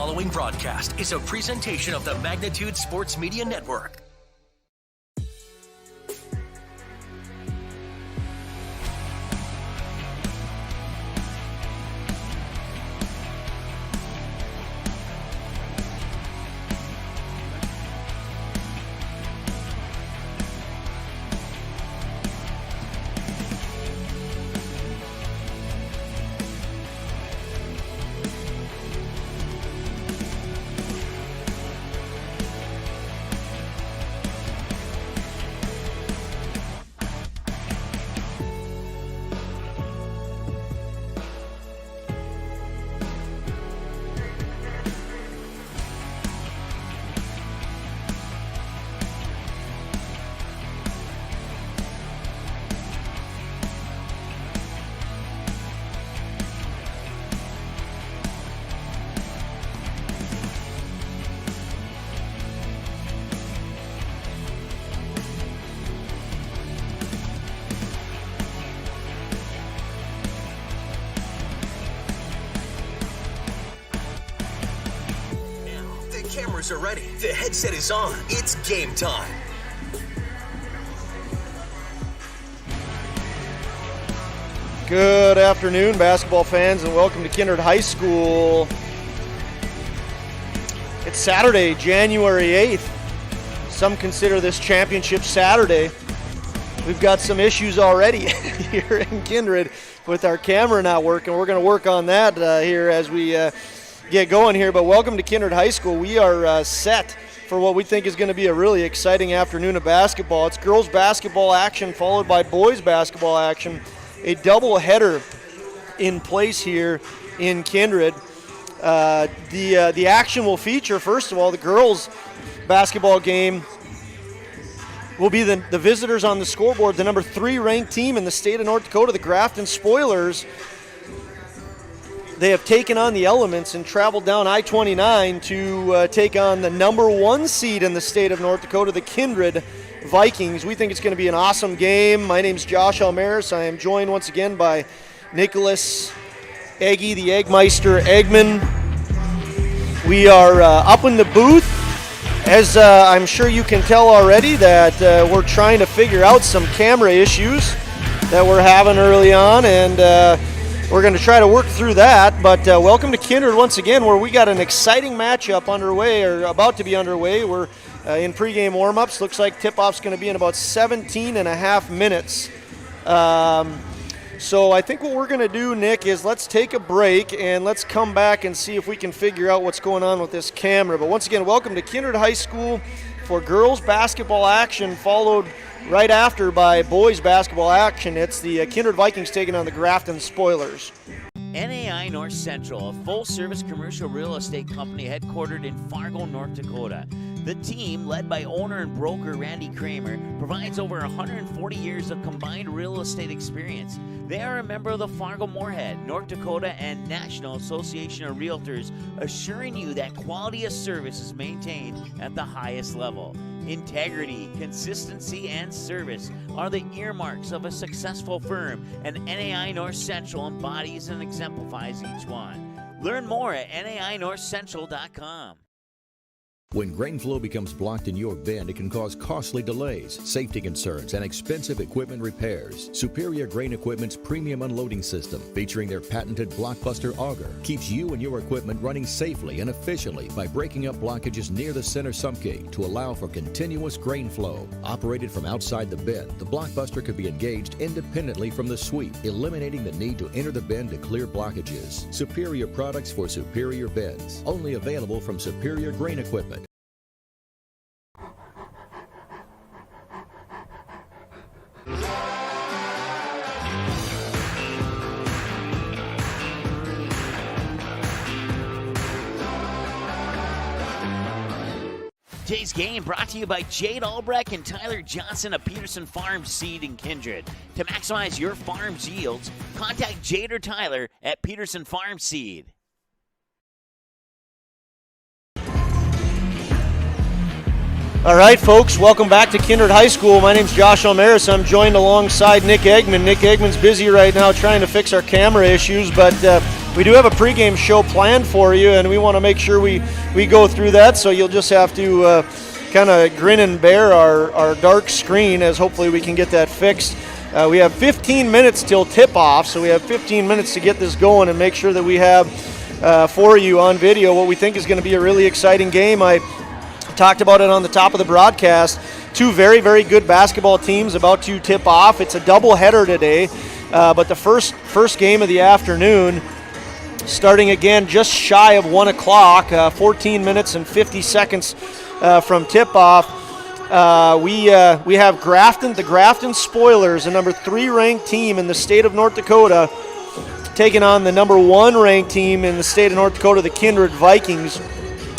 following broadcast is a presentation of the Magnitude Sports Media Network. Cameras are ready. The headset is on. It's game time. Good afternoon, basketball fans, and welcome to Kindred High School. It's Saturday, January 8th. Some consider this championship Saturday. We've got some issues already here in Kindred with our camera not working. We're going to work on that here as we get going here, but welcome to Kindred High School. We are set for what we think is going to be a really exciting afternoon of basketball. It's girls basketball action followed by boys basketball action. A double header in place here in Kindred. The action will feature, first of all, the girls basketball game will be the visitors on the scoreboard, the number 3 ranked team in the state of North Dakota, the Grafton Spoilers. They have taken on the elements and traveled down I-29 to take on the number 1 seed in the state of North Dakota, the Kindred Vikings. We think it's going to be an awesome game. My name's Josh Almaris. I am joined once again by Nicholas Eggy, the Eggmeister Eggman. We are up in the booth. As I'm sure you can tell already that we're trying to figure out some camera issues that we're having early on, and we're going to try to work through that, but welcome to Kindred once again, where we got an exciting matchup underway, or about to be underway. We're in pregame warm-ups. Looks like tip-off's going to be in about 17 and a half minutes. So I think what we're going to do, Nick, is let's take a break and let's come back and see if we can figure out what's going on with this camera. But once again, welcome to Kindred High School for girls basketball action, followed right after by boys basketball action. It's the Kindred Vikings taking on the Grafton Spoilers. NAI North Central, a full-service commercial real estate company headquartered in Fargo, North Dakota. The team, led by owner and broker Randy Kramer, provides over 140 years of combined real estate experience. They are a member of the Fargo-Moorhead, North Dakota, and National Association of Realtors, assuring you that quality of service is maintained at the highest level. Integrity, consistency, and service are the earmarks of a successful firm, and NAI North Central embodies and exemplifies each one. Learn more at nainorthcentral.com. When grain flow becomes blocked in your bin, it can cause costly delays, safety concerns, and expensive equipment repairs. Superior Grain Equipment's premium unloading system, featuring their patented Blockbuster auger, keeps you and your equipment running safely and efficiently by breaking up blockages near the center sump gate to allow for continuous grain flow. Operated from outside the bin, the Blockbuster could be engaged independently from the sweep, eliminating the need to enter the bin to clear blockages. Superior products for superior bins. Only available from Superior Grain Equipment. Today's game brought to you by Jade Albrecht and Tyler Johnson of Peterson Farm Seed in Kindred. To maximize your farm's yields, contact Jade or Tyler at Peterson Farm Seed. All right, folks, welcome back to Kindred High School. My name's Josh Almaris. I'm joined alongside Nick Eggman. Nick Eggman's busy right now trying to fix our camera issues, but We do have a pregame show planned for you, and we want to make sure we go through that, so you'll just have to kind of grin and bear our dark screen, as hopefully we can get that fixed. We have 15 minutes till tip-off, so we have 15 minutes to get this going and make sure that we have for you on video what we think is going to be a really exciting game. I talked about it on the top of the broadcast. Two very, very good basketball teams about to tip off. It's a doubleheader today, but the first game of the afternoon, starting again just shy of 1 o'clock, 14 minutes and 50 seconds from tip-off. We have Grafton, the Grafton Spoilers, a number 3 ranked team in the state of North Dakota, taking on the number 1 ranked team in the state of North Dakota, the Kindred Vikings.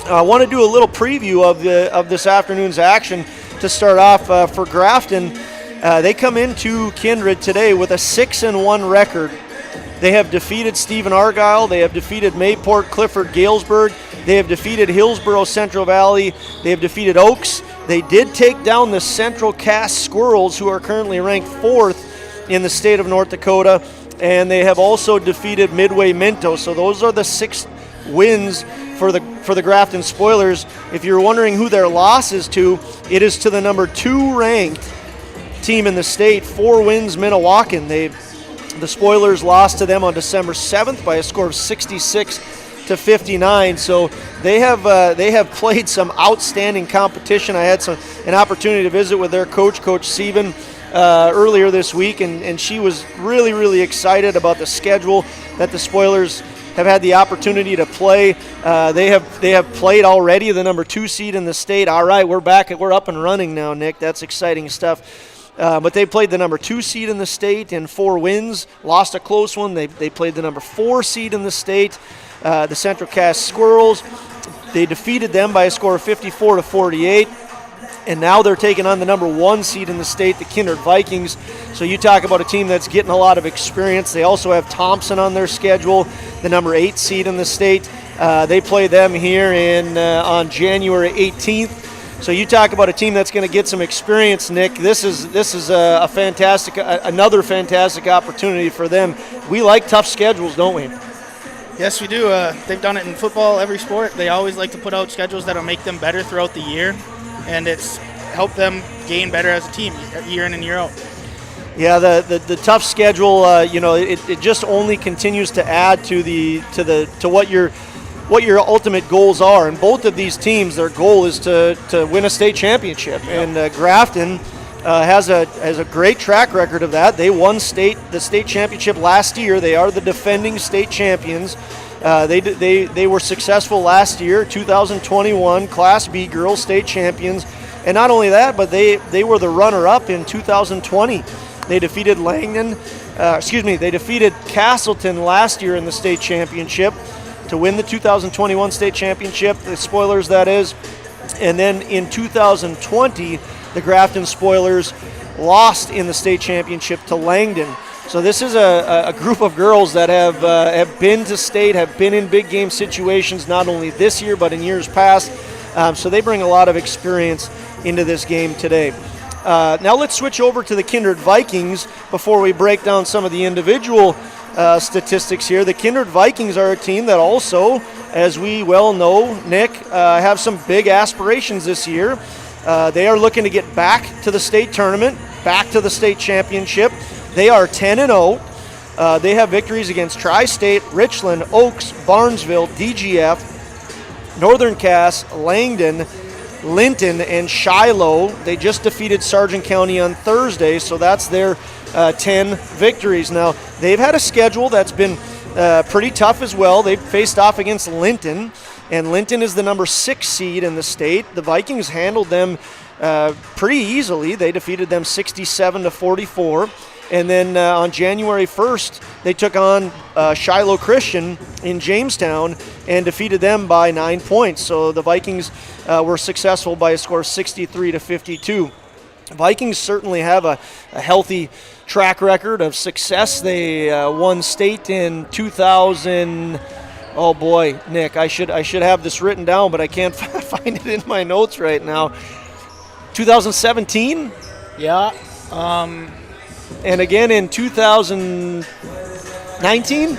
I want to do a little preview of this afternoon's action to start off. For Grafton, they come into Kindred today with a 6-1 record. They have defeated Stephen Argyle. They have defeated Mayport, Clifford, Galesburg. They have defeated Hillsborough, Central Valley. They have defeated Oaks. They did take down the Central Cass Squirrels, who are currently ranked 4th in the state of North Dakota. And they have also defeated Midway Minto. So those are the 6 wins for the Grafton Spoilers. If you're wondering who their loss is to, it is to the number 2 ranked team in the state, 4 wins, Minnewacan. The Spoilers lost to them on December 7th by a score of 66-59. So they have played some outstanding competition. I had an opportunity to visit with their coach, Coach Sieben, earlier this week, and she was really, really excited about the schedule that the Spoilers have had the opportunity to play. They have played already the number 2 seed in the state. All right, we're back. We're up and running now, Nick. That's exciting stuff. But they played the number 2 seed in the state in 4 wins, lost a close one. They played the number 4 seed in the state, the Central Cass Squirrels. They defeated them by a score of 54-48. And now they're taking on the number 1 seed in the state, the Kindred Vikings. So you talk about a team that's getting a lot of experience. They also have Thompson on their schedule, the number 8 seed in the state. They play them here on January 18th. So you talk about a team that's going to get some experience, Nick. This is another fantastic opportunity for them. We like tough schedules, don't we? Yes, we do. They've done it in football, every sport. They always like to put out schedules that'll make them better throughout the year, and it's helped them gain better as a team year in and year out. Yeah, the tough schedule, it just only continues to add to what your ultimate goals are. And both of these teams, their goal is to win a state championship. Yep. And Grafton has a great track record of that. They won the state championship last year. They are the defending state champions. They were successful last year, 2021 Class B girls state champions. And not only that, but they were the runner-up in 2020. They defeated they defeated Castleton last year in the state championship to win the 2021 state championship, the Spoilers that is. And then in 2020, the Grafton Spoilers lost in the state championship to Langdon. So this is a group of girls that have been to state, have been in big game situations, not only this year but in years past. So they bring a lot of experience into this game today. Now let's switch over to the Kindred Vikings before we break down some of the individual statistics here. The Kindred Vikings are a team that also, as we well know, Nick, have some big aspirations this year. They are looking to get back to the state tournament, back to the state championship. They are 10-0. They have victories against Tri-State, Richland, Oaks, Barnesville, DGF, Northern Cass, Langdon, Linton, and Shiloh. They just defeated Sargent County on Thursday, so that's their 10 victories. Now, they've had a schedule that's been pretty tough as well. They've faced off against Linton, and Linton is the number 6 seed in the state. The Vikings handled them pretty easily. They defeated them 67-44. And then on January 1st, they took on Shiloh Christian in Jamestown and defeated them by 9 points. So the Vikings were successful by a score of 63-52. Vikings certainly have a healthy track record of success. They won state in 2000. Oh boy, Nick, I should have this written down, but I can't find it in my notes right now. 2017? Yeah. And again in 2019?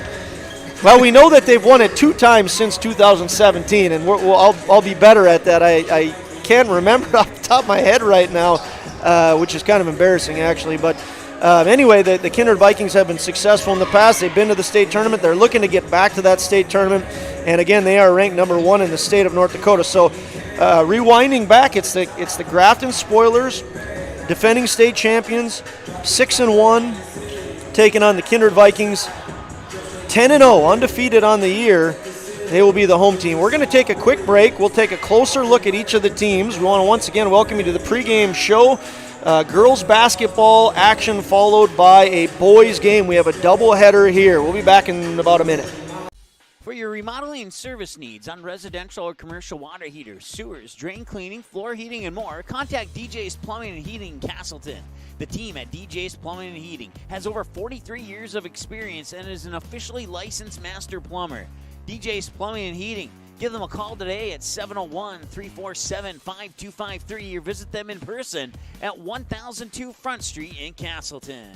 Well, we know that they've won it 2 times since 2017, and I'll be better at that. I can't remember off the top of my head right now, which is kind of embarrassing, actually. But anyway, the Kindred Vikings have been successful in the past. They've been to the state tournament. They're looking to get back to that state tournament. And again, they are ranked number 1 in the state of North Dakota. So rewinding back, it's the Grafton Spoilers, defending state champions, 6-1, taking on the Kindred Vikings, 10-0, undefeated on the year. They will be the home team. We're going to take a quick break. We'll take a closer look at each of the teams. We want to once again welcome you to the pregame show. Girls basketball action followed by a boys game. We have a doubleheader here. We'll be back in about a minute. For your remodeling and service needs on residential or commercial water heaters, sewers, drain cleaning, floor heating, and more, contact DJ's Plumbing and Heating in Castleton. The team at DJ's Plumbing and Heating has over 43 years of experience and is an officially licensed master plumber. DJ's Plumbing and Heating. Give them a call today at 701-347-5253 or visit them in person at 1002 Front Street in Castleton.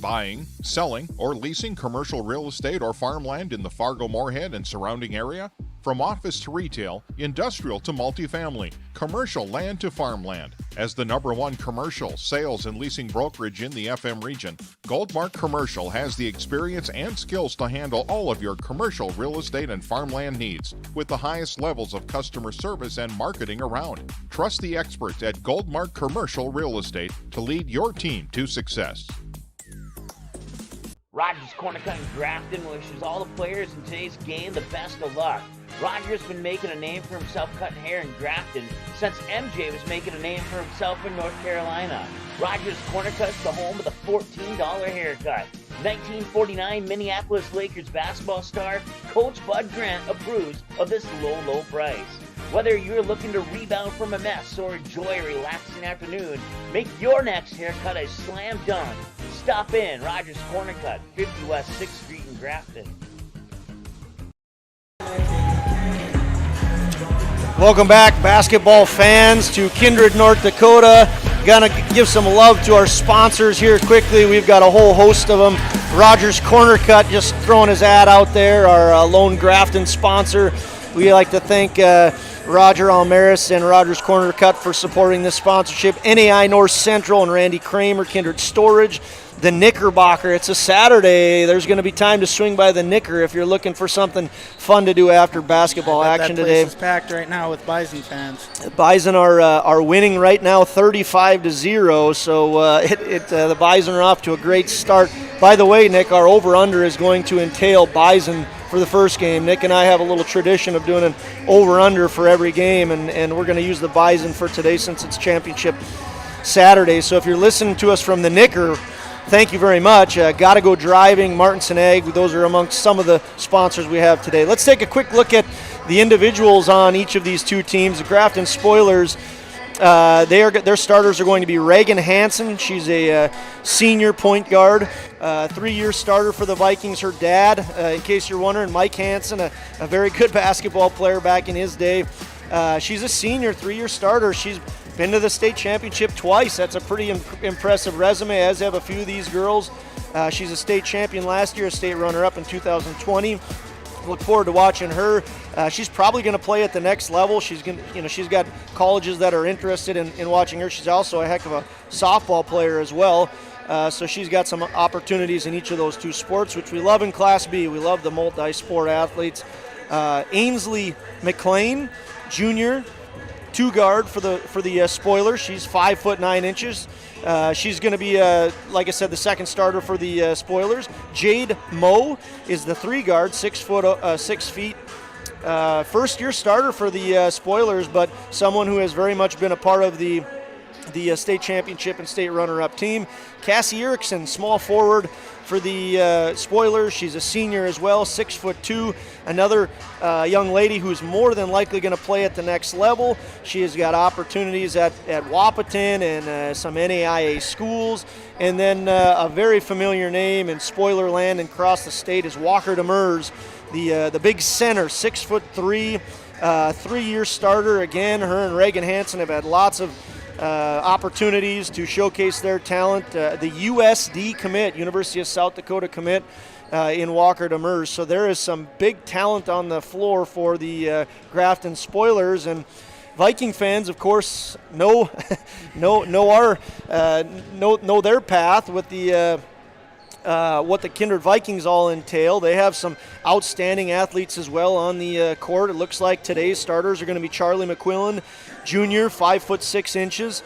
Buying, selling, or leasing commercial real estate or farmland in the Fargo-Moorhead and surrounding area? From office to retail, industrial to multifamily, commercial land to farmland. As the #1 commercial, sales, and leasing brokerage in the FM region, Goldmark Commercial has the experience and skills to handle all of your commercial real estate and farmland needs with the highest levels of customer service and marketing around. Trust the experts at Goldmark Commercial Real Estate to lead your team to success. Rogers Corner Cut in Grafton wishes all the players in today's game the best of luck. Roger's been making a name for himself cutting hair in Grafton since MJ was making a name for himself in North Carolina. Rogers Corner Cut's the home of the $14 haircut. 1949 Minneapolis Lakers basketball star Coach Bud Grant approves of this low price. Whether you're looking to rebound from a mess or enjoy a relaxing afternoon, make your next haircut a slam dunk. Stop in Rogers Corner Cut, 50 West 6th Street in Grafton. Welcome back, basketball fans, to Kindred, North Dakota. Gonna give some love to our sponsors here quickly. We've got a whole host of them. Rogers Corner Cut, just throwing his ad out there, our lone Grafton sponsor. We like to thank Roger Almaris and Rogers Corner Cut for supporting this sponsorship. NAI North Central and Randy Kramer, Kindred Storage. The Knickerbocker, it's a Saturday. There's going to be time to swing by the Knicker if you're looking for something fun to do after basketball action today. That place is packed right now with Bison fans. Bison are winning right now 35-0, so the Bison are off to a great start. By the way, Nick, our over-under is going to entail Bison for the first game. Nick and I have a little tradition of doing an over-under for every game, and we're going to use the Bison for today since it's championship Saturday. So if you're listening to us from the Knicker, thank you very much. Gotta Go Driving, Martinson Ag, those are amongst some of the sponsors we have today. Let's take a quick look at the individuals on each of these two teams. The Grafton Spoilers, their starters are going to be Reagan Hansen. She's a senior point guard, 3-year starter for the Vikings. Her dad, in case you're wondering, Mike Hansen, a very good basketball player back in his day. She's a senior, 3-year starter. She's been to the state championship twice. That's a pretty impressive resume, as have a few of these girls. She's a state champion last year, a state runner-up in 2020. Look forward to watching her. She's probably going to play at the next level. She's got colleges that are interested in watching her. She's also a heck of a softball player as well. So she's got some opportunities in each of those two sports, which we love in Class B. We love the multi-sport athletes. Ainsley McLean, junior, 2-guard for the Spoilers. She's 5'9". She's going to be, like I said, the second starter for the Spoilers. Jade Moe is the 3-guard, 6 feet. First-year starter for the Spoilers, but someone who has very much been a part of the state championship and state runner-up team. Cassie Erickson, small forward for the Spoilers. She's a senior as well, 6'2". Another young lady who's more than likely going to play at the next level. She has got opportunities at Wahpeton and some NAIA schools. And then a very familiar name in Spoiler land and across the state is Walker Demers, the big center, 6'3", 3-year starter. Again, her and Reagan Hansen have had lots of opportunities to showcase their talent. The USD commit, University of South Dakota commit, in Walker Demers. So there is some big talent on the floor for the Grafton Spoilers, and Viking fans, of course, know their path with the what the Kindred Vikings all entail. They have some outstanding athletes as well on the court. It looks like today's starters are going to be Charlie McQuillan, Jr., 5'6",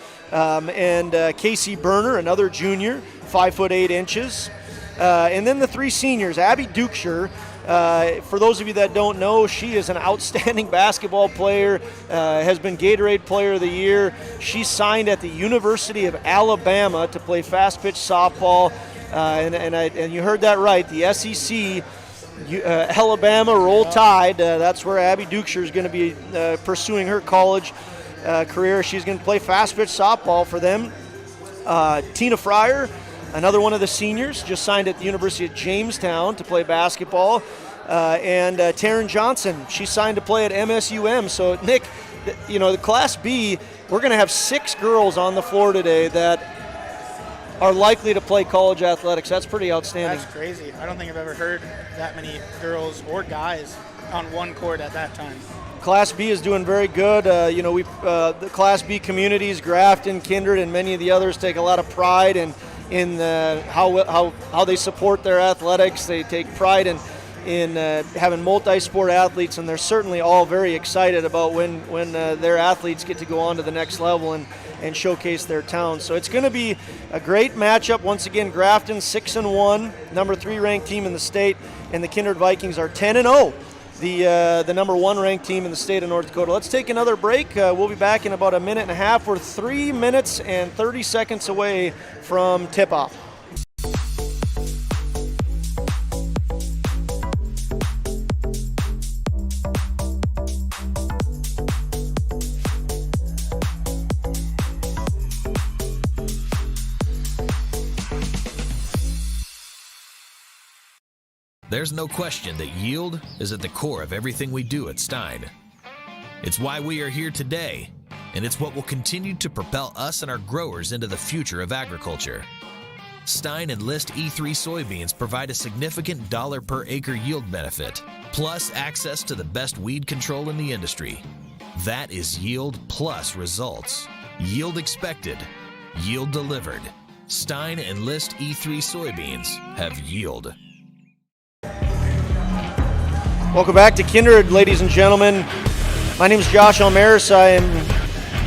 and Casey Berner, another junior, 5'8". And then the three seniors, Abby Dukeshire. For those of you that don't know, she is an outstanding basketball player, has been Gatorade Player of the Year. She signed at the University of Alabama to play fast pitch softball, and you heard that right, the SEC, Alabama Roll Tide. That's where Abby Dukeshire is going to be pursuing her college career. She's going to play fast pitch softball for them. Tina Fryer, another one of the seniors, just signed at the University of Jamestown to play basketball. And Taryn Johnson, she signed to play at MSUM. So, Nick, the Class B, we're going to have 6 girls on the floor today that are likely to play college athletics. That's pretty outstanding. That's crazy. I don't think I've ever heard that many girls or guys on one court at that time. Class B is doing very good. The Class B communities, Grafton, Kindred, and many of the others take a lot of pride in how they support their athletics. They take pride in having multi-sport athletes, and they're certainly all very excited about when their athletes get to go on to the next level and showcase their town. So it's going to be a great matchup. Once again, Grafton 6-1, number 3 ranked team in the state, and the Kindred Vikings are 10-0. The number 1 ranked team in the state of North Dakota. Let's take another break. We'll be back in about a minute and a half. We're 3 minutes and 30 seconds away from tip-off. There's no question that yield is at the core of everything we do at Stein. It's why we are here today, and it's what will continue to propel us and our growers into the future of agriculture. Stein Enlist E3 soybeans provide a significant dollar per acre yield benefit, plus access to the best weed control in the industry. That is yield plus results. Yield expected, yield delivered. Stein Enlist E3 soybeans have yield. Welcome back to Kindred, ladies and gentlemen. My name is Josh Almaris. I am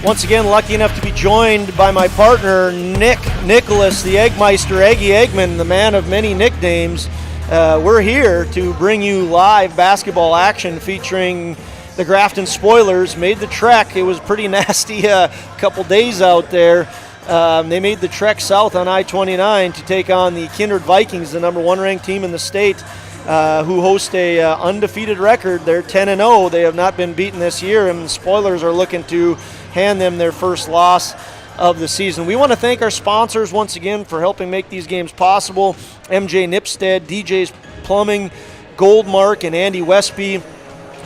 once again lucky enough to be joined by my partner, Nicholas, the Eggmeister, Eggy Eggman, the man of many nicknames. We're here to bring you live basketball action featuring the Grafton Spoilers. Made the trek. It was pretty nasty a couple days out there. They made the trek south on I-29 to take on the Kindred Vikings, the number 1 ranked team in the state, who host a undefeated record. They're 10-0. They have not been beaten this year, and the Spoilers are looking to hand them their first loss of the season. We want to thank our sponsors once again for helping make these games possible. MJ Nipstead, DJ's Plumbing, Goldmark, and Andy Westby.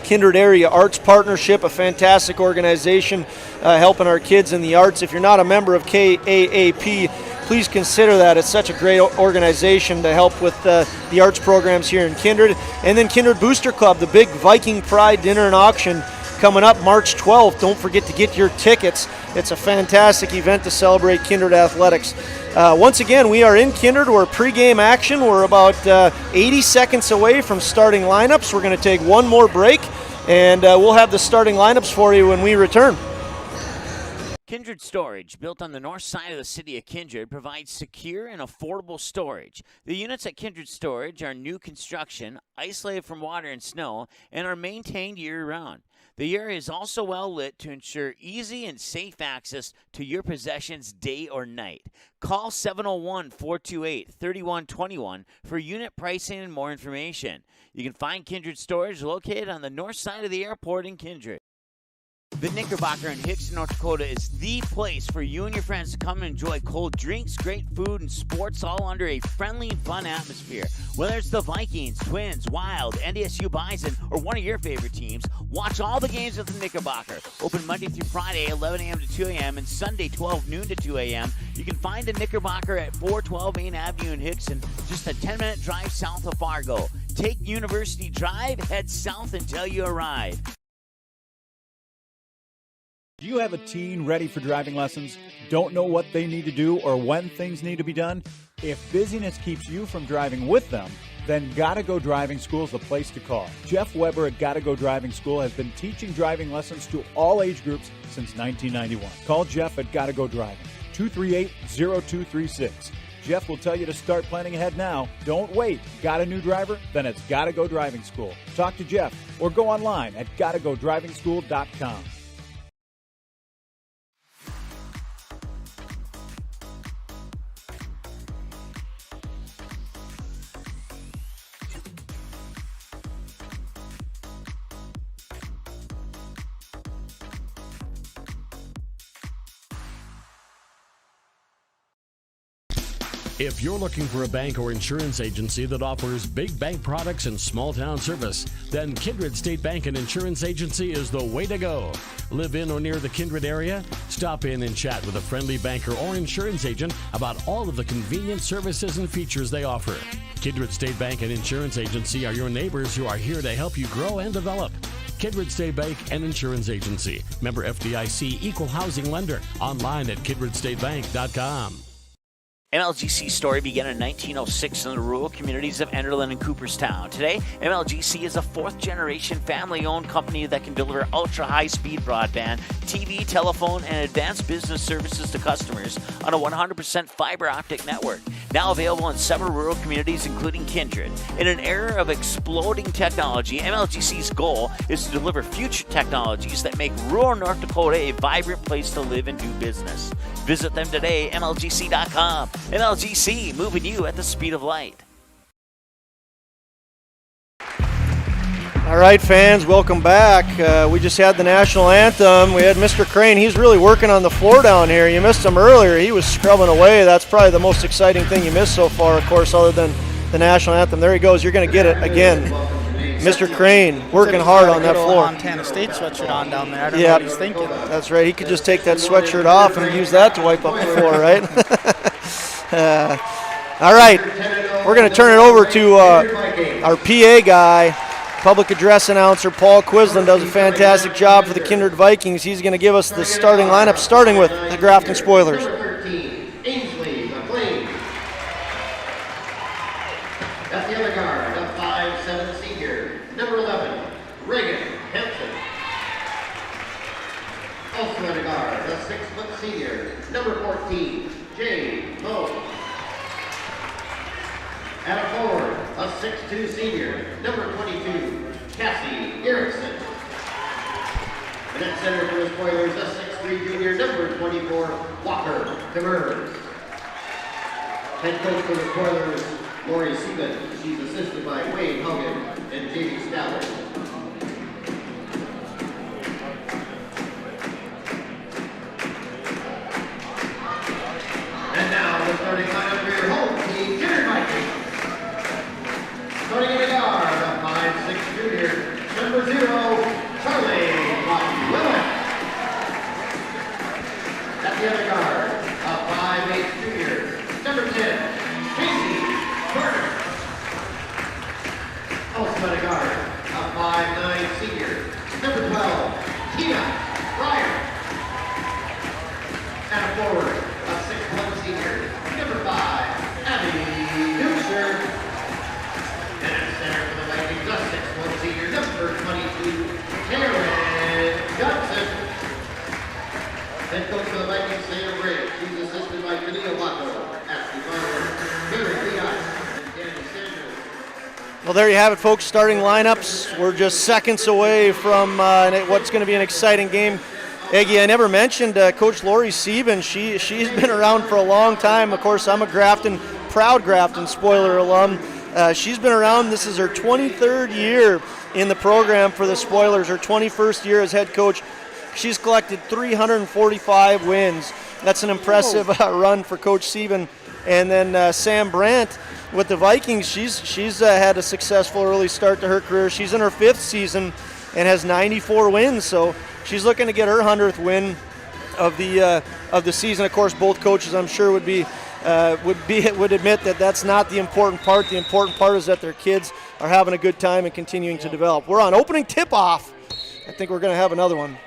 Kindred Area Arts Partnership, a fantastic organization helping our kids in the arts. If you're not a member of KAAP, please consider that. It's such a great organization to help with the arts programs here in Kindred. And then Kindred Booster Club, the big Viking Pride Dinner and Auction coming up March 12th. Don't forget to get your tickets. It's a fantastic event to celebrate Kindred athletics. Once again, we are in Kindred. We're pregame action. We're about 80 seconds away from starting lineups. We're going to take one more break, and we'll have the starting lineups for you when we return. Kindred Storage, built on the north side of the city of Kindred, provides secure and affordable storage. The units at Kindred Storage are new construction, isolated from water and snow, and are maintained year-round. The area is also well lit to ensure easy and safe access to your possessions day or night. Call 701-428-3121 for unit pricing and more information. You can find Kindred Storage located on the north side of the airport in Kindred. The Knickerbocker in Hickson, North Dakota is the place for you and your friends to come and enjoy cold drinks, great food, and sports all under a friendly and fun atmosphere. Whether it's the Vikings, Twins, Wild, NDSU Bison, or one of your favorite teams, watch all the games at the Knickerbocker. Open Monday through Friday, 11 a.m. to 2 a.m., and Sunday, 12 noon to 2 a.m. You can find the Knickerbocker at 412 Main Avenue in Hickson, just a 10-minute drive south of Fargo. Take University Drive, head south until you arrive. Do you have a teen ready for driving lessons? Don't know what they need to do or when things need to be done? If busyness keeps you from driving with them, then Gotta Go Driving School is the place to call. Jeff Weber at Gotta Go Driving School has been teaching driving lessons to all age groups since 1991. Call Jeff at Gotta Go Driving, 238-0236. Jeff will tell you to start planning ahead now. Don't wait. Got a new driver? Then it's Gotta Go Driving School. Talk to Jeff or go online at gottagodrivingschool.com. If you're looking for a bank or insurance agency that offers big bank products and small town service, then Kindred State Bank and Insurance Agency is the way to go. Live in or near the Kindred area? Stop in and chat with a friendly banker or insurance agent about all of the convenient services and features they offer. Kindred State Bank and Insurance Agency are your neighbors who are here to help you grow and develop. Kindred State Bank and Insurance Agency. Member FDIC, Equal Housing Lender. Online at kindredstatebank.com. MLGC's story began in 1906 in the rural communities of Enderlin and Cooperstown. Today, MLGC is a fourth-generation family-owned company that can deliver ultra-high-speed broadband, TV, telephone, and advanced business services to customers on a 100% fiber optic network. Now available in several rural communities, including Kindred. In an era of exploding technology, MLGC's goal is to deliver future technologies that make rural North Dakota a vibrant place to live and do business. Visit them today, MLGC.com. MLGC, moving you at the speed of light. All right, fans, welcome back. We just had the national anthem. We had Mr. Crane. He's really working on the floor down here. You missed him earlier. He was scrubbing away. That's probably the most exciting thing you missed so far, of course, other than the national anthem. There he goes. You're going to get it again. Mr. Crane working hard on that floor. Montana State sweatshirt on down there. I don't know what he's thinking. That's right. He could just take that sweatshirt off and use that to wipe up the floor, right? All right. We're going to turn it over to our PA guy, public address announcer Paul Quislin. Does a fantastic job for the Kindred Vikings. He's going to give us the starting lineup, starting with the Grafton Spoilers. That's the other guard, the 5'7" senior. Number 11, Reagan Hampson. Also at a guard, the 6' senior. Number 14, Jay Moe. At a forward, a 6'2" senior. Number 22, Cassie Erickson. And at center for the Spoilers, a 6'3" junior. Number 24, Walker Demers. Head coach for the Spoilers, Lori Sieben. She's assisted by Wayne Hogan and Jamie Stallard. And now the starting lineup for your home team, Kindred Vikings. Starting in the guard, a 5'6" junior, number 0, Charlie Willis. At the other guard, a 5'8" junior, number 10, Casey Turner. Also at a guard, a 5'9" senior, number 12, Tina Fryer. And a forward, a 6'1" senior, number 5, Abby Dusher. And at center for the Vikings, a 6'1" senior, number 22, Karen Johnson. Head coach for the Vikings, Sam Briggs. She's assisted by Janina Waco, Ashley Farmer, Gary Leon, and Danny Sanders. Well, there you have it, folks. Starting lineups. We're just seconds away from what's going to be an exciting game. Eggie, I never mentioned Coach Lori Sieben. She's been around for a long time. Of course, I'm a proud Grafton Spoiler alum. She's been around. This is her 23rd year in the program for the Spoilers, her 21st year as head coach. She's collected 345 wins. That's an impressive run for Coach Sieben. And then Sam Brandt with the Vikings, she's had a successful early start to her career. She's in her 5th season and has 94 wins, so she's looking to get her 100th win of the season. Of course, both coaches, I'm sure, would admit that that's not the important part. The important part is that their kids are having a good time and continuing to develop. We're on opening tip-off. I think we're going to have another one.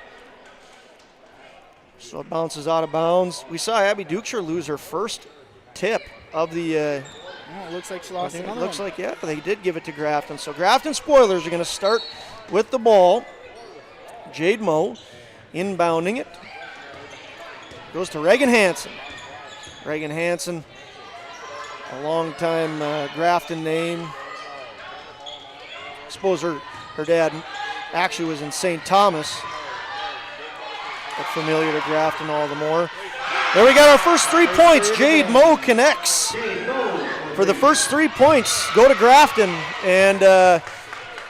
So it bounces out of bounds. We saw Abby Dukeshire lose her first tip of the. It looks like she lost another one. It looks like, yeah, they did give it to Grafton. So Grafton Spoilers are going to start with the ball. Jade Moe inbounding it. Goes to Reagan Hansen. Reagan Hansen, a long-time Grafton name. I suppose her dad actually was in St. Thomas, but familiar to Grafton all the more. There we got our first 3 points. Jade Moe connects. For the first 3 points, go to Grafton. And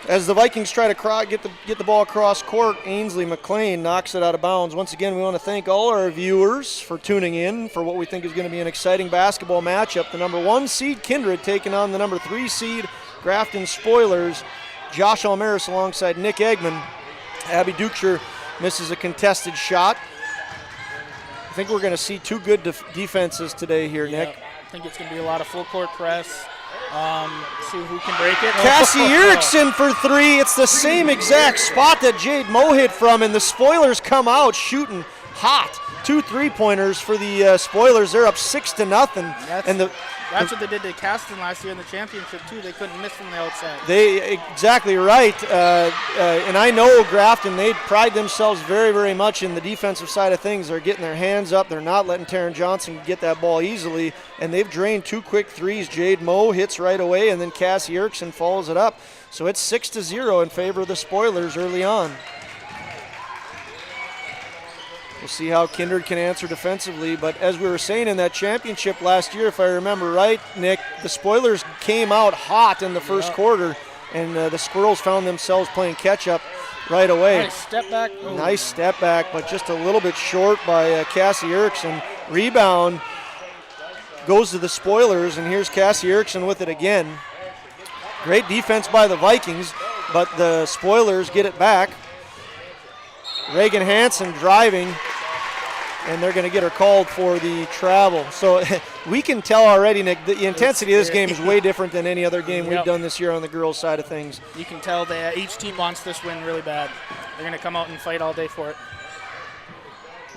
as the Vikings try to get the ball across court, Ainsley McLean knocks it out of bounds. Once again, we want to thank all our viewers for tuning in for what we think is going to be an exciting basketball matchup. The number 1 seed, Kindred, taking on the number 3 seed, Grafton Spoilers. Josh Almaris alongside Nick Eggman. Abby Dukeshire misses a contested shot. I think we're going to see 2 good defenses today here, Nick. I think it's going to be a lot of full court press. See who can break it. Cassie Erickson for 3. It's the same exact spot that Jade Moe hit from, and the Spoilers come out shooting hot. 2 3-pointers for the Spoilers. They're up 6-0. That's what they did to Caston last year in the championship, too. They couldn't miss from the outside. Exactly right. And I know Grafton, they pride themselves very, very much in the defensive side of things. They're getting their hands up. They're not letting Taryn Johnson get that ball easily. And they've drained 2 quick threes. Jade Moe hits right away, and then Cassie Erickson follows it up. So it's 6-0 in favor of the Spoilers early on. We'll see how Kindred can answer defensively. But as we were saying in that championship last year, if I remember right, Nick, the Spoilers came out hot in the first quarter, and the Squirrels found themselves playing catch-up right away. Nice step back. Oh. Nice step back, but just a little bit short by Cassie Erickson. Rebound goes to the Spoilers, and here's Cassie Erickson with it again. Great defense by the Vikings, but the Spoilers get it back. Reagan Hansen driving, and they're going to get her called for the travel. So we can tell already, Nick, the intensity of this game is way different than any other game we've done this year on the girls' side of things. You can tell that each team wants this win really bad. They're going to come out and fight all day for it.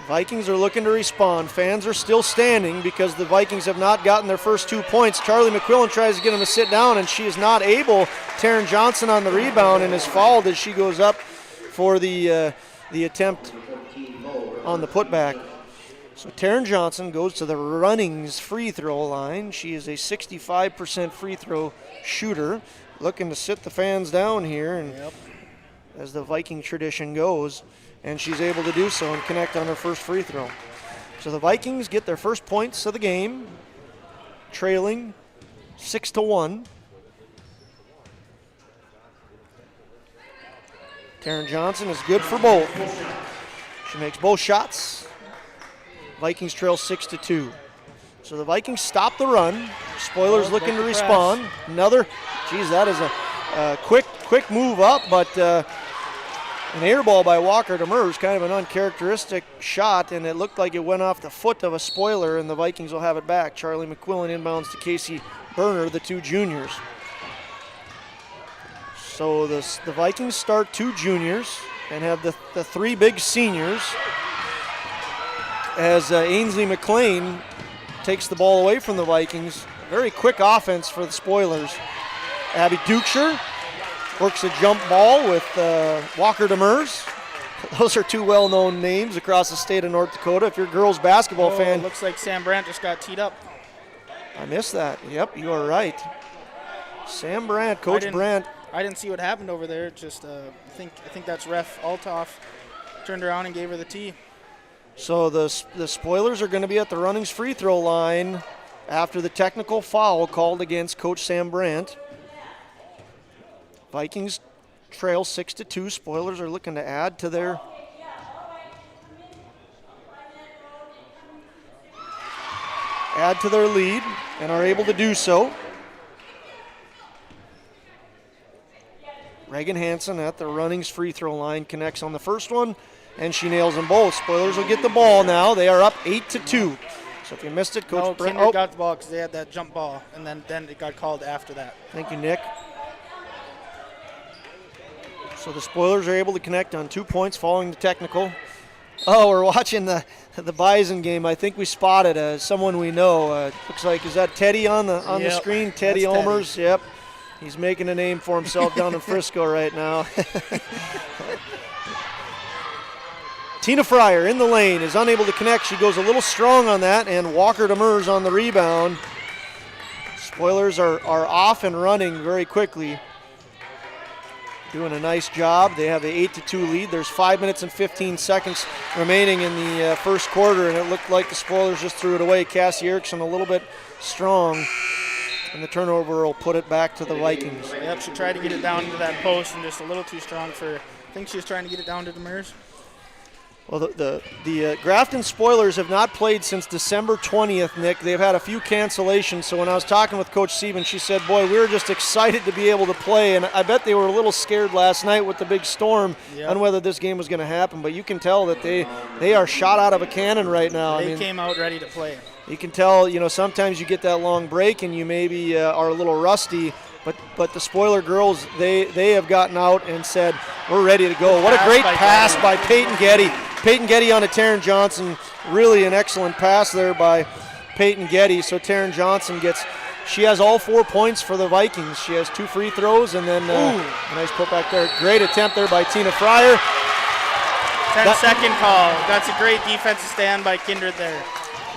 Vikings are looking to respond. Fans are still standing because the Vikings have not gotten their first 2 points. Charlie McQuillan tries to get them to sit down, and she is not able. Taryn Johnson on the rebound and is fouled as she goes up for the attempt on the putback. So Taryn Johnson goes to the Runnings free throw line. She is a 65% free throw shooter, looking to sit the fans down here, and as the Viking tradition goes, and she's able to do so and connect on her first free throw. So the Vikings get their first points of the game, trailing 6-1. Taryn Johnson is good for both. She makes both shots. Vikings trail 6-2. So the Vikings stop the run. Spoilers looking to respond. Another, that is a quick move up, but an air ball by Walker Demers, kind of an uncharacteristic shot, and it looked like it went off the foot of a Spoiler, and the Vikings will have it back. Charlie McQuillan inbounds to Casey Berner, the 2 juniors. So the Vikings start 2 juniors and have the 3 big seniors as Ainsley McLean takes the ball away from the Vikings. Very quick offense for the Spoilers. Abby Dukeshire works a jump ball with Walker Demers. Those are 2 well-known names across the state of North Dakota. If you're a girls basketball fan. Looks like Sam Brandt just got teed up. I missed that. Yep, you are right. Sam Brandt, Coach Brandt. I didn't see what happened over there. Just I think that's ref Altoff turned around and gave her the tee. So the Spoilers are going to be at the Runnings free throw line after the technical foul called against Coach Sam Brandt. Vikings trail 6-2. Spoilers are looking to add to their add to their lead and are able to do so. Reagan Hansen at the Runnings free throw line connects on the first one, and she nails them both. Spoilers will get the ball now. They are up 8-2. So if you missed it, Coach Brent. Kindred got the ball because they had that jump ball, and then it got called after that. Thank you, Nick. So the Spoilers are able to connect on 2 points following the technical. Oh, we're watching the Bison game. I think we spotted someone we know. Looks like, is that Teddy on the screen? Teddy Olmers. Yep. He's making a name for himself down in Frisco right now. Tina Fryer in the lane is unable to connect. She goes a little strong on that, and Walker Demers on the rebound. Spoilers are off and running very quickly. Doing a nice job. They have the 8-2 lead. There's 5 minutes and 15 seconds remaining in the first quarter, and it looked like the Spoilers just threw it away. Cassie Erickson a little bit strong, and the turnover will put it back to the Vikings. Yep, she tried to get it down into that post and just a little too strong for, I think she was trying to get it down to Demers. Well, the Grafton Spoilers have not played since December 20th, Nick. They've had a few cancellations, so when I was talking with Coach Sieben, she said, boy, we were just excited to be able to play, and I bet they were a little scared last night with the big storm on whether this game was going to happen, but you can tell that they are shot out of a cannon right now. They came out ready to play. You can tell, sometimes you get that long break and you maybe are a little rusty, but the Spoiler girls, they have gotten out and said, we're ready to go. What a great pass by Peyton Getty. Peyton Getty on a Taryn Johnson. Really an excellent pass there by Peyton Getty. So Taryn Johnson she has all 4 points for the Vikings. She has 2 free throws and then a nice putback there. Great attempt there by Tina Fryer. 10-second call. That's a great defensive stand by Kindred there.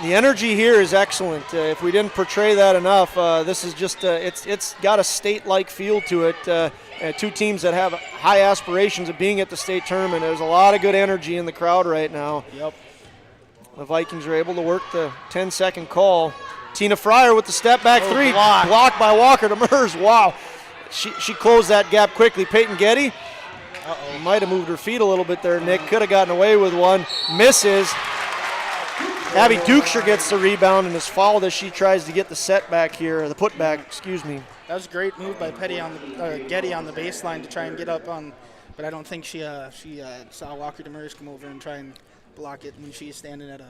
The energy here is excellent. If we didn't portray that enough, this is just, it's got a state-like feel to it. Two teams that have high aspirations of being at the state tournament. There's a lot of good energy in the crowd right now. Yep. The Vikings are able to work the 10-second call. Tina Fryer with the step-back three. Blocked by Walker Demers. Wow. She closed that gap quickly. Peyton Getty might have moved her feet a little bit there, Nick. Could have gotten away with one. Misses. Abby Dukeshire gets the rebound and is fouled as she tries to get the setback here, or the putback, excuse me. That was a great move by Getty on the baseline to try and get up on, but I don't think she saw Walker Demers come over and try and block it when she's standing at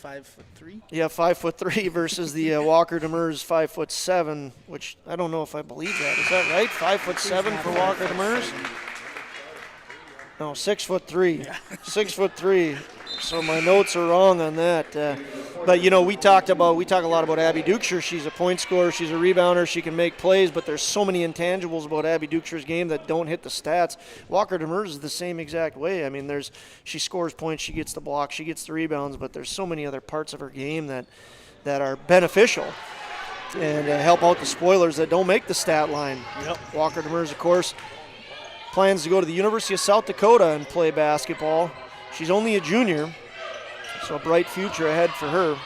5'3"? Yeah, 5'3" versus the Walker Demers 5'7", which I don't know if I believe that. Is that right? 5'7" for Walker Demers? No, 6'3". Yeah. 6'3". So my notes are wrong on that. But we talk a lot about Abby Dukeshire. She's a point scorer, she's a rebounder, she can make plays, but there's so many intangibles about Abby Dukeshire's game that don't hit the stats. Walker Demers is the same exact way. I mean, she scores points, she gets the block, she gets the rebounds, but there's so many other parts of her game that are beneficial and help out the Spoilers that don't make the stat line. Yep. Walker Demers, of course, plans to go to the University of South Dakota and play basketball. She's only a junior, so a bright future ahead for her.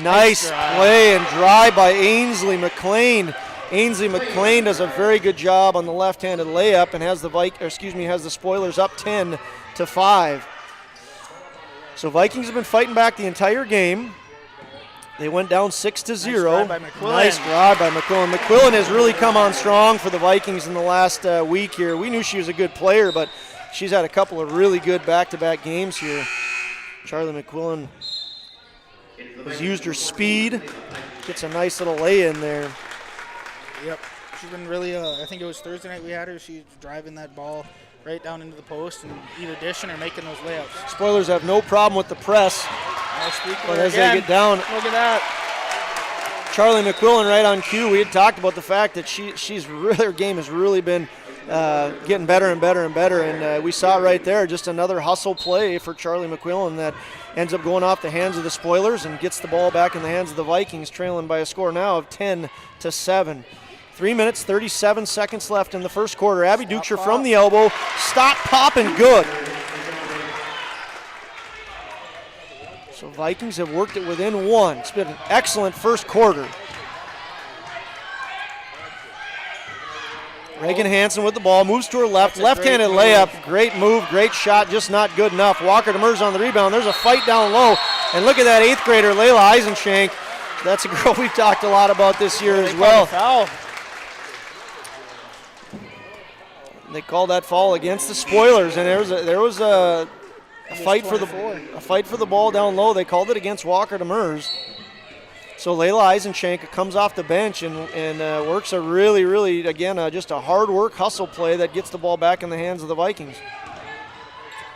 Nice play and drive by Ainsley McLean. Ainsley McLean does a very good job on the left-handed layup and has the Spoilers up 10-5. So Vikings have been fighting back the entire game. They went down 6-0. Nice drive by McQuillan. McQuillan has really come on strong for the Vikings in the last week here. We knew she was a good player, but she's had a couple of really good back-to-back games here. Charlie McQuillan has used her speed. Gets a nice little lay in there. Yep. She's been really, I think it was Thursday night we had her. She's driving that ball right down into the post and either dishing or making those layups. Spoilers have no problem with the press. But as they get down, look at that. Charlie McQuillan right on cue. We had talked about the fact that her game has really been getting better and better and better, and we saw right there just another hustle play for Charlie McQuillan that ends up going off the hands of the Spoilers and gets the ball back in the hands of the Vikings, trailing by a score now of 10-7. 3 minutes, 37 seconds left in the first quarter. Abby Dukeshire from the elbow. Stop, pop, and good. So Vikings have worked it within one. It's been an excellent first quarter. Reagan Hansen with the ball, moves to her left, left-handed layup. Great move, great shot, just not good enough. Walker Demers on the rebound. There's a fight down low. And look at that 8th grader, Layla Eisenshank, That's a girl we've talked a lot about this year as They well. called a foul. They called that foul against the Spoilers, and there was a fight for the ball down low. They called it against Walker Demers. So Layla Eisenchenk comes off the bench and works a really, again, just a hard work hustle play that gets the ball back in the hands of the Vikings.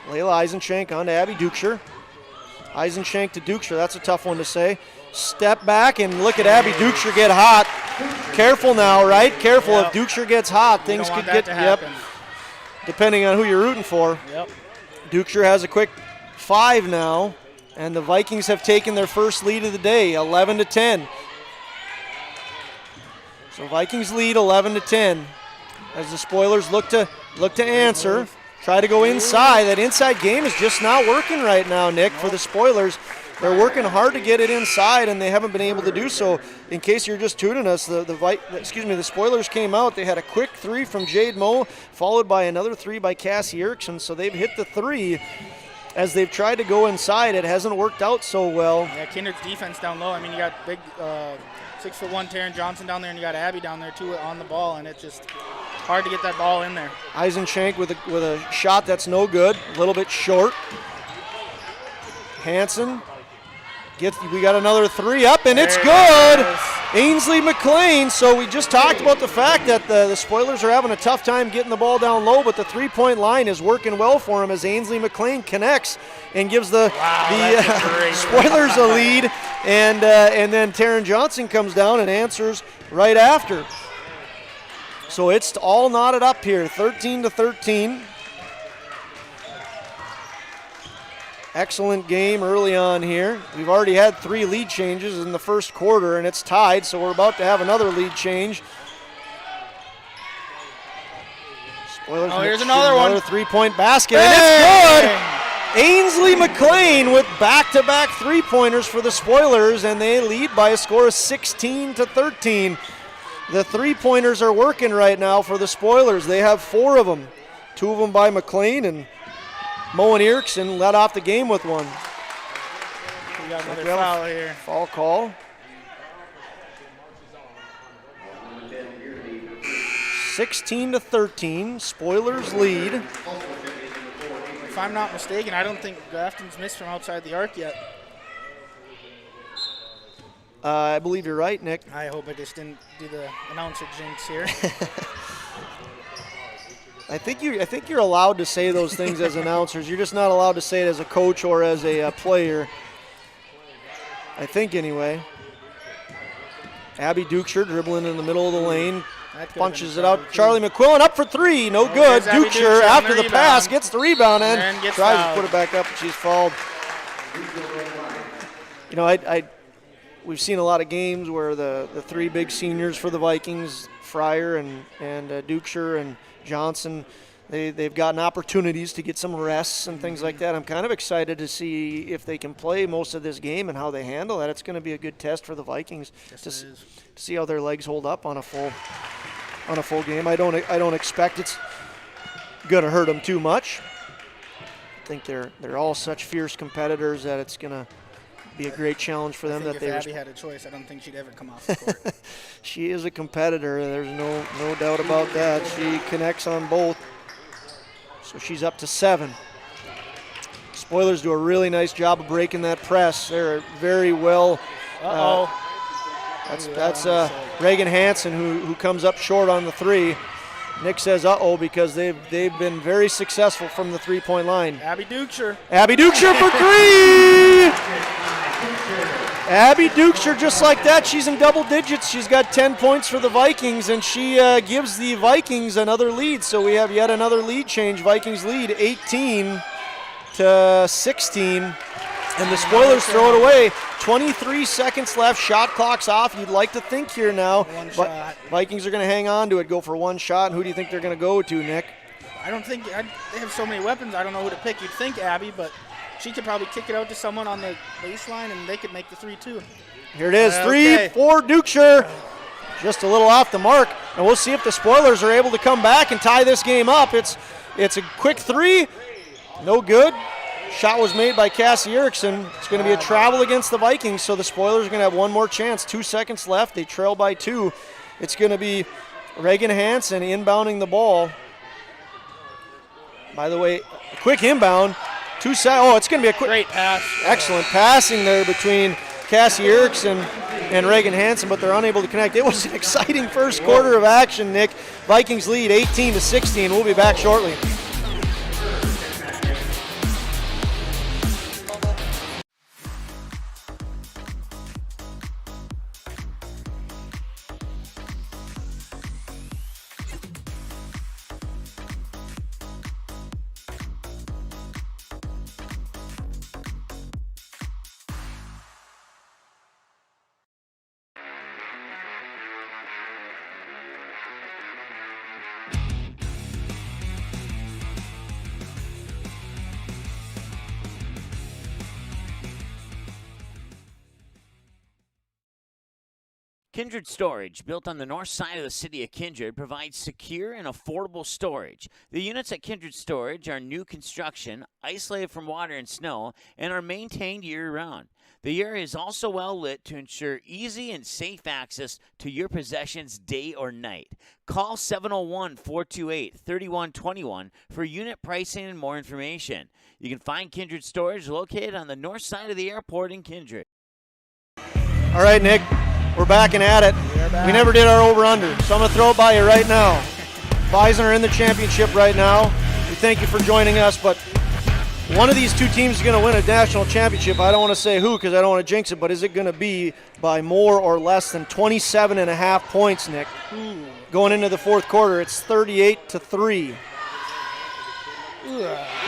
Layla Eisenchenk on to Abby Dukeshire. Eisenchenk to Dukeshire, that's a tough one to say. Step back and look at Abby Dukeshire get hot. Careful now, right? Careful. If Dukeshire gets hot, things could get, depending on who you're rooting for. Yep. Dukeshire has a quick 5 now, and the Vikings have taken their first lead of the day, 11-10. So Vikings lead 11-10 as the Spoilers look to answer. Try to go inside. That inside game is just not working right now, Nick, for the Spoilers. They're working hard to get it inside, and they haven't been able to do so. In case you're just tuning us, the Spoilers came out. They had a quick 3 from Jade Moe, followed by another 3 by Cassie Erickson. So they've hit the 3 as they've tried to go inside. It hasn't worked out so well. Yeah, Kindred's defense down low. I mean, you got big 6'1" Taryn Johnson down there, and you got Abby down there too on the ball, and it's just hard to get that ball in there. Eisenchenk with a shot that's no good, a little bit short. Hansen. We got another 3 up, and it's good. Ainsley McLean. So we just talked about the fact that the Spoilers are having a tough time getting the ball down low, but the 3-point line is working well for him as Ainsley McLean connects and gives the Spoilers a lead. And then Taryn Johnson comes down and answers right after. So it's all knotted up here, 13-13. Excellent game early on here. We've already had 3 lead changes in the first quarter, and it's tied, so we're about to have another lead change. Spoilers. Here's another one. Another 3-point basket, and it's good! Ainsley McLean with back-to-back 3-pointers for the Spoilers, and they lead by a score of 16-13. The 3-pointers are working right now for the Spoilers. They have 4 of them. 2 of them by McLean, and Moen Erickson led off the game with one. We got another foul here. Foul call. 16-13, Spoilers lead. If I'm not mistaken, I don't think Grafton's missed from outside the arc yet. I believe you're right, Nick. I hope I just didn't do the announcer jinx here. I think you're allowed to say those things as announcers. You're just not allowed to say it as a coach or as a player. I think anyway. Abby Dukeshire dribbling in the middle of the lane. Punches it out. Charlie McQuillan up for 3. No good. Dukeshire after the pass gets the rebound and tries to put it back up, and she's fouled. You know, we've seen a lot of games where the 3 big seniors for the Vikings, Fryer and Dukeshire and Johnson, they've gotten opportunities to get some rests and things like that. I'm kind of excited to see if they can play most of this game and how they handle that. It's going to be a good test for the Vikings to see how their legs hold up on a full game. I don't expect it's going to hurt them too much. I think they're all such fierce competitors that it's going to be a great challenge for them. If Abby had a choice, I don't think she'd ever come off the court. She is a competitor. There's no doubt about that. She connects on both. So she's up to 7. Spoilers do a really nice job of breaking that press. They're very well. That's Reagan Hansen who comes up short on the 3. Nick says because they've been very successful from the 3-point line. Abby Dukeshire for 3! Abby Dukeshire, just like that, she's in double digits. She's got 10 points for the Vikings, and she gives the Vikings another lead. So we have yet another lead change. Vikings lead 18-16, and the Spoilers throw it away. 23 seconds left. Shot clock's off. You'd like to think here now. But Vikings are going to hang on to it, go for one shot. And who do you think they're going to go to, Nick? I don't think they have so many weapons. I don't know who to pick. You'd think Abby, but she could probably kick it out to someone on the baseline, and they could make the 3 too. Here it is, 3 for Dukeshire. Just a little off the mark, and we'll see if the Spoilers are able to come back and tie this game up. It's a quick 3, no good. Shot was made by Cassie Erickson. It's going to be a travel against the Vikings, so the Spoilers are going to have one more chance. 2 seconds left. They trail by 2. It's going to be Reagan Hansen inbounding the ball. By the way, a quick inbound. It's going to be a quick. Great pass. Excellent passing there between Cassie Erickson and Reagan Hansen, but they're unable to connect. It was an exciting first quarter of action, Nick. Vikings lead 18-16. We'll be back shortly. Kindred Storage, built on the north side of the city of Kindred, provides secure and affordable storage. The units at Kindred Storage are new construction, isolated from water and snow, and are maintained year-round. The area is also well lit to ensure easy and safe access to your possessions day or night. Call 701-428-3121 for unit pricing and more information. You can find Kindred Storage located on the north side of the airport in Kindred. All right, Nick. We're back and at it. We never did our over-under, so I'm going to throw it by you right now. Bison are in the championship right now. We thank you for joining us, but one of these two teams is going to win a national championship. I don't want to say who because I don't want to jinx it, but is it going to be by more or less than 27.5 points, Nick? Going into the fourth quarter, it's 38-3.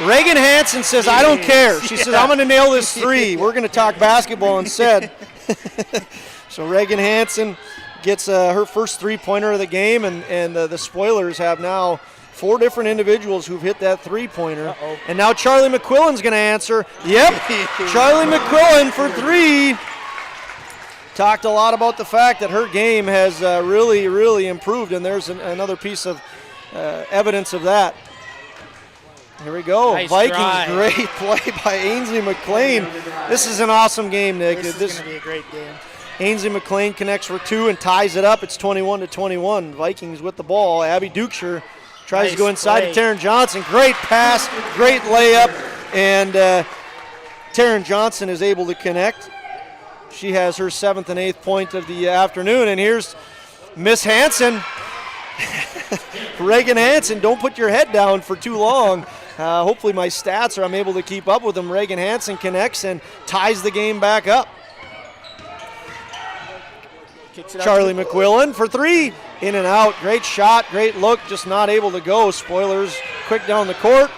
Reagan Hansen says, I don't care. She says, I'm going to nail this 3. We're going to talk basketball instead. So Reagan Hansen gets her first three-pointer of the game, and the Spoilers have now 4 different individuals who've hit that three-pointer. And now Charlie McQuillan's going to answer. Yep, Charlie McQuillan for 3. Talked a lot about the fact that her game has really, really improved, and there's another piece of evidence of that. Here we go. Nice Vikings, drive. great play by Ainsley McLean. This is an awesome game, Nick. This is going to be a great game. Ainsley McLean connects for 2 and ties it up. It's 21-21. Vikings with the ball. Abby Dukeshire tries to go inside to Taryn Johnson. Great pass, great layup, and Taryn Johnson is able to connect. She has her 7th and 8th point of the afternoon, and here's Miss Hansen. Reagan Hansen, don't put your head down for too long. Hopefully my stats I'm able to keep up with them. Reagan Hansen connects and ties the game back up. Charlie McQuillan for 3, in and out. Great shot, great look, just not able to go. Spoilers quick down the court.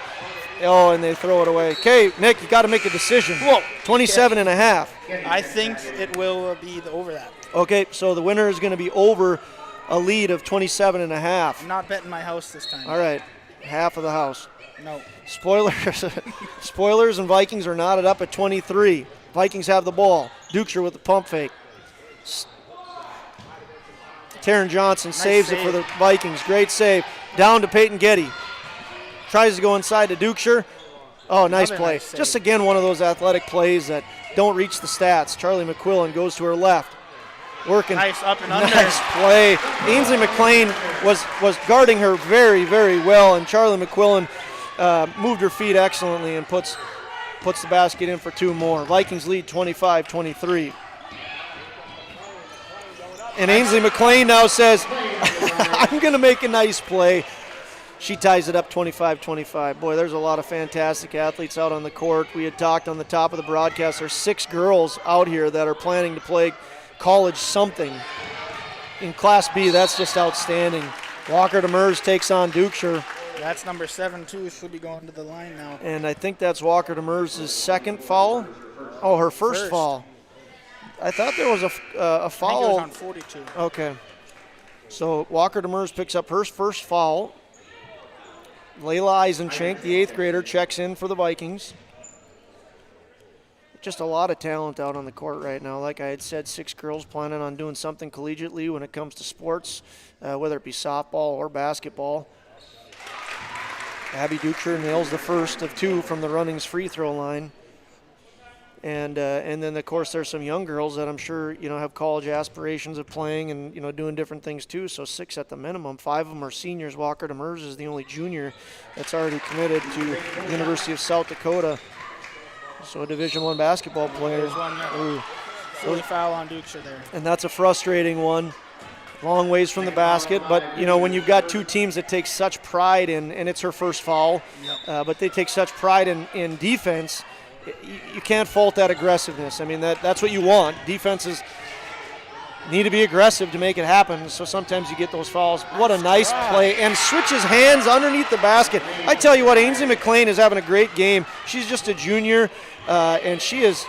Oh, and they throw it away. Okay, Nick, you got to make a decision. 27.5. I think it will be over that. Okay, so the winner is going to be over a lead of 27.5. I'm not betting my house this time. All right, half of the house. No. Spoilers and Vikings are knotted up at 23. Vikings have the ball. Dukeshire with the pump fake. Taryn Johnson saves it for the Vikings. Great save. Down to Peyton Getty. Tries to go inside to Dukeshire. Oh, nice play. Just again one of those athletic plays that don't reach the stats. Charlie McQuillan goes to her left. Working. Nice up and under. Nice play. Ainsley McLean was guarding her very, very well, and Charlie McQuillan moved her feet excellently and puts the basket in for 2 more. Vikings lead 25-23. And Ainsley McLean now says, I'm going to make a nice play. She ties it up 25-25. Boy, there's a lot of fantastic athletes out on the court. We had talked on the top of the broadcast. There's 6 girls out here that are planning to play college something. In Class B, that's just outstanding. Walker Demers takes on Dukeshire. That's number 7, too. Should be going to the line now. And I think that's Walker Demers' second foul. Oh, her first foul. I thought there was a foul. I think it was on 42. Okay. So Walker Demers picks up her first foul. Layla Eisenchenk, the 8th grader, checks in for the Vikings. Just a lot of talent out on the court right now. Like I had said, 6 girls planning on doing something collegiately when it comes to sports, whether it be softball or basketball. Abby Ducher nails the first of 2 from the Runnings free throw line. And then, of course, there's some young girls that I'm sure, have college aspirations of playing and, doing different things too. So 6 at the minimum. 5 of them are seniors. Walker Demers is the only junior that's already committed to University of South Dakota. So a Division I basketball player. There's one fully foul on Ducher there. And that's a frustrating one. Long ways from the basket, but when you've got 2 teams that take such pride in, and it's her first foul, but they take such pride in defense, you can't fault that aggressiveness. I mean, that's what you want. Defenses need to be aggressive to make it happen, so sometimes you get those fouls. What a nice play, and switches hands underneath the basket. I tell you what, Ainsley McLean is having a great game. She's just a junior, and she is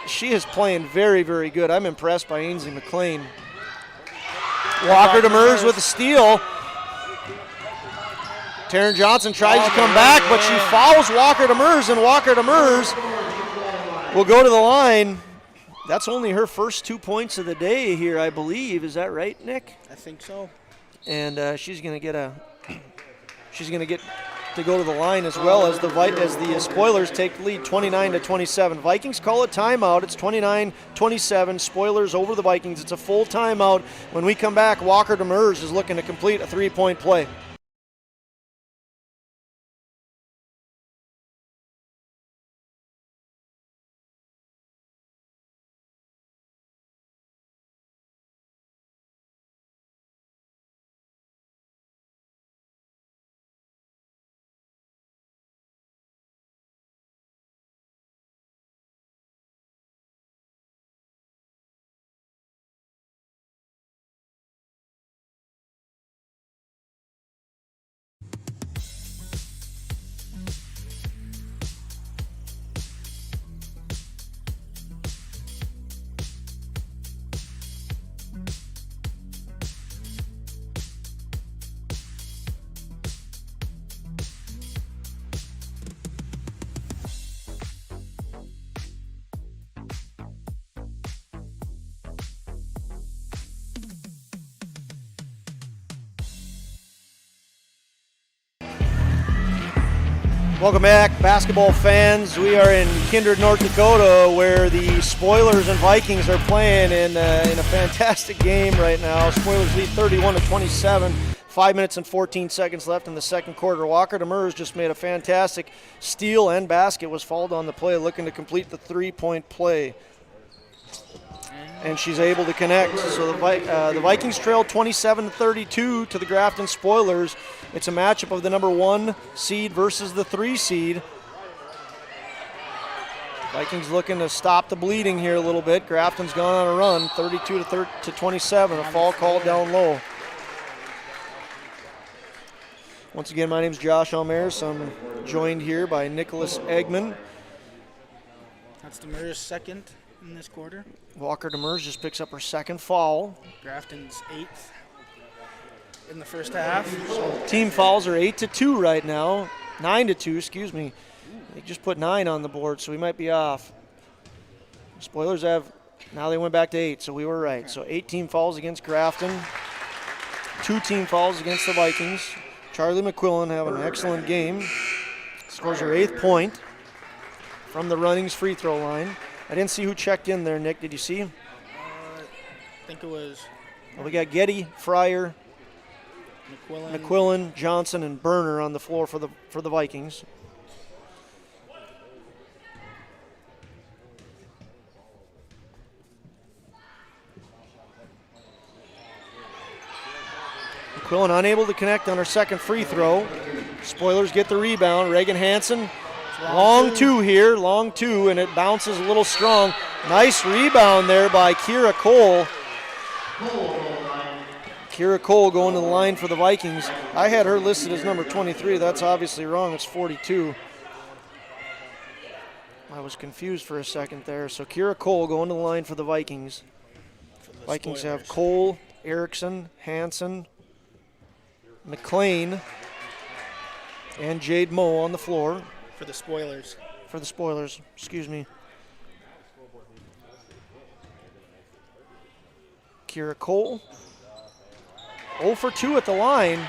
playing very, very good. I'm impressed by Ainsley McLean. Walker Demers with a steal. Taryn Johnson tries to come back, but she fouls Walker Demers, and Walker Demers will go to the line. That's only her first 2 points of the day here, I believe. Is that right, Nick? I think so. And she's going to get to go to the line as well as the Spoilers take the lead 29-27. Vikings call a timeout. It's 29-27. Spoilers over the Vikings. It's a full timeout. When we come back, Walker Demers is looking to complete a 3-point play. Welcome back, basketball fans. We are in Kindred, North Dakota, where the Spoilers and Vikings are playing in a fantastic game right now. Spoilers lead 31-27. 5 minutes and 14 seconds left in the second quarter. Walker Demers just made a fantastic steal and basket, was fouled on the play, looking to complete the 3-point play. And she's able to connect. So the Vikings trail 27-32 to the Grafton Spoilers. It's a matchup of the number 1 seed versus the 3 seed. Vikings looking to stop the bleeding here a little bit. Grafton's gone on a run, 32-27. A foul called down low. Once again, my name is Josh Almaris. I'm joined here by Nicholas Eggman. That's Demers' second in this quarter. Walker Demers just picks up her second foul. Grafton's 8th in the first half. So team fouls are 8-2 right now. 9-2, excuse me. They just put 9 on the board, so we might be off. Spoilers now they went back to 8, so we were right. So 8 team fouls against Grafton. 2 team fouls against the Vikings. Charlie McQuillan having an excellent game. Scores her 8th point from the Runnings free throw line. I didn't see who checked in there, Nick. Did you see him? I think it was. Well, we got Getty, Fryer, McQuillan, Johnson, and Berner on the floor for the Vikings. McQuillan unable to connect on her second free throw. Spoilers get the rebound. Reagan Hansen, long two here, long two, and it bounces a little strong. Nice rebound there by Kira Cole. Kira Cole going to the line for the Vikings. I had her listed as number 23. That's obviously wrong. It's 42. I was confused for a second there. So Kira Cole going to the line for the Vikings. Vikings Spoilers have Cole, Erickson, Hansen, McLean, and Jade Moe on the floor. For the Spoilers. For the Spoilers, excuse me. Kira Cole, 0 for 2 at the line.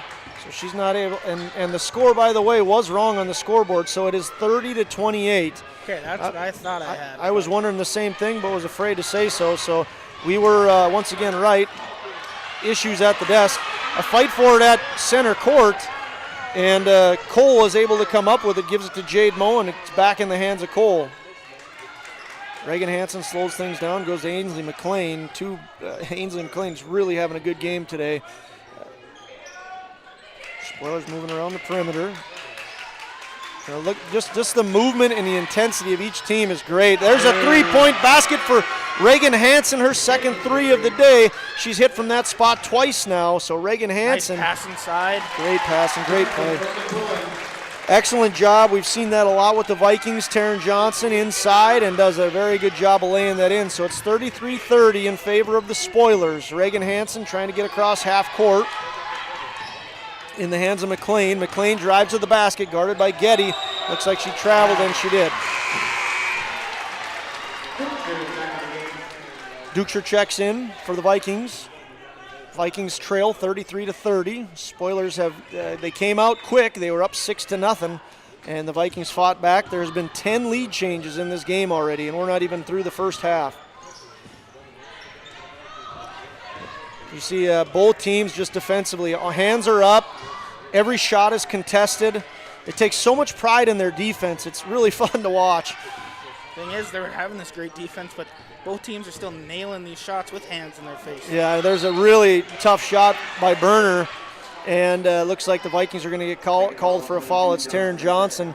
So she's not able, and the score, by the way, was wrong on the scoreboard, so it is 30-28. Okay, that's what I thought I had. I was wondering the same thing, but was afraid to say so. So we were once again right. Issues at the desk. A fight for it at center court, and Cole was able to come up with it, gives it to Jade Moe, and it's back in the hands of Cole. Reagan Hansen slows things down, goes to Ainsley McLean. Ainsley McLean's really having a good game today. Spoilers moving around the perimeter. Look, just the movement and the intensity of each team is great. There's a three-point basket for Reagan Hansen, her second three of the day. She's hit from that spot twice now, so Reagan Hansen. Nice pass inside. Great pass and great play. Excellent job. We've seen that a lot with the Vikings. Taryn Johnson inside and does a very good job of laying that in. So it's 33-30 in favor of the Spoilers. Reagan Hansen trying to get across half court. In the hands of McLean. McLean drives to the basket, guarded by Getty. Looks like she traveled, and she did. Dukeshire checks in for the Vikings. Vikings trail 33-30. Spoilers they came out quick. They were up 6-0, and the Vikings fought back. There's been 10 lead changes in this game already, and we're not even through the first half. You see both teams just defensively. Hands are up. Every shot is contested. It takes so much pride in their defense. It's really fun to watch. Thing is, they're having this great defense, but both teams are still nailing these shots with hands in their face. Yeah, there's a really tough shot by Berner, and looks like the Vikings are going to get called for a foul. It's Taryn Johnson.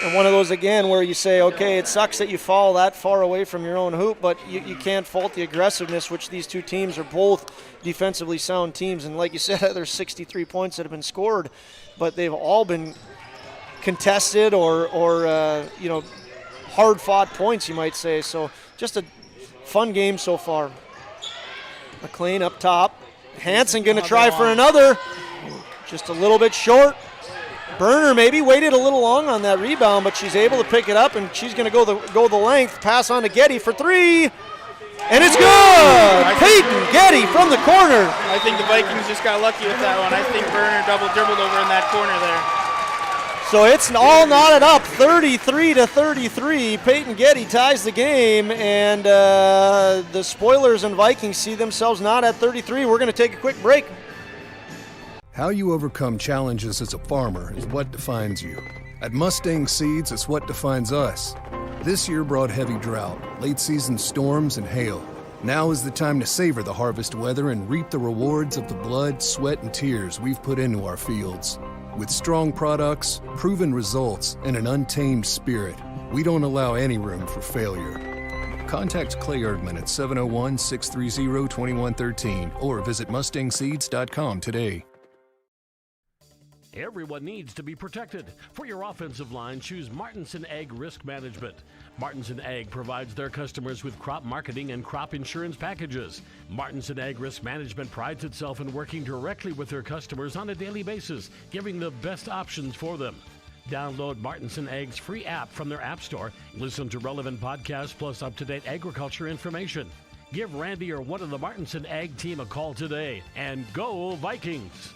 And one of those, again, where you say, okay, it sucks that you fall that far away from your own hoop, but you can't fault the aggressiveness, which these two teams are both defensively sound teams. And like you said, there's 63 points that have been scored, but they've all been contested or hard-fought points, you might say. So just a fun game so far. McLean up top. Hansen going to try for another. Just a little bit short. Berner maybe waited a little long on that rebound, but she's able to pick it up, and she's going to go the length. Pass on to Getty for three, and it's good! Peyton Getty from the corner. I think the Vikings just got lucky with that one. I think Berner double-dribbled over in that corner there. So it's all knotted up, 33-33. Peyton Getty ties the game, and the Spoilers and Vikings see themselves not at 33. We're going to take a quick break. How you overcome challenges as a farmer is what defines you. At Mustang Seeds, it's what defines us. This year brought heavy drought, late-season storms, and hail. Now is the time to savor the harvest weather and reap the rewards of the blood, sweat, and tears we've put into our fields. With strong products, proven results, and an untamed spirit, we don't allow any room for failure. Contact Clay Erdman at 701-630-2113 or visit MustangSeeds.com today. Everyone needs to be protected. For your offensive line, choose Martinson Ag Risk Management. Martinson Ag provides their customers with crop marketing and crop insurance packages. Martinson Ag Risk Management prides itself in working directly with their customers on a daily basis, giving the best options for them. Download Martinson Ag's free app from their app store. Listen to relevant podcasts plus up-to-date agriculture information. Give Randy or one of the Martinson Ag team a call today, and go Vikings!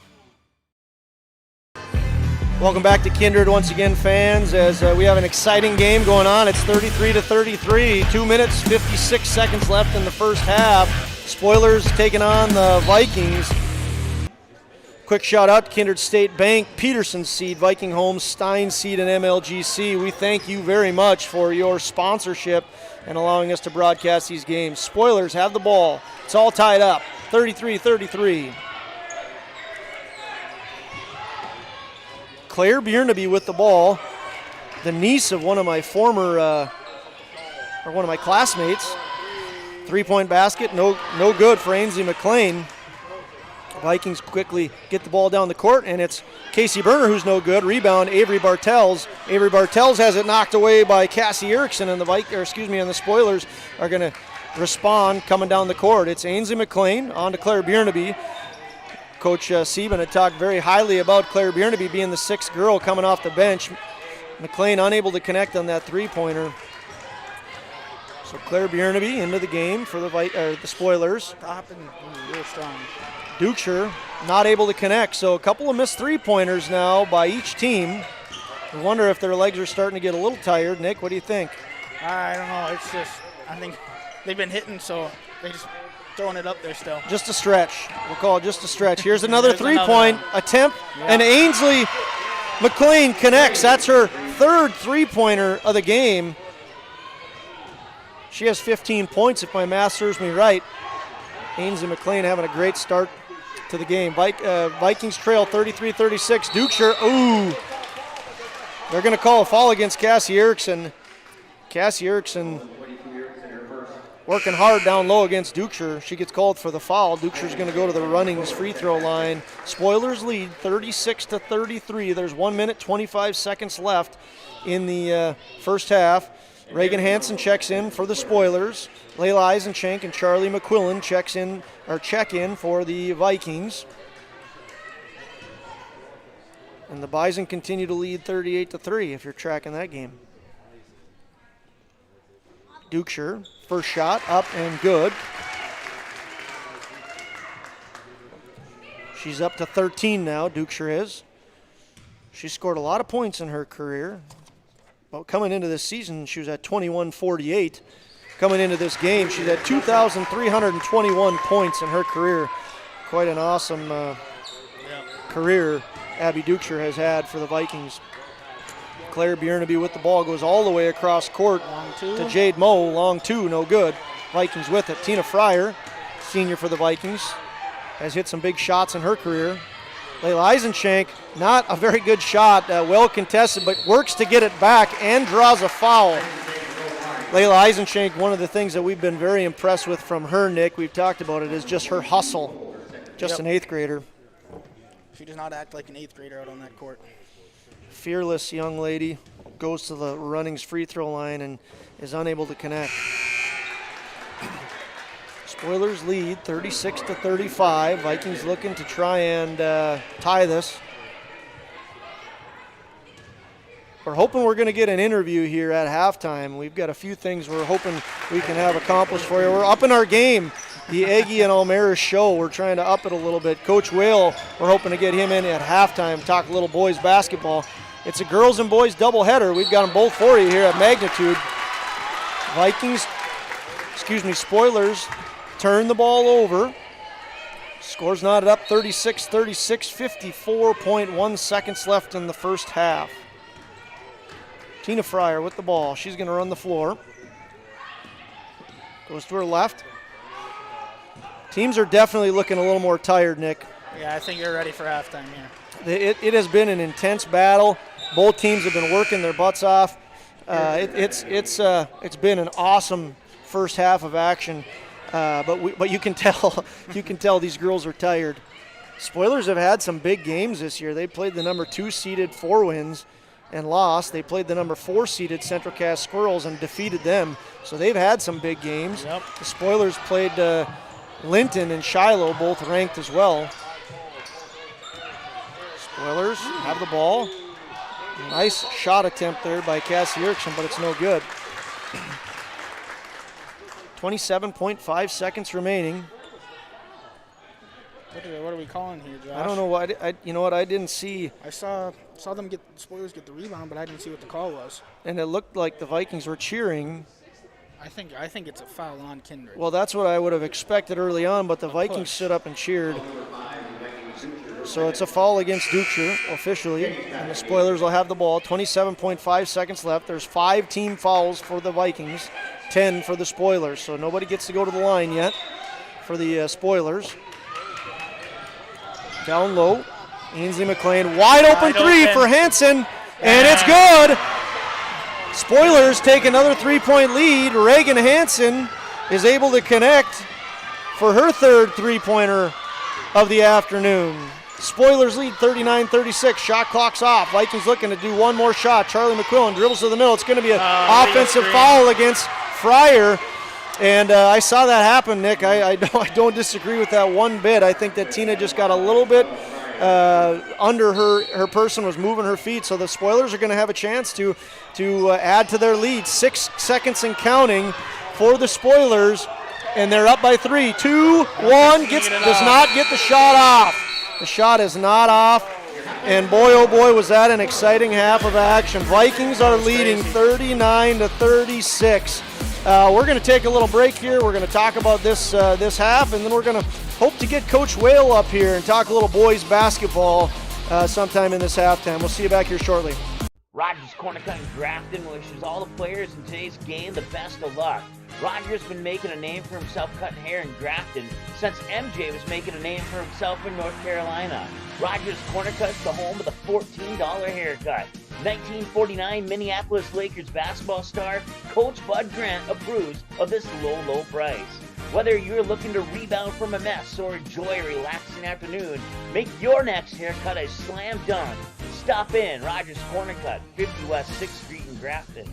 Welcome back to Kindred once again, fans, as we have an exciting game going on. It's 33-33, 2 minutes, 56 seconds left in the first half. Spoilers taking on the Vikings. Quick shout out to Kindred State Bank, Peterson Seed, Viking Homes, Stein Seed, and MLGC. We thank you very much for your sponsorship and allowing us to broadcast these games. Spoilers have the ball. It's all tied up, 33-33. Claire Biernaby with the ball, the niece of one of my one of my classmates. Three-point basket, no good for Ainsley McLean. Vikings quickly get the ball down the court, and it's Casey Berner who's no good. Rebound, Avery Bartels. Avery Bartels has it knocked away by Cassie Erickson, and the Spoilers are going to respond coming down the court. It's Ainsley McLean on to Claire Biernaby. Coach Sieben had talked very highly about Claire Biernaby being the sixth girl coming off the bench. McLean unable to connect on that three-pointer. So Claire Biernaby into the game for the Spoilers. Stopping real strong. Dukeshire not able to connect. So a couple of missed three-pointers now by each team. I wonder if their legs are starting to get a little tired. Nick, what do you think? I don't know. It's just, I think they've been hitting, so they just throwing it up there still. Just a stretch. We'll call it just a stretch. Here's another three-point attempt, and Ainsley McLean connects. That's her third three-pointer of the game. She has 15 points, if my math serves me right. Ainsley McLean having a great start to the game. Vikings trail 33-36. Dukeshire, ooh. They're going to call a foul against Cassie Erickson. Cassie Erickson working hard down low against Dukeshire. She gets called for the foul. Dukeshire's going to go to the Runnings free throw line. Spoilers lead 36-33. There's 1 minute, 25 seconds left in the first half. Reagan Hansen checks in for the Spoilers. Layla Eisenchenk and Charlie McQuillan check in for the Vikings. And the Bison continue to lead 38-3 if you're tracking that game. Dukeshire, first shot, up and good. She's up to 13 now, Dukeshire is. She scored a lot of points in her career. Well, coming into this season, she was at 21-48. Coming into this game, she's at 2,321 points in her career. Quite an awesome career Abby Dukeshire has had for the Vikings. Claire Bjornaby with the ball, goes all the way across court to Jade Moe. Long two, no good. Vikings with it. Tina Fryer, senior for the Vikings, has hit some big shots in her career. Layla Eisenchenk, not a very good shot, well contested, but works to get it back and draws a foul. Layla Eisenchenk, one of the things that we've been very impressed with from her, Nick, we've talked about it, is just her hustle. Just an 8th grader. She does not act like an 8th grader out on that court. Fearless young lady, goes to the Runnings free throw line and is unable to connect. Spoilers lead 36-35. Vikings looking to try and tie this. We're hoping we're going to get an interview here at halftime. We've got a few things we're hoping we can have accomplished for you. We're upping our game. The Aggie and Almera show, we're trying to up it a little bit. Coach Whale, we're hoping to get him in at halftime, talk a little boys basketball. It's a girls and boys doubleheader. We've got them both for you here at Magnitude. Spoilers turn the ball over. Score's knotted up 36-36, 54.1 seconds left in the first half. Tina Fryer with the ball. She's going to run the floor. Goes to her left. Teams are definitely looking a little more tired, Nick. Yeah, I think you're ready for halftime here. It has been an intense battle. Both teams have been working their butts off. It's been an awesome first half of action, but you can tell these girls are tired. Spoilers have had some big games this year. They played the number 2 seeded 4 Winds and lost. They played the number 4 seeded Central Cass Squirrels and defeated them. So they've had some big games. Yep. The Spoilers played Linton and Shiloh, both ranked as well. Spoilers have the ball. Nice shot attempt there by Cassie Erickson, but it's no good. 27.5 seconds remaining. What are we calling here, Josh? I don't know what. You know what? I didn't see. I saw them get Spoilers get the rebound, but I didn't see what the call was. And it looked like the Vikings were cheering. I think it's a foul on Kindred. Well, that's what I would have expected early on, but the Vikings stood up and cheered. So it's a foul against Dukeshire officially, and the Spoilers will have the ball. 27.5 seconds left. There's 5 team fouls for the Vikings, 10 for the Spoilers. So nobody gets to go to the line yet for the Spoilers. Down low, Ainsley McLean, wide open three for Hansen, and it's good. Spoilers take another 3-point lead. Reagan Hansen is able to connect for her third three-pointer of the afternoon. Spoilers lead 39-36. Shot clock's off. Vikings looking to do one more shot. Charlie McQuillan dribbles to the middle. It's going to be an offensive foul against Fryer. And I saw that happen, Nick. I don't disagree with that one bit. I think that Tina just got a little bit under her person, was moving her feet. So the Spoilers are going to have a chance to add to their lead. 6 seconds and counting for the Spoilers. and they're up by 3. 2, 1, does not get the shot off. The shot is not off, and boy, oh boy, was that an exciting half of action. Vikings are leading 39-36. We're going to take a little break here. We're going to talk about this half, and then we're going to hope to get Coach Whale up here and talk a little boys basketball sometime in this halftime. We'll see you back here shortly. Rogers Corner Cut in Grafton wishes all the players in today's game the best of luck. Rogers has been making a name for himself cutting hair in Grafton since MJ was making a name for himself in North Carolina. Rogers Corner Cut is the home of the $14 haircut. 1949 Minneapolis Lakers basketball star Coach Bud Grant approves of this low price. Whether you're looking to rebound from a mess or enjoy a relaxing afternoon, make your next haircut a slam dunk. Stop in Rogers Corner Cut, 50 West 6th Street in Grafton.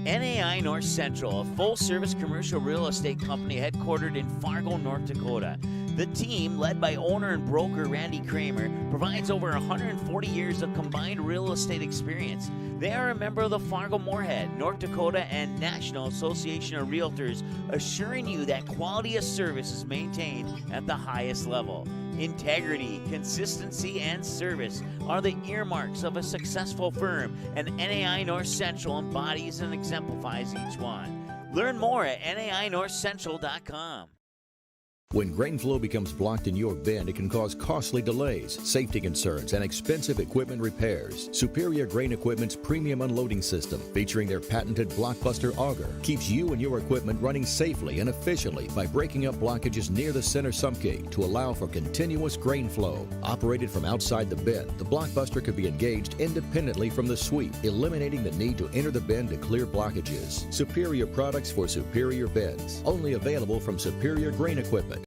NAI North Central, a full-service commercial real estate company headquartered in Fargo, North Dakota. The team, led by owner and broker Randy Kramer, provides over 140 years of combined real estate experience. They are a member of the Fargo-Moorhead, North Dakota, and National Association of Realtors, assuring you that quality of service is maintained at the highest level. Integrity, consistency, and service are the earmarks of a successful firm, and NAI North Central embodies and exemplifies each one. Learn more at nainorthcentral.com. When grain flow becomes blocked in your bin, it can cause costly delays, safety concerns, and expensive equipment repairs. Superior Grain Equipment's premium unloading system, featuring their patented blockbuster auger, keeps you and your equipment running safely and efficiently by breaking up blockages near the center sump gate to allow for continuous grain flow. Operated from outside the bin, the blockbuster could be engaged independently from the sweep, eliminating the need to enter the bin to clear blockages. Superior products for superior bins. Only available from Superior Grain Equipment.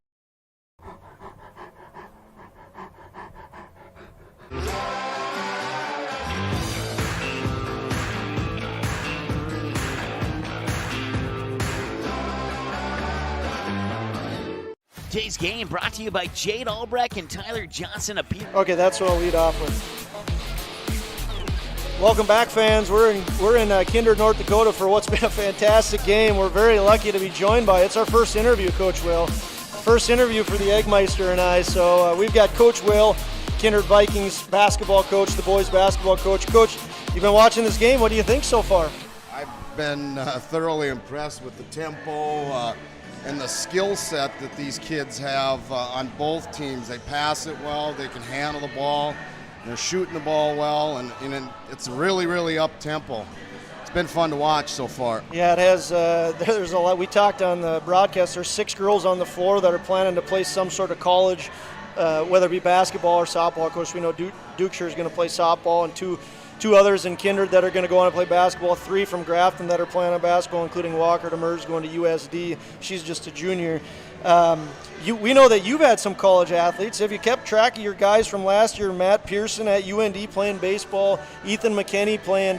Today's game brought to you by Jade Albrecht and Tyler Johnson. Okay, that's what I'll lead off with. Welcome back, fans. We're in Kindred, North Dakota for what's been a fantastic game. We're very lucky to be joined by. It's our first interview, Coach Will. First interview for the Eggmeister and I. So we've got Coach Will, Kindred Vikings basketball coach, the boys basketball coach. Coach, you've been watching this game. What do you think so far? I've been thoroughly impressed with the tempo and the skill set that these kids have on both teams. They pass it well, they can handle the ball, they're shooting the ball well, and it's really, really up-tempo. It's been fun to watch so far. Yeah, it has. There's a lot. We talked on the broadcast, there's 6 girls on the floor that are planning to play some sort of college, whether it be basketball or softball. Of course, we know Dukeshire is going to play softball, and two others in Kindred that are going to go on and play basketball, 3 from Grafton that are playing on basketball, including Walker Demers going to USD. She's just a junior. We know that you've had some college athletes. Have you kept track of your guys from last year? Matt Pearson at UND playing baseball, Ethan McKinney playing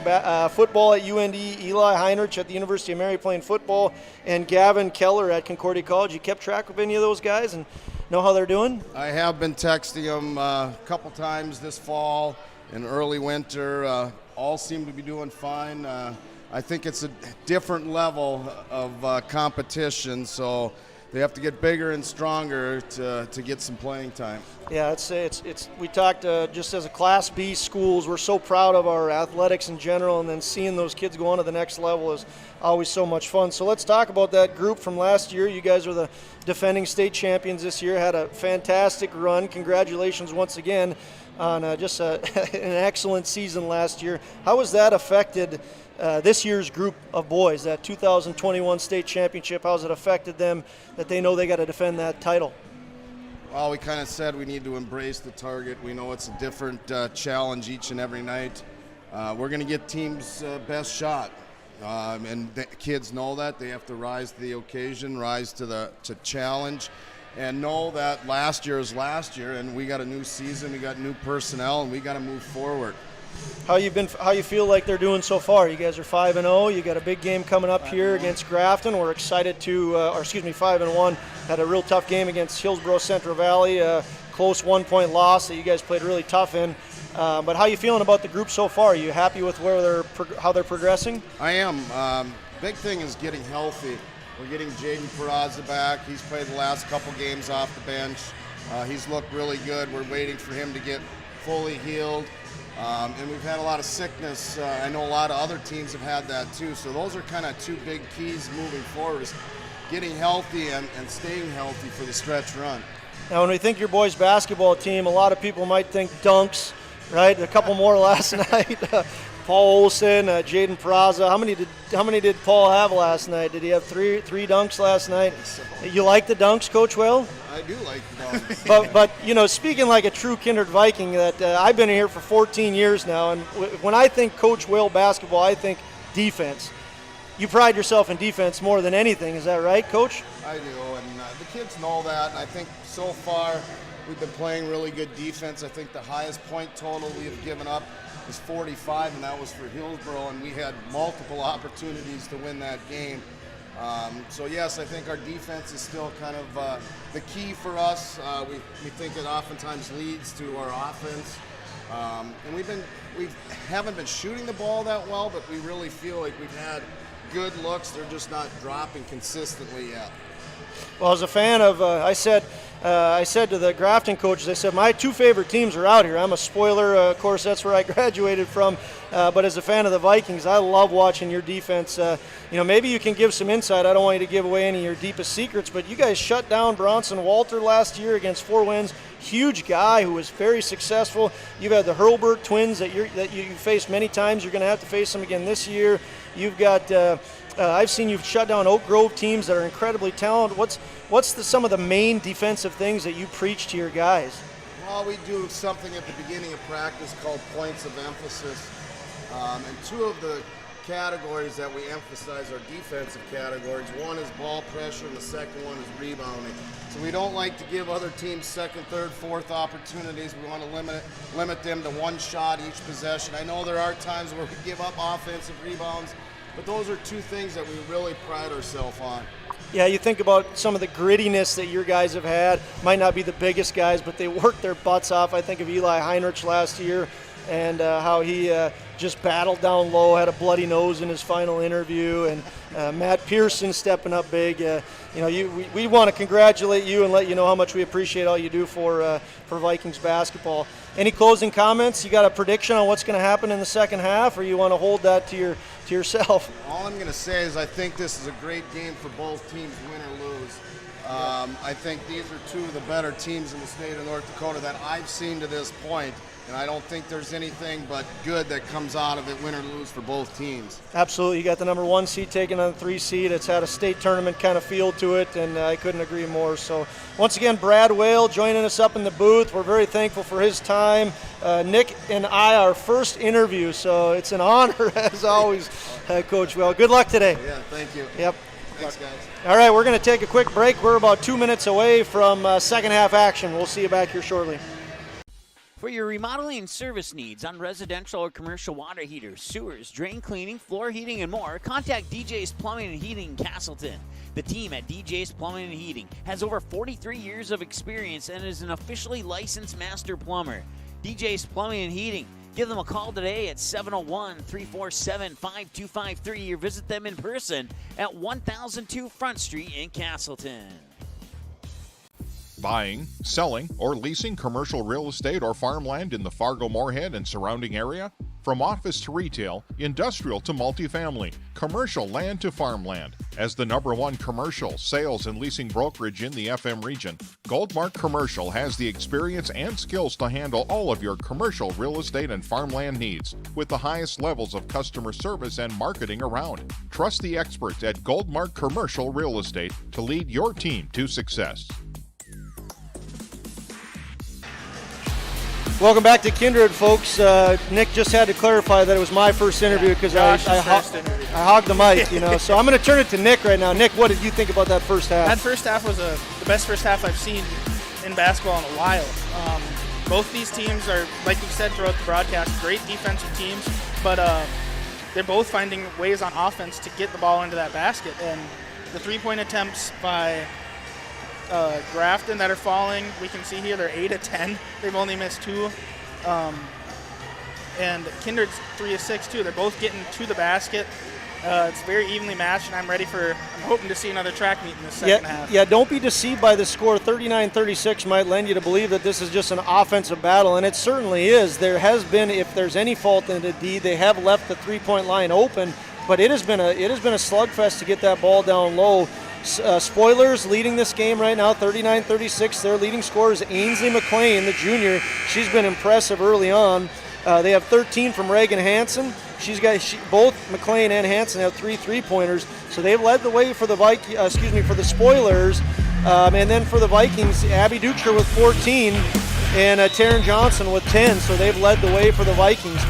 football at UND, Eli Heinrich at the University of Mary playing football, and Gavin Keller at Concordia College. You kept track of any of those guys and know how they're doing? I have been texting them a couple times this fall and early winter. All seem to be doing fine. I think it's a different level of competition, so they have to get bigger and stronger to get some playing time. Yeah, it's. We talked just as a Class B schools, we're so proud of our athletics in general, and then seeing those kids go on to the next level is always so much fun. So let's talk about that group from last year. You guys are the defending state champions this year, had a fantastic run. Congratulations once again on just an excellent season last year. How has that affected this year's group of boys, that 2021 state championship? How's it affected them that they know they got to defend that title? Well, we kind of said we need to embrace the target. We know it's a different challenge each and every night. We're going to get teams' best shot. And the kids know that. They have to rise to the occasion, rise to challenge, and know that last year is last year, and we got a new season, we got new personnel, and we got to move forward. How you feel like they're doing so far? You guys are 5-0. You got a big game coming up here against Grafton. We're excited to, 5-1. Had a real tough game against Hillsborough Central Valley, close 1-point loss that you guys played really tough in. But how you feeling about the group so far? Are you happy with how they're progressing? I am. Big thing is getting healthy. We're getting Jaden Peraza back. He's played the last couple games off the bench. He's looked really good. We're waiting for him to get fully healed. And we've had a lot of sickness. I know a lot of other teams have had that too. So those are kind of two big keys moving forward, is getting healthy and staying healthy for the stretch run. Now, when we think your boys' basketball team, a lot of people might think dunks, right? A couple more last night. Paul Olsen, Jaden Peraza. How many did Paul have last night? Did he have three dunks last night? You like the dunks, Coach Will? I do like the dunks. but speaking like a true Kindred Viking, that I've been here for 14 years now, and when I think Coach Will basketball, I think defense. You pride yourself in defense more than anything. Is that right, Coach? I do, and the kids know that. And I think so far we've been playing really good defense. I think the highest point total we have given up is 45, and that was for Hillsborough, and we had multiple opportunities to win that game. So yes, I think our defense is still kind of the key for us. We think it oftentimes leads to our offense, and we haven't been shooting the ball that well, but we really feel like we've had good looks. They're just not dropping consistently yet. Well, as a fan of, I said to the Grafton coaches, I said, my two favorite teams are out here. I'm a spoiler, of course, that's where I graduated from. But as a fan of the Vikings, I love watching your defense. Maybe you can give some insight. I don't want you to give away any of your deepest secrets, but you guys shut down Bronson Walter last year against 4 wins. Huge guy who was very successful. You've had the Hurlburt twins that you faced many times. You're going to have to face them again this year. You've got I've seen you've shut down Oak Grove teams that are incredibly talented. What's some of the main defensive things that you preach to your guys? Well, we do something at the beginning of practice called points of emphasis. And 2 of the categories that we emphasize are defensive categories. One is ball pressure, and the second one is rebounding. So we don't like to give other teams second, third, fourth opportunities. We want to limit them to 1 shot each possession. I know there are times where we give up offensive rebounds, but those are 2 things that we really pride ourselves on. Yeah, you think about some of the grittiness that your guys have had. Might not be the biggest guys, but they worked their butts off. I think of Eli Heinrich last year and how he just battled down low, had a bloody nose in his final interview, and Matt Pearson stepping up big. We want to congratulate you and let you know how much we appreciate all you do for Vikings basketball. Any closing comments? You got a prediction on what's going to happen in the second half, or you want to hold that to yourself? All I'm going to say is I think this is a great game for both teams, win or lose. I think these are 2 of the better teams in the state of North Dakota that I've seen to this point, and I don't think there's anything but good that comes out of it, win or lose, for both teams. Absolutely. You got the number 1 seed taking on the 3 seed. It's had a state tournament kind of feel to it, and I couldn't agree more. So once again, Brad Whale joining us up in the booth. We're very thankful for his time. Nick and I, our first interview, so it's an honor as always, Coach Whale. Good luck today. Yeah, thank you. Yep. Thanks, guys. All right, we're going to take a quick break. We're about 2 minutes away from second half action. We'll see you back here shortly. For your remodeling and service needs on residential or commercial water heaters, sewers, drain cleaning, floor heating, and more, contact DJ's Plumbing and Heating in Castleton. The team at DJ's Plumbing and Heating has over 43 years of experience and is an officially licensed master plumber. DJ's Plumbing and Heating. Give them a call today at 701-347-5253 or visit them in person at 1002 Front Street in Castleton. Buying, selling, or leasing commercial real estate or farmland in the Fargo-Moorhead and surrounding area? From office to retail, industrial to multifamily, commercial land to farmland. As the #1 commercial sales and leasing brokerage in the FM region, Goldmark Commercial has the experience and skills to handle all of your commercial real estate and farmland needs with the highest levels of customer service and marketing around. Trust the experts at Goldmark Commercial Real Estate to lead your team to success. Welcome back to Kindred, folks. Nick just had to clarify that it was my first interview because I hogged the mic, So I'm going to turn it to Nick right now. Nick, what did you think about that first half? That first half was the best first half I've seen in basketball in a while. Both these teams are, like you said throughout the broadcast, great defensive teams, but they're both finding ways on offense to get the ball into that basket. And the three-point attempts by Grafton that are falling, we can see here they're 8 of 10. They've only missed 2. and Kindred's 3 of 6 too. They're both getting to the basket. It's very evenly matched, and I'm hoping to see another track meet in the second half. Yeah, don't be deceived by the score. 39-36 might lend you to believe that this is just an offensive battle, and it certainly is. There has been, if there's any fault in the D, they have left the three-point line open, but it has been a slugfest to get that ball down low. Spoilers leading this game right now, 39-36. Their leading scorer is Ainsley McLean, the junior. She's been impressive early on. They have 13 from Reagan Hansen. Both McLean and Hansen have 3 3-pointers, so they've led the way for the for the Spoilers. And then for the Vikings, Abby Ducher with 14 and Taryn Johnson with 10, so they've led the way for the Vikings.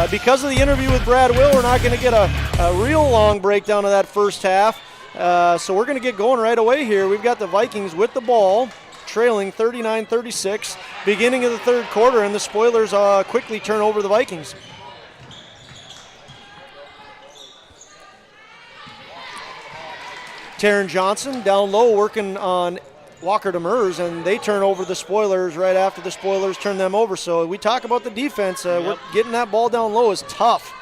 Because of the interview with Brad Will, we're not going to get a real long breakdown of that first half, so we're going to get going right away here. We've got the Vikings with the ball, trailing 39-36, beginning of the third quarter, and the Spoilers quickly turn over the Vikings. Taryn Johnson down low working on Walker Demers, and they turn over the Spoilers right after the Spoilers turn them over. So we talk about the defense. We're getting that ball down low is tough.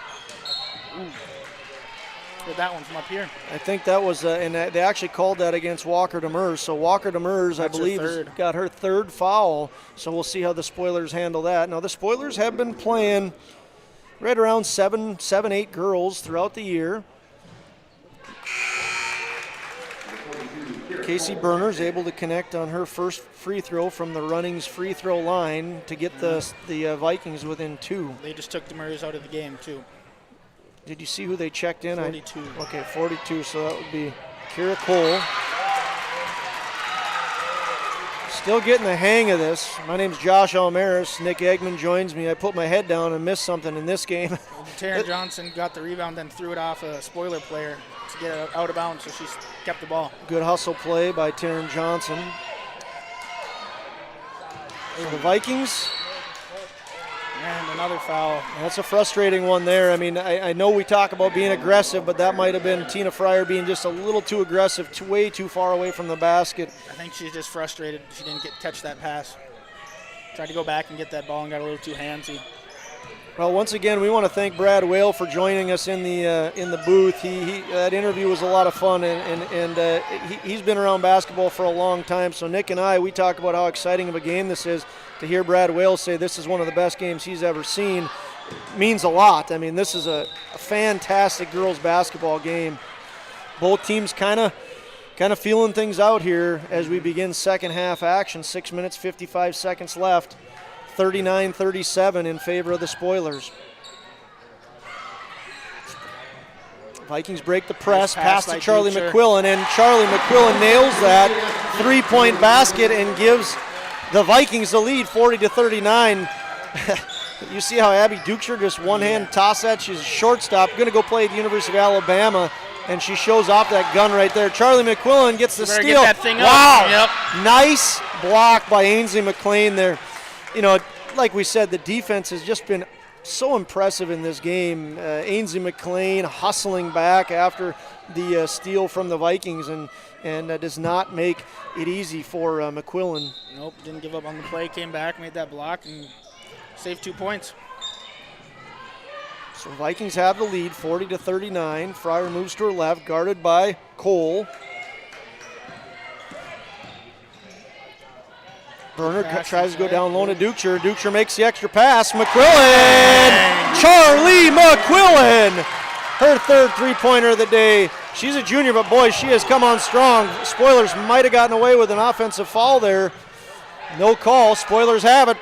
That one from up here. I think that was, and they actually called that against Walker Demers. So Walker Demers, I believe, has got her third foul. So we'll see how the Spoilers handle that. Now the Spoilers have been playing right around 7-8 girls throughout the year. Casey Berner's able to connect on her first free throw from the Runnings free throw line to get the Vikings within 2. They just took Demers out of the game too. Did you see who they checked in? 42. Okay, 42, so that would be Kira Cole. Still getting the hang of this. My name's Josh Almaris. Nick Eggman joins me. I put my head down and missed something in this game. Taryn Johnson got the rebound, then threw it off a Spoiler player to get it out of bounds, so she's kept the ball. Good hustle play by Taryn Johnson. So the Vikings. And another foul. That's a frustrating one there. I mean, I know we talk about being aggressive, but that might have been Tina Fryer being just a little too aggressive, way too far away from the basket. I think she's just frustrated she didn't catch that pass. Tried to go back and get that ball and got a little too handsy. Well, once again, we want to thank Brad Whale for joining us in the booth. That interview was a lot of fun, and he's been around basketball for a long time. So Nick and I, we talk about how exciting of a game this is. To hear Brad Whale say this is one of the best games he's ever seen means a lot. I mean, this is a fantastic girls basketball game. Both teams kind of feeling things out here as we begin second half action. 6 minutes, 55 seconds left. 39-37 in favor of the Spoilers. Vikings break the press, pass to Charlie McQuillan, and Charlie McQuillan nails that three-point basket and gives the Vikings the lead, 40-39. You see how Abby Ducher just one-hand toss that. She's a shortstop, going to go play at the University of Alabama, and she shows off that gun right there. Charlie McQuillan gets the steal. Get that thing wow, up. Nice block by Ainsley McLean there. You know, like we said, the defense has just been so impressive in this game. Ainsley McLean hustling back after the steal from the Vikings, and does not make it easy for McQuillan. Nope, didn't give up on the play, came back, made that block, and saved 2 points. So Vikings have the lead, 40-39. Fryer moves to her left, guarded by Cole. Berner tries to go down low to Ducher. Ducher makes the extra pass. McQuillan! Charlie McQuillan! Her third three-pointer of the day. She's a junior, but boy, she has come on strong. Spoilers might have gotten away with an offensive foul there. No call. Spoilers have it.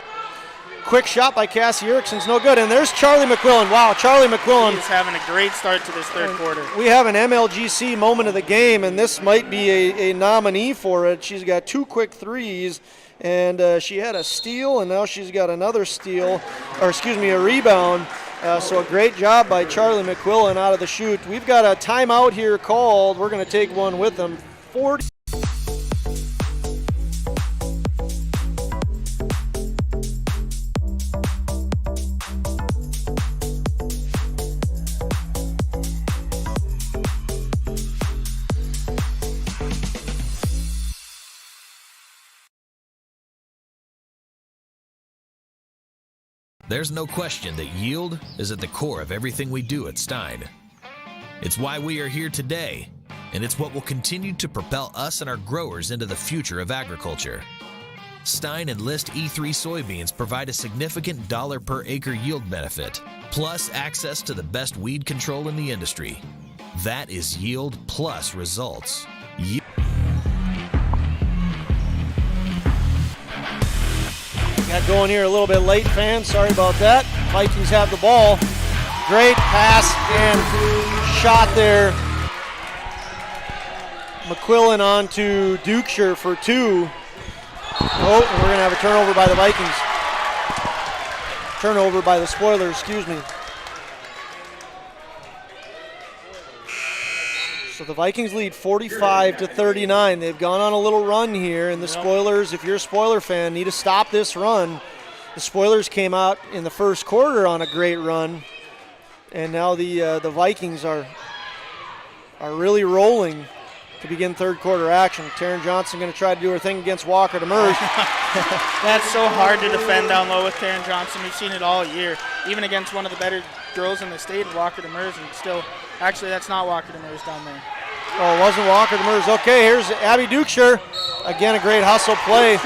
Quick shot by Cassie Erickson's no good. And there's Charlie McQuillan. Wow, Charlie McQuillan. He's having a great start to this third quarter. We have an MLGC moment of the game, and this might be a nominee for it. She's got 2 quick threes, and she had a steal, and now she's got another steal, or excuse me, a rebound. So a great job by Charlie McQuillan out of the chute. We've got a timeout here called. We're going to take one with them. 40. There's no question that yield is at the core of everything we do at Stein. It's why we are here today, and it's what will continue to propel us and our growers into the future of agriculture. Stein Enlist E3 soybeans provide a significant dollar per acre yield benefit, plus access to the best weed control in the industry. That is yield plus results. Got going here a little bit late, fans. Sorry about that. Vikings have the ball. Great pass and shot there. McQuillan on to Dukeshire for 2. Oh, and we're going to have a turnover by the Vikings. Turnover by the Spoilers, excuse me. So the Vikings lead 45-39. They've gone on a little run here, and the Spoilers, if you're a Spoiler fan, need to stop this run. The Spoilers came out in the first quarter on a great run, and now the Vikings are really rolling to begin third quarter action. Taryn Johnson going to try to do her thing against Walker Demers. That's so hard to defend down low with Taryn Johnson. We've seen it all year, even against one of the better girls in the state, Walker Demers, and still, actually that's not Walker Demers down there. Oh, it wasn't Walker Demers. Okay, here's Abby Dukeshire. Again, a great hustle play.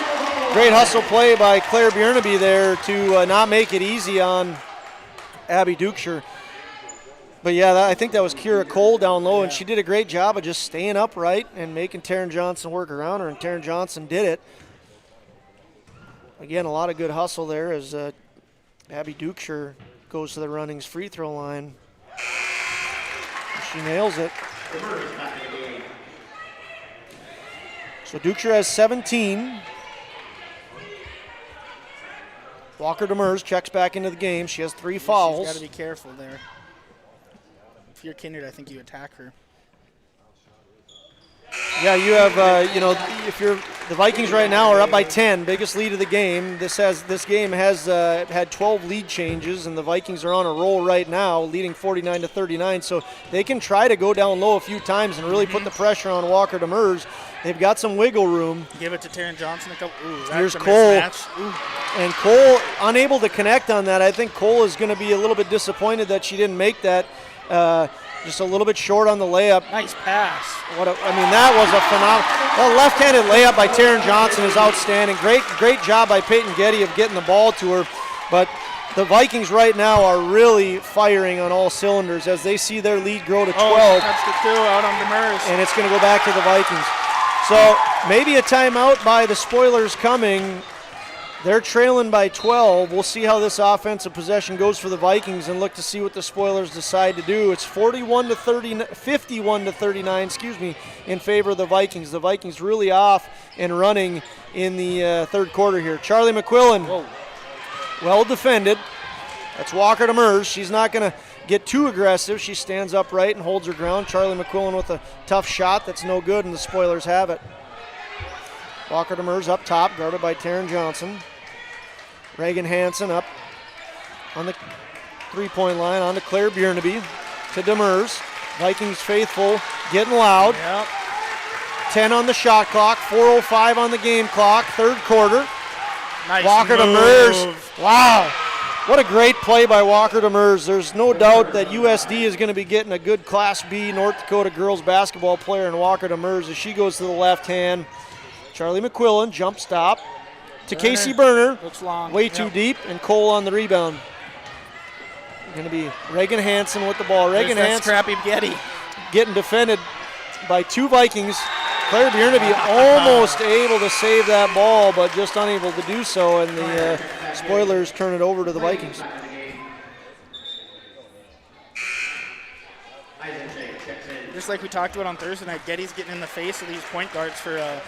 Great hustle play by Claire Bjornaby there to not make it easy on Abby Dukeshire. But yeah, I think that was Kira Cole down low, and she did a great job of just staying upright and making Taryn Johnson work around her, and Taryn Johnson did it. Again, a lot of good hustle there as Abby Dukeshire goes to the Runnings free throw line. She nails it. So Dukeshire has 17. Walker Demers checks back into the game. She has 3 fouls. She's got to be careful there. If you're Kindred, I think you attack her. Yeah, you have, if you're the Vikings right now are up by 10, biggest lead of the game. This game has had 12 lead changes, and the Vikings are on a roll right now, leading 49-39. So they can try to go down low a few times and really put the pressure on Walker Demers. They've got some wiggle room. Give it to Taryn Johnson. Here's Cole, and Cole unable to connect on that. I think Cole is going to be a little bit disappointed that she didn't make that. Just a little bit short on the layup. Nice pass. That was a phenomenal. Left-handed layup by Taryn Johnson is outstanding. Great job by Peyton Getty of getting the ball to her. But the Vikings right now are really firing on all cylinders as they see their lead grow to 12. Touched it too out on Demers. And it's going to go back to the Vikings. So maybe a timeout by the Spoilers coming. They're trailing by 12. We'll see how this offensive possession goes for the Vikings and look to see what the Spoilers decide to do. It's 51-39, in favor of the Vikings. The Vikings really off and running in the third quarter here. Charlie McQuillan, well defended. That's Walker Demers. She's not going to get too aggressive. She stands upright and holds her ground. Charlie McQuillan with a tough shot that's no good, and the Spoilers have it. Walker Demers up top, guarded by Taryn Johnson. Reagan Hansen up on the three-point line, on to Claire Bjornaby, to Demers. Vikings faithful, getting loud. Yep. 10 on the shot clock, 4:05 on the game clock, third quarter. Nice Walker move. Demers, wow. What a great play by Walker Demers. There's no doubt that USD is going to be getting a good Class B North Dakota girls basketball player in Walker Demers as she goes to the left hand. Charlie McQuillan, jump stop to Casey Berner. Looks long. Way too deep, and Cole on the rebound. Going to be Reagan Hansen with the ball. Reagan Hansen, scrappy Getty, getting defended by 2 Vikings. Claire Bjornaby almost able to save that ball, but just unable to do so, and the Spoilers turn it over to the Vikings. Just like we talked about on Thursday night, Getty's getting in the face of these point guards for the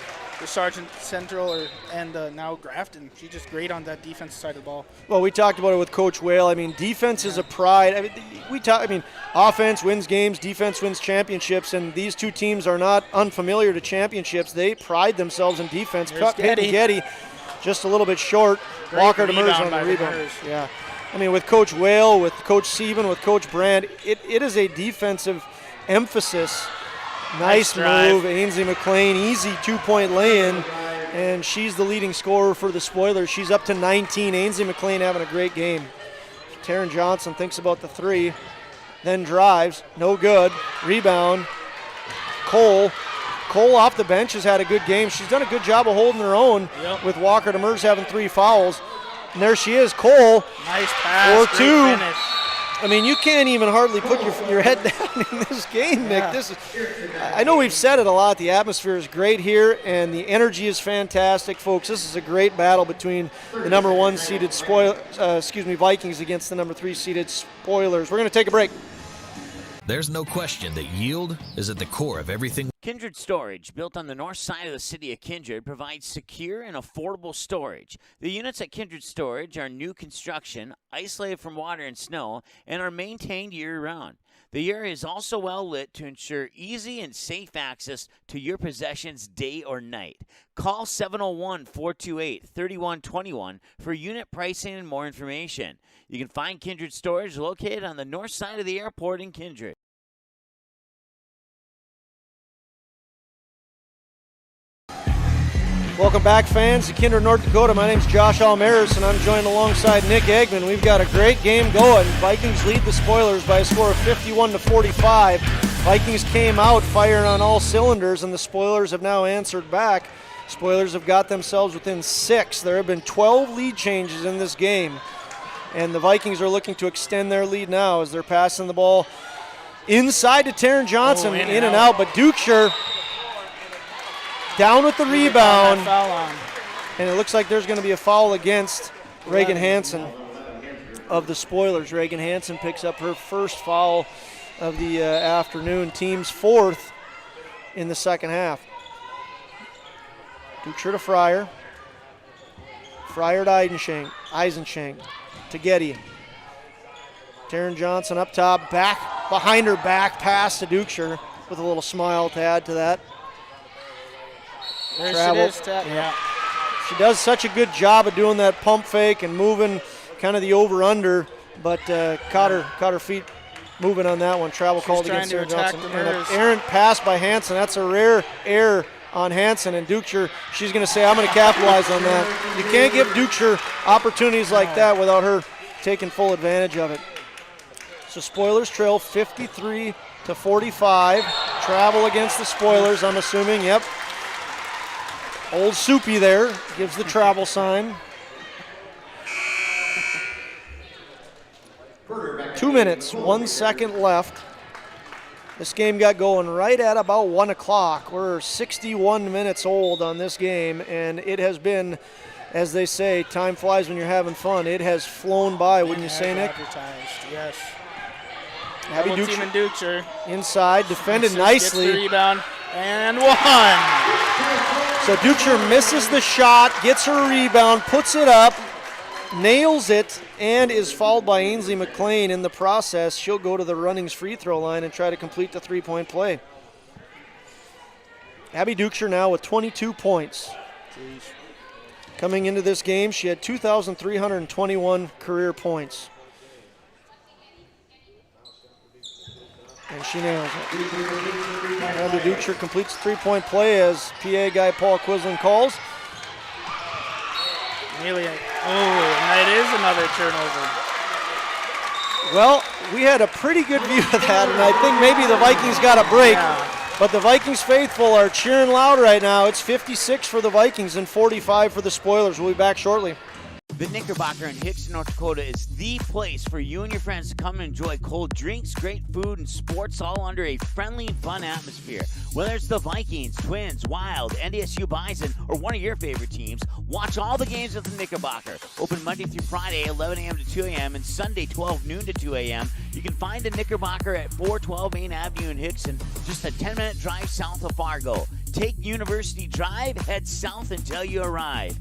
Sargent Central and now Grafton. She's just great on that defensive side of the ball. Well, we talked about it with Coach Whale. I mean, defense is a pride. Offense wins games, defense wins championships, and these two teams are not unfamiliar to championships. They pride themselves in defense. Cut Getty just a little bit short. Great Walker Demers on the rebound. Yeah. I mean, with Coach Whale, with Coach Sieben, with Coach Brand, it is a defensive emphasis. Nice move, Ainsley McLean, easy 2-point lay-in, and she's the leading scorer for the Spoilers. She's up to 19. Ainsley McLean having a great game. Taryn Johnson thinks about the three, then drives, no good. Rebound, Cole. Cole off the bench has had a good game. She's done a good job of holding her own with Walker Demers having 3 fouls. And there she is, Cole. Nice pass, for 2. Great finish. I mean, you can't even hardly put your head down in this game, Nick. I know we've said it a lot. The atmosphere is great here, and the energy is fantastic, folks. This is a great battle between the number 1 seeded Vikings against the number 3 seeded Spoilers. We're going to take a break. There's no question that yield is at the core of everything. Kindred Storage, built on the north side of the city of Kindred, provides secure and affordable storage. The units at Kindred Storage are new construction, isolated from water and snow, and are maintained year-round. The area is also well lit to ensure easy and safe access to your possessions day or night. Call 701-428-3121 for unit pricing and more information. You can find Kindred Storage located on the north side of the airport in Kindred. Welcome back, fans, to Kindred, North Dakota. My name's Josh Almaris, and I'm joined alongside Nick Eggman. We've got a great game going. Vikings lead the Spoilers by a score of 51-45. Vikings came out firing on all cylinders, and the Spoilers have now answered back. Spoilers have got themselves within 6. There have been 12 lead changes in this game, and the Vikings are looking to extend their lead now as they're passing the ball inside to Taryn Johnson, in and out, but Dukeshire down with the rebound, and it looks like there's going to be a foul against Reagan Hansen of the Spoilers. Reagan Hansen picks up her first foul of the afternoon, team's 4th in the second half. Dukeshire to Fryer. Fryer to Eisenshank to Getty. Taryn Johnson up top, back behind her back, pass to Dukeshire with a little smile to add to that. There Travel. it is. She does such a good job of doing that pump fake and moving kind of the over-under, but caught her feet moving on that one. Travel called against Taryn Johnson. And an errant pass by Hansen. That's a rare error on Hansen, and Dukeshire, she's going to say, I'm going to capitalize on that. You can't give Dukeshire opportunities like that without her taking full advantage of it. So Spoilers trail 53-45. Travel against the Spoilers, I'm assuming. Yep. Old Soupy there gives the travel sign. 2 minutes, 1 second left. This game got going right at about 1 o'clock. We're 61 minutes old on this game, and it has been, as they say, time flies when you're having fun. It has flown by, wouldn't you say, Nick? Yes. Abby Dukeshire inside, defended nicely. Gets the rebound, and 1. So Dukeshire misses the shot, gets her rebound, puts it up, nails it, and is fouled by Ainsley McLean in the process. She'll go to the Runnings free throw line and try to complete the 3-point play. Abby Dukeshire now with 22 points. Jeez. Coming into this game, she had 2,321 career points. And she nails it. Abby Dukeshire completes the 3-point play as PA guy Paul Quisling calls. Nearly. And it is another turnover. Well, we had a pretty good view of that, and I think maybe the Vikings got a break. Yeah. But the Vikings faithful are cheering loud right now. It's 56 for the Vikings and 45 for the Spoilers. We'll be back shortly. The Knickerbocker in Hickson, North Dakota is the place for you and your friends to come and enjoy cold drinks, great food, and sports all under a friendly and fun atmosphere. Whether it's the Vikings, Twins, Wild, NDSU Bison, or one of your favorite teams, watch all the games at the Knickerbocker. Open Monday through Friday, 11 a.m. to 2 a.m., and Sunday, 12 noon to 2 a.m. You can find the Knickerbocker at 412 Main Avenue in Hickson, just a 10-minute drive south of Fargo. Take University Drive, head south until you arrive.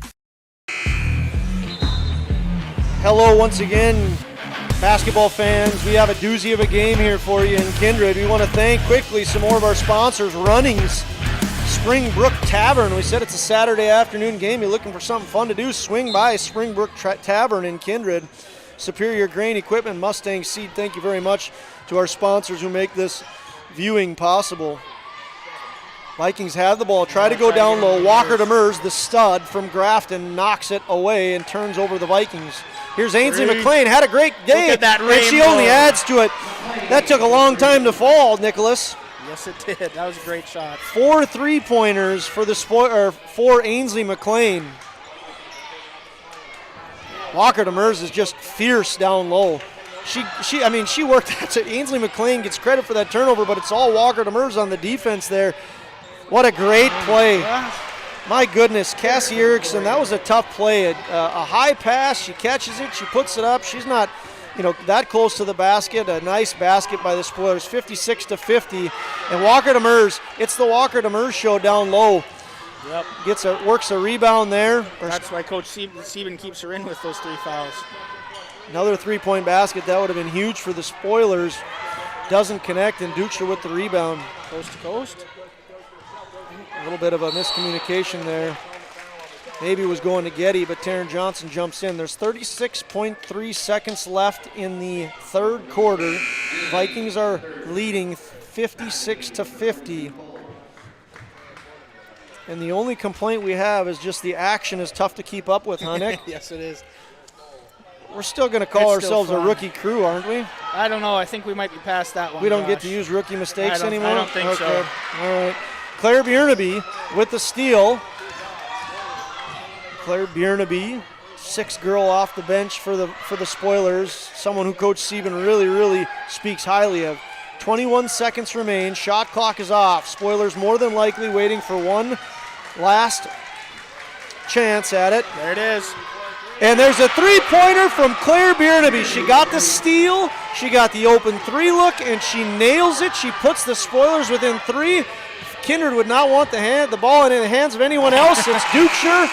Hello once again, basketball fans. We have a doozy of a game here for you in Kindred. We want to thank quickly some more of our sponsors. Runnings Springbrook Tavern. We said it's a Saturday afternoon game. You're looking for something fun to do, swing by Springbrook Tavern in Kindred. Superior Grain Equipment, Mustang Seed. Thank you very much to our sponsors who make this viewing possible. Vikings have the ball, try to go down low. Walker Demers, the stud from Grafton, knocks it away and turns over the Vikings. Here's Ainsley McLean, had a great day, Look at that and she rainbow. only adds to it. That took a long time to fall, Nicholas. Yes, it did. That was a great shot. 4 3-pointers for Ainsley McLean. Walker Demers is just fierce down low. She worked. Ainsley McLean gets credit for that turnover, but it's all Walker Demers on the defense there. What a great play. My goodness, Cassie Erickson, that was a tough play. A high pass, she catches it, she puts it up. She's not, that close to the basket. A nice basket by the Spoilers, 56-50. And Walker Demers, it's the Walker Demers show down low. Yep. Works a rebound there. That's why Coach Sieben keeps her in with those 3 fouls. Another 3-point basket. That would have been huge for the Spoilers. Doesn't connect, and Duchler with the rebound. Coast to coast. A little bit of a miscommunication there. Maybe it was going to Getty, but Taryn Johnson jumps in. There's 36.3 seconds left in the third quarter. Vikings are leading 56-50. And the only complaint we have is just the action is tough to keep up with, huh, Nick? Yes, it is. We're still going to call ourselves a rookie crew, aren't we? I don't know. I think we might be past that one. We don't get to use rookie mistakes anymore? I don't think so. All right. Claire Biernaby with the steal. Claire Biernaby, 6th girl off the bench for the Spoilers, someone who Coach Sieben really speaks highly of. 21 seconds remain. Shot clock is off. Spoilers more than likely waiting for one last chance at it. There it is. And there's a 3-pointer from Claire Biernaby. She got the steal, she got the open 3 look, and she nails it. She puts the Spoilers within 3. Kindred would not want the ball in the hands of anyone else. It's Duchler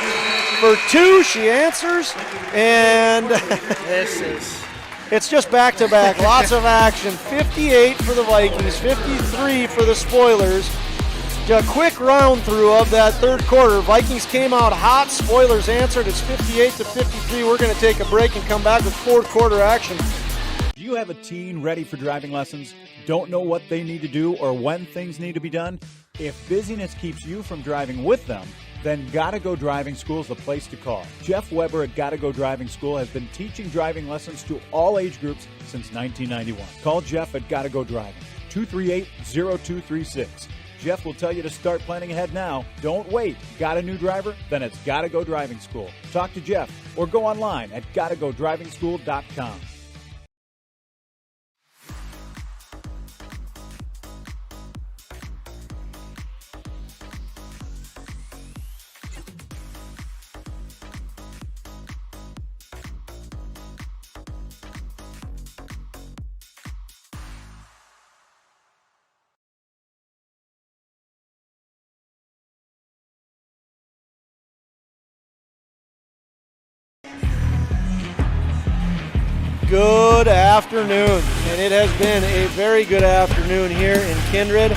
for 2. She answers, and it's just back-to-back. Lots of action. 58 for the Vikings, 53 for the Spoilers. A quick round through of that third quarter. Vikings came out hot. Spoilers answered. It's 58-53. We're going to take a break and come back with fourth quarter action. Do you have a teen ready for driving lessons? Don't know what they need to do or when things need to be done? If busyness keeps you from driving with them, then Gotta Go Driving School is the place to call. Jeff Weber at Gotta Go Driving School has been teaching driving lessons to all age groups since 1991. Call Jeff at Gotta Go Driving, 238-0236. Jeff will tell you to start planning ahead now. Don't wait. Got a new driver? Then it's Gotta Go Driving School. Talk to Jeff or go online at gottagodrivingschool.com. Good afternoon, and it has been a very good afternoon here in Kindred.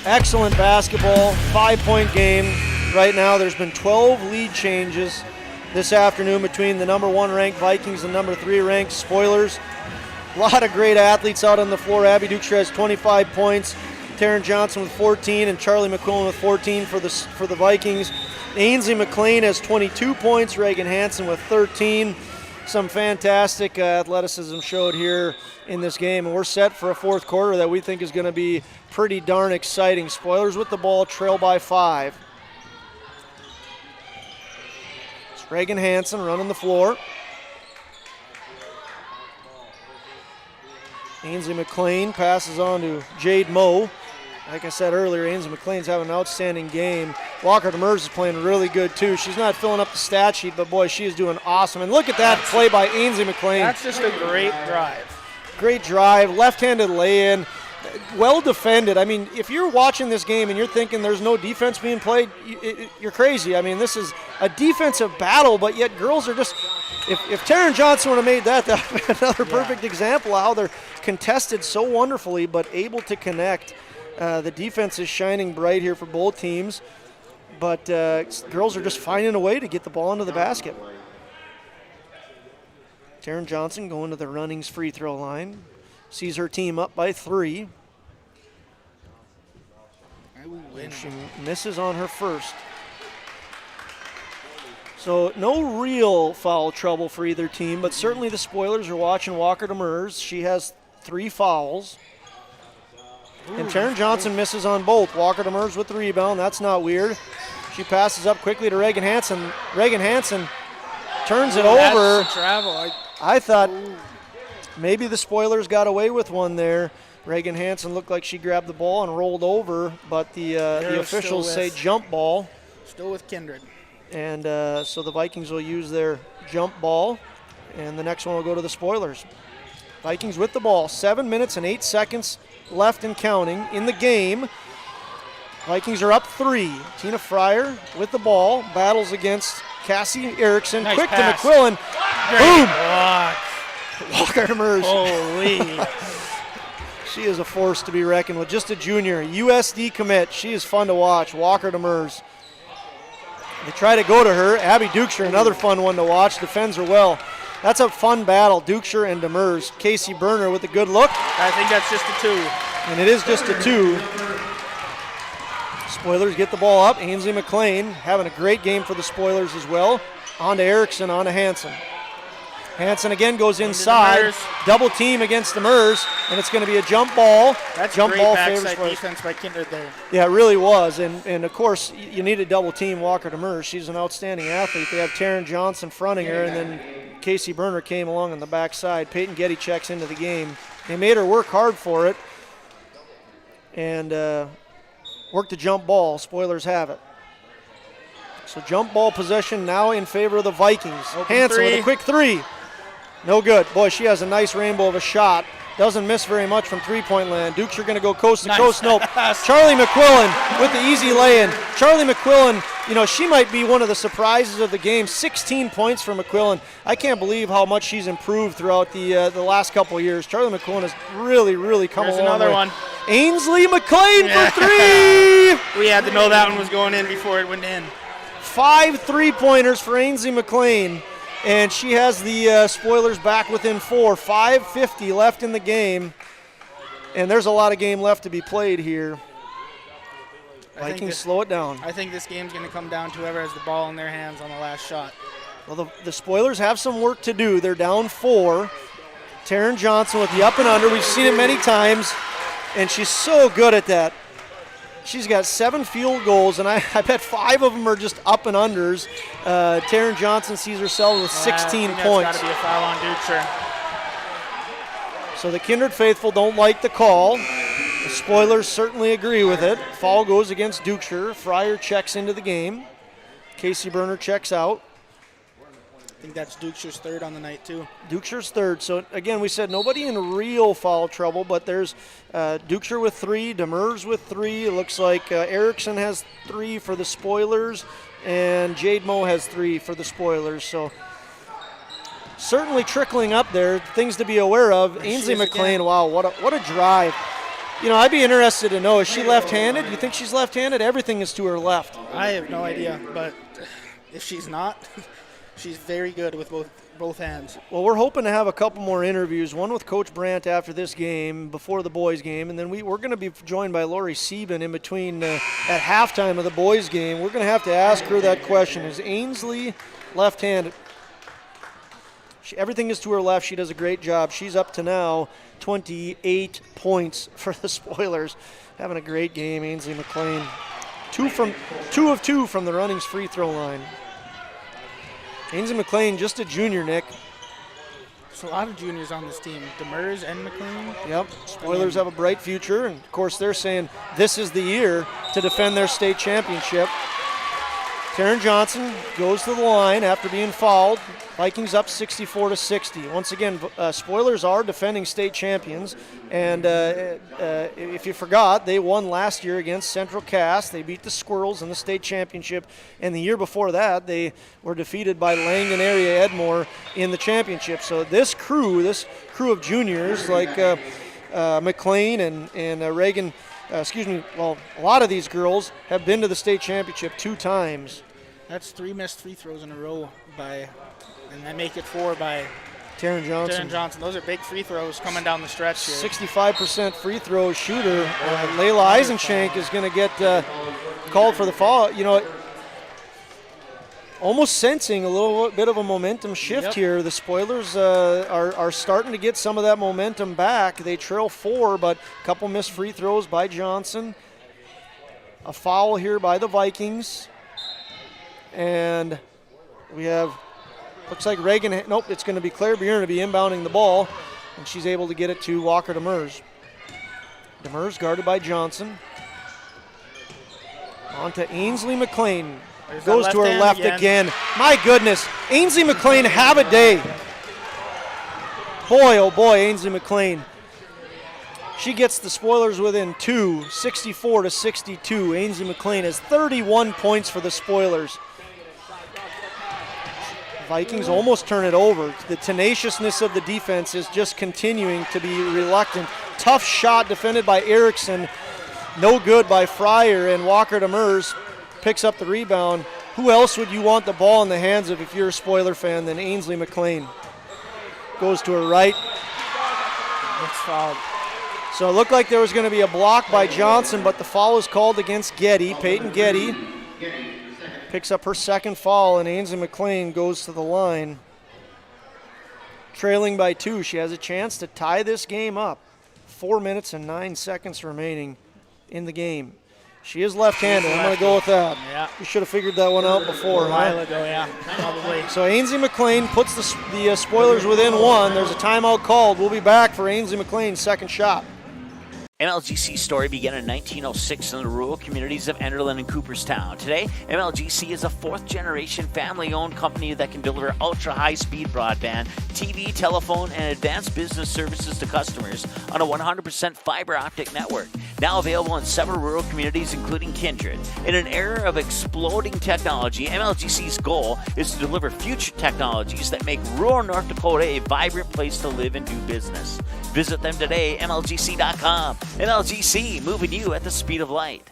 Excellent basketball, 5-point game. Right now there's been 12 lead changes this afternoon between the number 1 ranked Vikings and number 3 ranked Spoilers. A lot of great athletes out on the floor. Abby Duchre has 25 points, Taryn Johnson with 14, and Charlie McQuillan with 14 for the Vikings. Ainsley McLean has 22 points, Reagan Hansen with 13. Some fantastic athleticism showed here in this game, and we're set for a fourth quarter that we think is going to be pretty darn exciting. Spoilers with the ball, trail by 5. It's Reagan Hansen running the floor. Ainsley McLean passes on to Jade Moe. Like I said earlier, Ainsley McLean's having an outstanding game. Walker Demers is playing really good too. She's not filling up the stat sheet, but boy, she is doing awesome. And look at that play by Ainsley McLean. That's just a great drive. Great drive, left-handed lay-in, well defended. I mean, if you're watching this game and you're thinking there's no defense being played, you're crazy. I mean, this is a defensive battle, but yet girls are just, if Taryn Johnson would have made that would be another perfect example of how they're contested so wonderfully, but able to connect. The defense is shining bright here for both teams, but girls are just finding a way to get the ball into the basket. Taryn Johnson going to the Runnings free throw line. Sees her team up by 3. And she misses on her first. So no real foul trouble for either team, but certainly the Spoilers are watching Walker Demers. She has 3 fouls. And Taryn Johnson misses on both. Walker Demers with the rebound. That's not weird. She passes up quickly to Reagan Hansen. Reagan Hansen turns it over. That's travel. I thought maybe the Spoilers got away with one there. Reagan Hansen looked like she grabbed the ball and rolled over, but the officials say jump ball. Still with Kindred. And so the Vikings will use their jump ball, and the next one will go to the Spoilers. Vikings with the ball. 7 minutes and 8 seconds left and counting in the game. Vikings are up 3. Tina Fryer with the ball, battles against Cassie Erickson. Nice quick pass. to McQuillan. Boom! Walker Demers. Holy. She is a force to be reckoned with. Just a junior. USD commit. She is fun to watch. Walker Demers. They try to go to her. Abby Dukeshire, another fun one to watch. Defends her well. That's a fun battle. Dukeshire and Demers. Casey Berner with a good look. I think that's just a 2. And it is just a 2. Spoilers get the ball up. Ainsley McLean having a great game for the Spoilers as well. On to Erickson, on to Hansen. Hansen again goes inside. Double team against Demers, and it's going to be a jump ball. That's jump great ball backside favors defense by Kindred there. Yeah, it really was. And of course, you need a double team Walker Demers. She's an outstanding athlete. They have Taryn Johnson fronting her, and then Casey Berner came along on the backside. Peyton Getty checks into the game. They made her work hard for it and worked the jump ball. Spoilers have it. So jump ball possession now in favor of the Vikings. Hansen with a quick 3. No good. Boy, she has a nice rainbow of a shot. Doesn't miss very much from three-point land. Dukes are going to go coast to coast. Nope. Charlie McQuillan with the easy lay-in. Charlie McQuillan, she might be one of the surprises of the game. 16 points for McQuillan. I can't believe how much she's improved throughout the last couple of years. Charlie McQuillan has really, really come There's a long another way. one. Ainsley McLean for 3. We had to know that one was going in before it went in. 5 3-pointers for Ainsley McLean. And she has the Spoilers back within 4. 5:50 left in the game. And there's a lot of game left to be played here. Vikings slow it down. I think this game's going to come down to whoever has the ball in their hands on the last shot. Well, the Spoilers have some work to do. They're down 4. Taryn Johnson with the up and under. We've seen it many times. And she's so good at that. She's got 7 field goals, and I bet 5 of them are just up and unders. Taryn Johnson sees herself with 16 points. That's got to be a foul on Dukeshire. So the Kindred faithful don't like the call. The Spoilers certainly agree with it. Foul goes against Dukeshire. Fryer checks into the game. Casey Berner checks out. I think that's Dukeshire's 3rd on the night, too. Dukeshire's 3rd. So, again, we said nobody in real foul trouble, but there's Dukeshire with 3, Demers with 3. It looks like Erickson has 3 for the Spoilers, and Jade Moe has 3 for the Spoilers. So, certainly trickling up there. Things to be aware of. Ainsley McLean, wow, what a drive. I'd be interested to know, is she left-handed? You think she's left-handed? Everything is to her left. I have no idea, but if she's not, she's very good with both hands. Well, we're hoping to have a couple more interviews, one with Coach Brandt after this game, before the boys' game, and then we're going to be joined by Lori Sieben in between at halftime of the boys' game. We're going to have to ask her that question. Is Ainsley left-handed? Everything is to her left. She does a great job. She's up to now 28 points for the Spoilers. Having a great game, Ainsley McLean. 2 of 2 from the Runnings free throw line. Ainsley McLean, just a junior, Nick. There's a lot of juniors on this team. Demers and McLean. Yep. Spoilers have a bright future, and of course they're saying this is the year to defend their state championship. Taryn Johnson goes to the line after being fouled. Vikings up 64-60. Once again, Spoilers are defending state champions, and if you forgot, they won last year against Central Cass. They beat the Squirrels in the state championship, and the year before that, they were defeated by Langdon area Edmore in the championship. So this crew of juniors like McLean and Reagan, a lot of these girls have been to the state championship 2 times. That's 3 missed free throws in a row and I make it 4 by Taryn Johnson. Those are big free throws coming down the stretch here. 65% free throw shooter. Layla Eisenshank is going to get called for the foul. almost sensing a little bit of a momentum shift here. The Spoilers are starting to get some of that momentum back. They trail 4, but a couple missed free throws by Johnson. A foul here by the Vikings. And we have, looks like Reagan, nope, it's going to be Claire Bjorn to be inbounding the ball, and she's able to get it to Walker Demers. Demers guarded by Johnson. On to Ainsley McLean. Goes to her left again. My goodness, Ainsley McLean have a day. Boy, oh boy, Ainsley McLean. She gets the Spoilers within 2, 64-62. Ainsley McLean has 31 points for the Spoilers. Vikings almost turn it over. The tenaciousness of the defense is just continuing to be reluctant. Tough shot defended by Erickson. No good by Fryer, and Walker Demers picks up the rebound. Who else would you want the ball in the hands of if you're a Spoiler fan than Ainsley McLean? Goes to her right. It's fouled. So it looked like there was going to be a block by Johnson, but the foul is called against Getty. Peyton Getty picks up her second foul, and Ainsley McLean goes to the line. Trailing by 2. She has a chance to tie this game up. 4 minutes and 9 seconds remaining in the game. She is left-handed. I'm going to go with that. Yeah. You should have figured that one out before. A while ago, yeah, probably. So Ainsley McLean puts the Spoilers within 1. There's a timeout called. We'll be back for Ainsley McLean's second shot. MLGC's story began in 1906 in the rural communities of Enderlin and Cooperstown. Today, MLGC is a fourth-generation family-owned company that can deliver ultra-high-speed broadband, TV, telephone, and advanced business services to customers on a 100% fiber optic network. Now available in several rural communities, including Kindred. In an era of exploding technology, MLGC's goal is to deliver future technologies that make rural North Dakota a vibrant place to live and do business. Visit them today, MLGC.com. MLGC, moving you at the speed of light.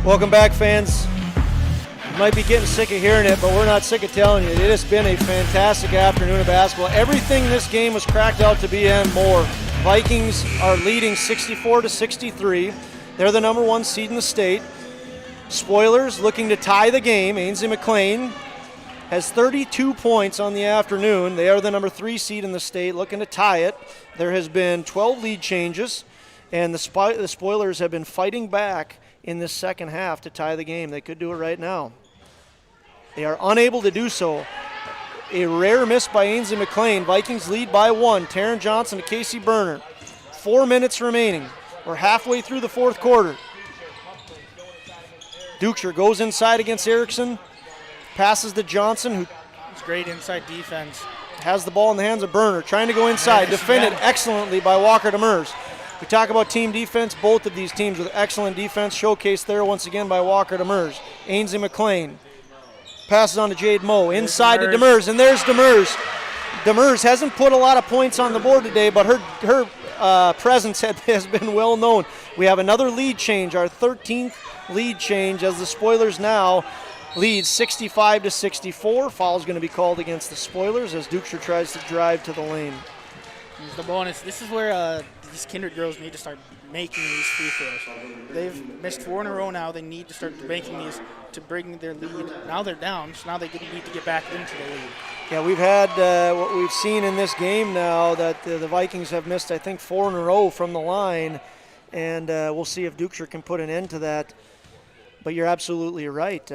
Welcome back, fans. You might be getting sick of hearing it, but we're not sick of telling you. It has been a fantastic afternoon of basketball. Everything this game was cracked out to be and more. Vikings are leading 64-63. They're the number 1 seed in the state. Spoilers looking to tie the game. Ainsley McLean has 32 points on the afternoon. They are the number 3 seed in the state, looking to tie it. There has been 12 lead changes, and the Spoilers have been fighting back in this second half to tie the game. They could do it right now. They are unable to do so. A rare miss by Ainsley McLean. Vikings lead by 1. Taryn Johnson to Casey Berner. 4 minutes remaining. We're halfway through the fourth quarter. Dukeshire goes inside against Erickson. Passes to Johnson, who It's great inside defense. has the ball in the hands of Berner. Trying to go inside. Defended excellently by Walker Demers. We talk about team defense. Both of these teams with excellent defense. Showcased there once again by Walker Demers. Ainsley McLean passes on to Jade Moe. Inside to Demers, and there's Demers. Demers hasn't put a lot of points on the board today, but her presence has been well known. We have another lead change, our 13th lead change, as the Spoilers now lead 65-64. Foul is going to be called against the Spoilers as Dukeshire tries to drive to the lane. Here's the bonus. This is where these Kindred girls need to start making these free throws. They've missed 4 in a row now. They need to start making these to bring their lead. Now they're down, so now they need to get back into the lead. Yeah, we've had what we've seen in this game now that the Vikings have missed, I think, 4 in a row from the line, and we'll see if Dukeshire can put an end to that. But you're absolutely right.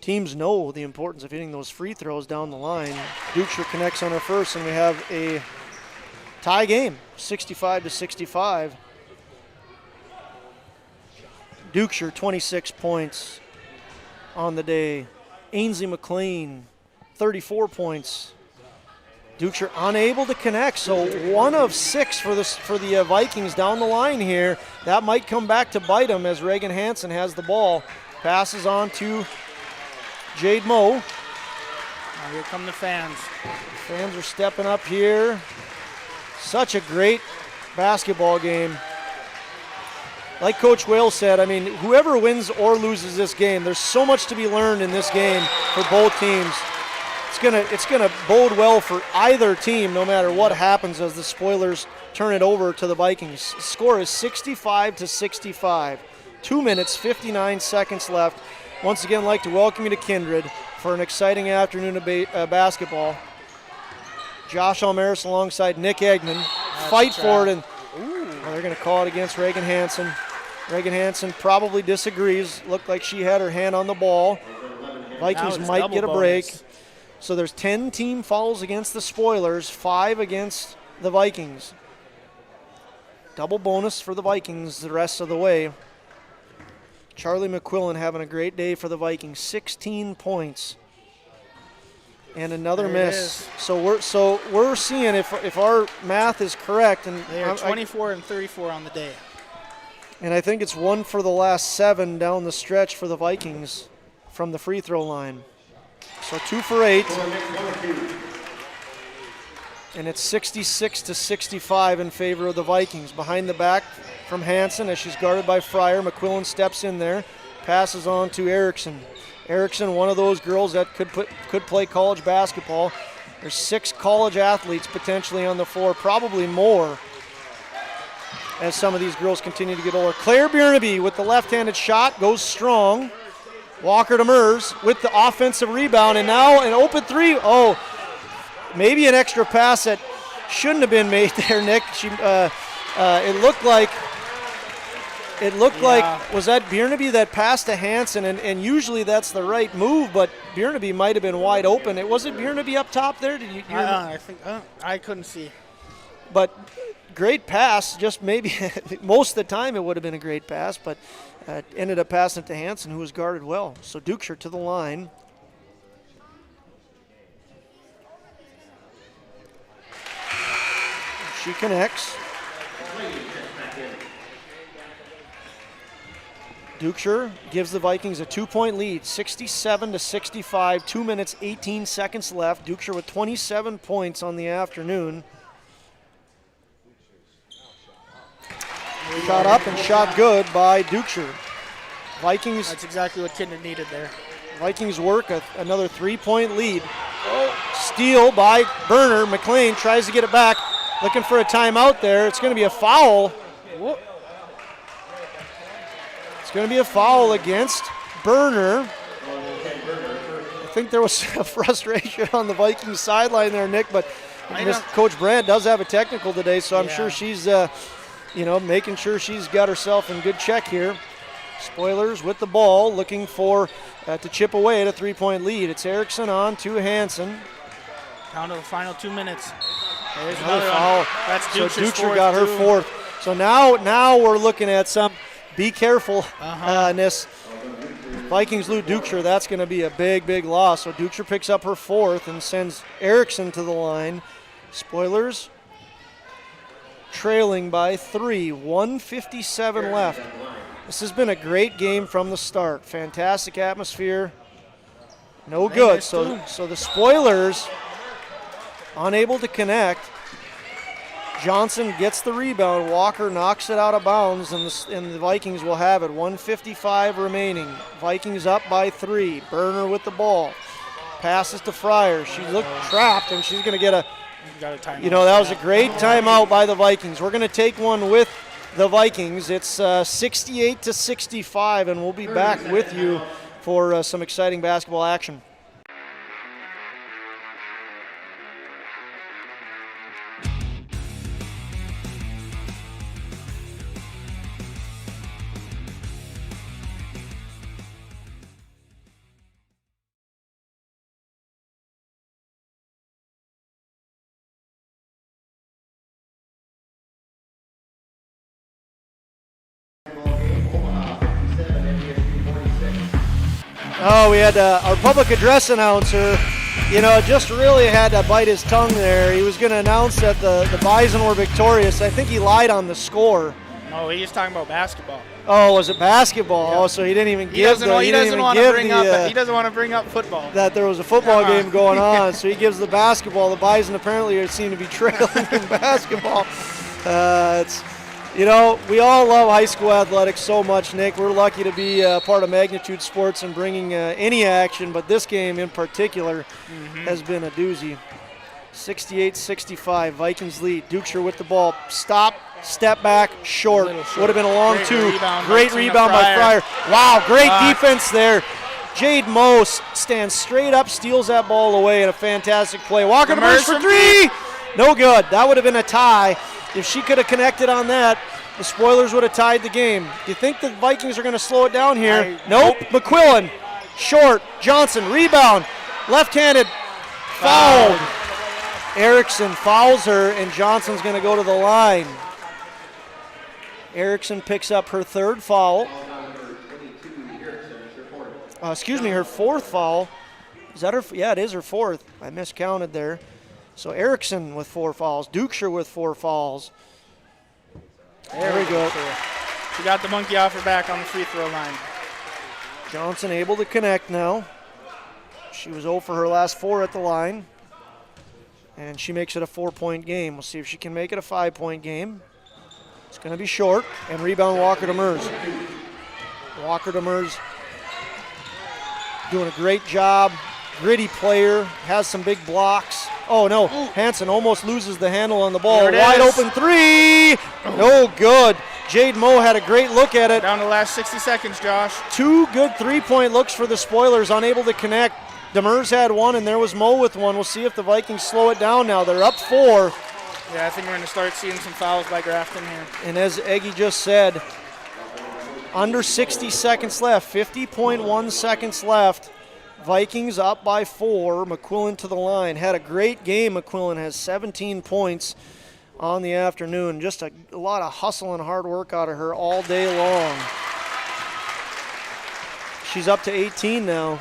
Teams know the importance of hitting those free throws down the line. Dukeshire connects on her first, and we have a tie game, 65-65. Dukeshire, 26 points on the day. Ainsley McLean, 34 points. Dukeshire unable to connect, so 1 of 6 for the Vikings down the line here. That might come back to bite them as Reagan Hansen has the ball. Passes on to Jade Moe. Now here come the fans. Fans are stepping up here. Such a great basketball game. like Coach Whale said, I mean, whoever wins or loses this game, there's so much to be learned in this game for both teams. It's gonna bode well for either team, no matter what happens as the Spoilers turn it over to the Vikings. The score is 65-65. 2 minutes, 59 seconds left. Once again, I'd like to welcome you to Kindred for an exciting afternoon of basketball. Josh Almaris alongside Nick Eggman. Fight for it, and they're going to call it against Reagan Hansen. Reagan Hansen probably disagrees. Looked like she had her hand on the ball. Vikings might get a break. So there's 10 team fouls against the Spoilers, 5 against the Vikings. Double bonus for the Vikings the rest of the way. Charlie McQuillan having a great day for the Vikings, 16 points. And another miss. So we're seeing if our math is correct, and they are 24 and 34 on the day. And I think it's 1 for the last 7 down the stretch for the Vikings from the free throw line. So 2 for 8. And it's 66-65 in favor of the Vikings. Behind the back from Hansen as she's guarded by Fryer. McQuillan steps in there, passes on to Erickson. Erickson, one of those girls that could play college basketball. There's 6 college athletes potentially on the floor, probably more, as some of these girls continue to get older. Claire Biernaby with the left-handed shot, goes strong. Walker Demers with the offensive rebound, and now an open 3. Oh, maybe an extra pass that shouldn't have been made there, Nick. It looked like was that Biernaby that passed to Hansen, and usually that's the right move, but Biernaby might have been wide open. Was it Biernaby up top there? Did you I think I couldn't see. But great pass. Just maybe most of the time it would have been a great pass, but ended up passing it to Hansen, who was guarded well. So Dukeshire to the line. She connects. Dukeshire gives the Vikings a 2-point lead, 67-65, 2 minutes, 18 seconds left. Dukeshire with 27 points on the afternoon. Shot up and shot good by Dukeshire. Vikings. That's exactly what Kindred needed there. Vikings work another 3-point lead. Steal by Burner. McLean tries to get it back. Looking for a timeout there. It's going to be a foul. Whoop. It's going to be a foul against Burner. I think there was a frustration on the Vikings sideline there, Nick, but Coach Brandt does have a technical today, so I'm sure she's making sure she's got herself in good check here. Spoilers with the ball, looking for to chip away at a 3-point lead. It's Erickson on to Hansen. Down to the final 2 minutes. There's another foul. That's so Dukeshire got her fourth. So now we're looking at some be careful-ness. Vikings lose Dukeshire. That's going to be a big loss. So Dukeshire picks up her fourth and sends Erickson to the line. Spoilers trailing by 3, 1:57 left. This has been a great game from the start. Fantastic atmosphere. No good. So the Spoilers unable to connect. Johnson gets the rebound. Walker knocks it out of bounds, and the Vikings will have it. 1:55 remaining. Vikings up by 3. Burner with the ball. Passes to Fryer. She looked trapped, and she's going to get a timeout. That was a great timeout by the Vikings. We're going to take one with the Vikings. It's 68-65, and we'll be back with you for some exciting basketball action. Oh, we had our public address announcer, just really had to bite his tongue there. He was going to announce that the Bison were victorious. I think he lied on the score. No, he was talking about basketball. Oh, was it basketball? Yeah. Oh, so he didn't even give he doesn't want to bring up football. That there was a football game going on, so he gives the basketball. The Bison apparently seem to be trailing in basketball. You know, we all love high school athletics so much, Nick. We're lucky to be part of Magnitude Sports and bringing any action, but this game in particular has been a doozy. 68-65, Vikings lead. Dukeshire with the ball. Stop, step back, short. Would have been a long two. Great rebound by Fryer. Wow, great defense there. Jade Moe stands straight up, steals that ball away, and a fantastic play. Walker Demers for three. No good. That would have been a tie. If she could have connected on that, the Spoilers would have tied the game. Do you think the Vikings are going to slow it down here? Nope. McQuillan, short. Johnson, rebound. Left-handed, fouled. Erickson fouls her, and Johnson's going to go to the line. Erickson picks up her third foul. Her fourth foul. Is that her? Yeah, it is her fourth. I miscounted there. So Erickson with 4 fouls. Dukeshire with 4 fouls. There we go. She got the monkey off her back on the free throw line. Johnson able to connect now. She was 0 for her last 4 at the line. And she makes it a 4-point game. We'll see if she can make it a 5-point game. It's going to be short. And rebound Walker Demers. Walker Demers doing a great job. Gritty player. Has some big blocks. Oh, no. Hansen almost loses the handle on the ball. Wide open three. No good. Jade Moe had a great look at it. Down to the last 60 seconds, Josh. 2 good 3-point looks for the Spoilers, unable to connect. Demers had 1, and there was Moe with 1. We'll see if the Vikings slow it down now. They're up 4. Yeah, I think we're going to start seeing some fouls by Grafton here. And as Eggy just said, under 60 seconds left, 50.1 seconds left. Vikings up by 4. McQuillan to the line. Had a great game. McQuillan has 17 points on the afternoon. Just a lot of hustle and hard work out of her all day long. She's up to 18 now.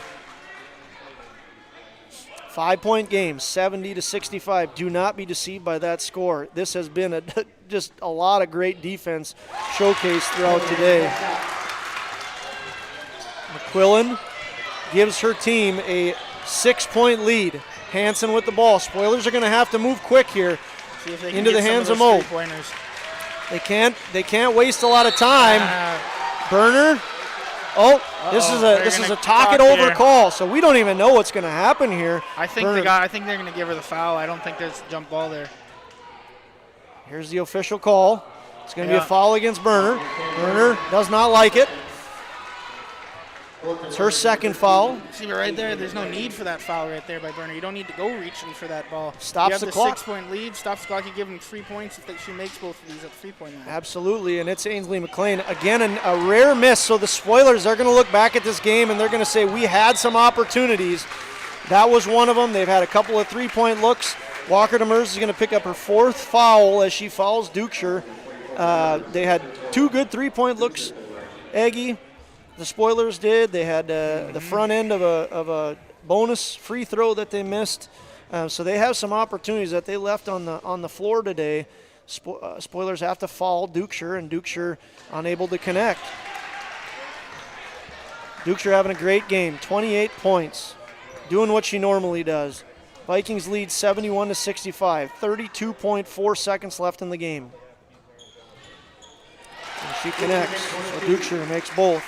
5-point game, 70-65. Do not be deceived by that score. This has been just a lot of great defense showcased throughout today. McQuillan gives her team a 6-point lead. Hansen with the ball. Spoilers are going to have to move quick here into the hands of Moe. They can't waste a lot of time. Burner. This is a talk it over call, so we don't even know what's going to happen here. I think they're going to give her the foul. I don't think there's a jump ball there. Here's the official call. It's going to be a foul against Burner. Burner does not like it. It's her second foul. See right there, there's no need for that foul right there by Burner. You don't need to go reaching for that ball. Stops the clock. You have the 6-point lead, stops the clock. You give them 3 points if she makes both of these at the 3-point line. Absolutely, and it's Ainsley McLean. Again, a rare miss, so the Spoilers are going to look back at this game and they're going to say, we had some opportunities. That was one of them. They've had a couple of 3-point looks. Walker Demers is going to pick up her 4th foul as she fouls Dukeshire. They had 2 good 3-point looks, Eggy. The Spoilers did. They had the front end of a bonus free throw that they missed. So they have some opportunities that they left on the floor today. Spoilers have to foul Dukeshire, and Dukeshire unable to connect. Dukeshire having a great game, 28 points, doing what she normally does. Vikings lead 71-65, 32.4 seconds left in the game. And she connects, so Dukeshire makes both.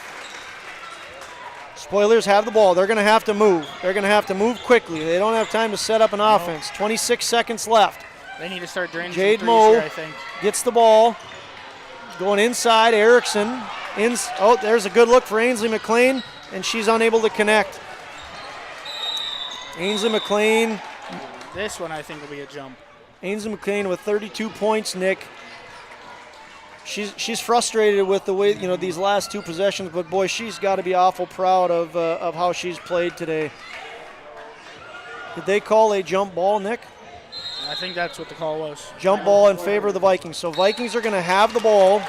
Spoilers have the ball. They're going to have to move. They're going to have to move quickly. They don't have time to set up an offense. 26 seconds left. They need to start draining Jade some Moe threes here, I think. gets the ball. Going inside, Erickson. There's a good look for Ainsley McLean, and she's unable to connect. Ainsley McLean. This one I think will be a jump. Ainsley McLean with 32 points, Nick. She's frustrated with the way, these last 2 possessions, but boy, she's got to be awful proud of how she's played today. Did they call a jump ball, Nick? I think that's what the call was. Jump ball in favor of the Vikings. So Vikings are going to have the ball.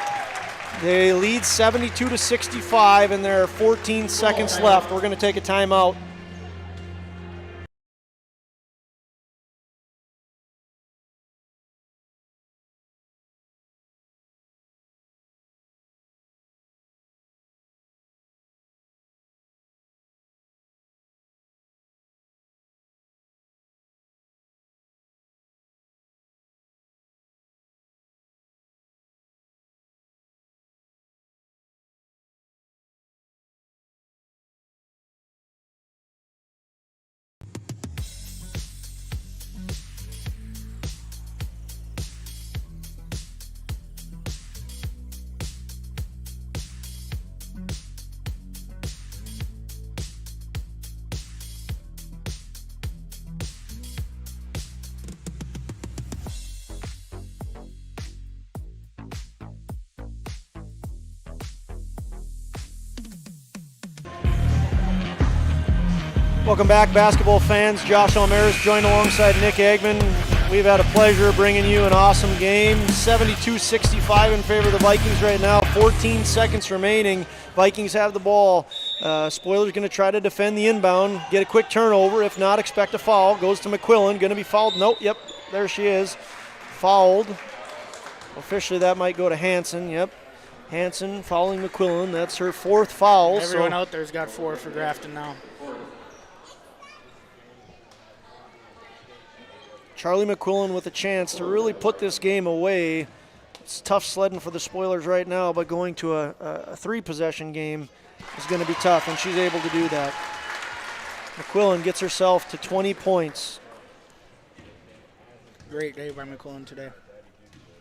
They lead 72-65, and there are 14 seconds left. We're going to take a timeout. Welcome back, basketball fans. Josh Almaris joined alongside Nick Eggman. We've had a pleasure bringing you an awesome game. 72-65 in favor of the Vikings right now. 14 seconds remaining. Vikings have the ball. Spoilers going to try to defend the inbound, get a quick turnover. If not, expect a foul. Goes to McQuillan. Going to be fouled. Nope. Yep. There she is. Fouled. Officially, that might go to Hansen. Yep. Hansen fouling McQuillan. That's her 4th foul. Everyone out there's got 4 for Grafton now. Charlie McQuillan with a chance to really put this game away. It's tough sledding for the Spoilers right now, but going to a 3-possession game is going to be tough, and she's able to do that. McQuillan gets herself to 20 points. Great day by McQuillan today.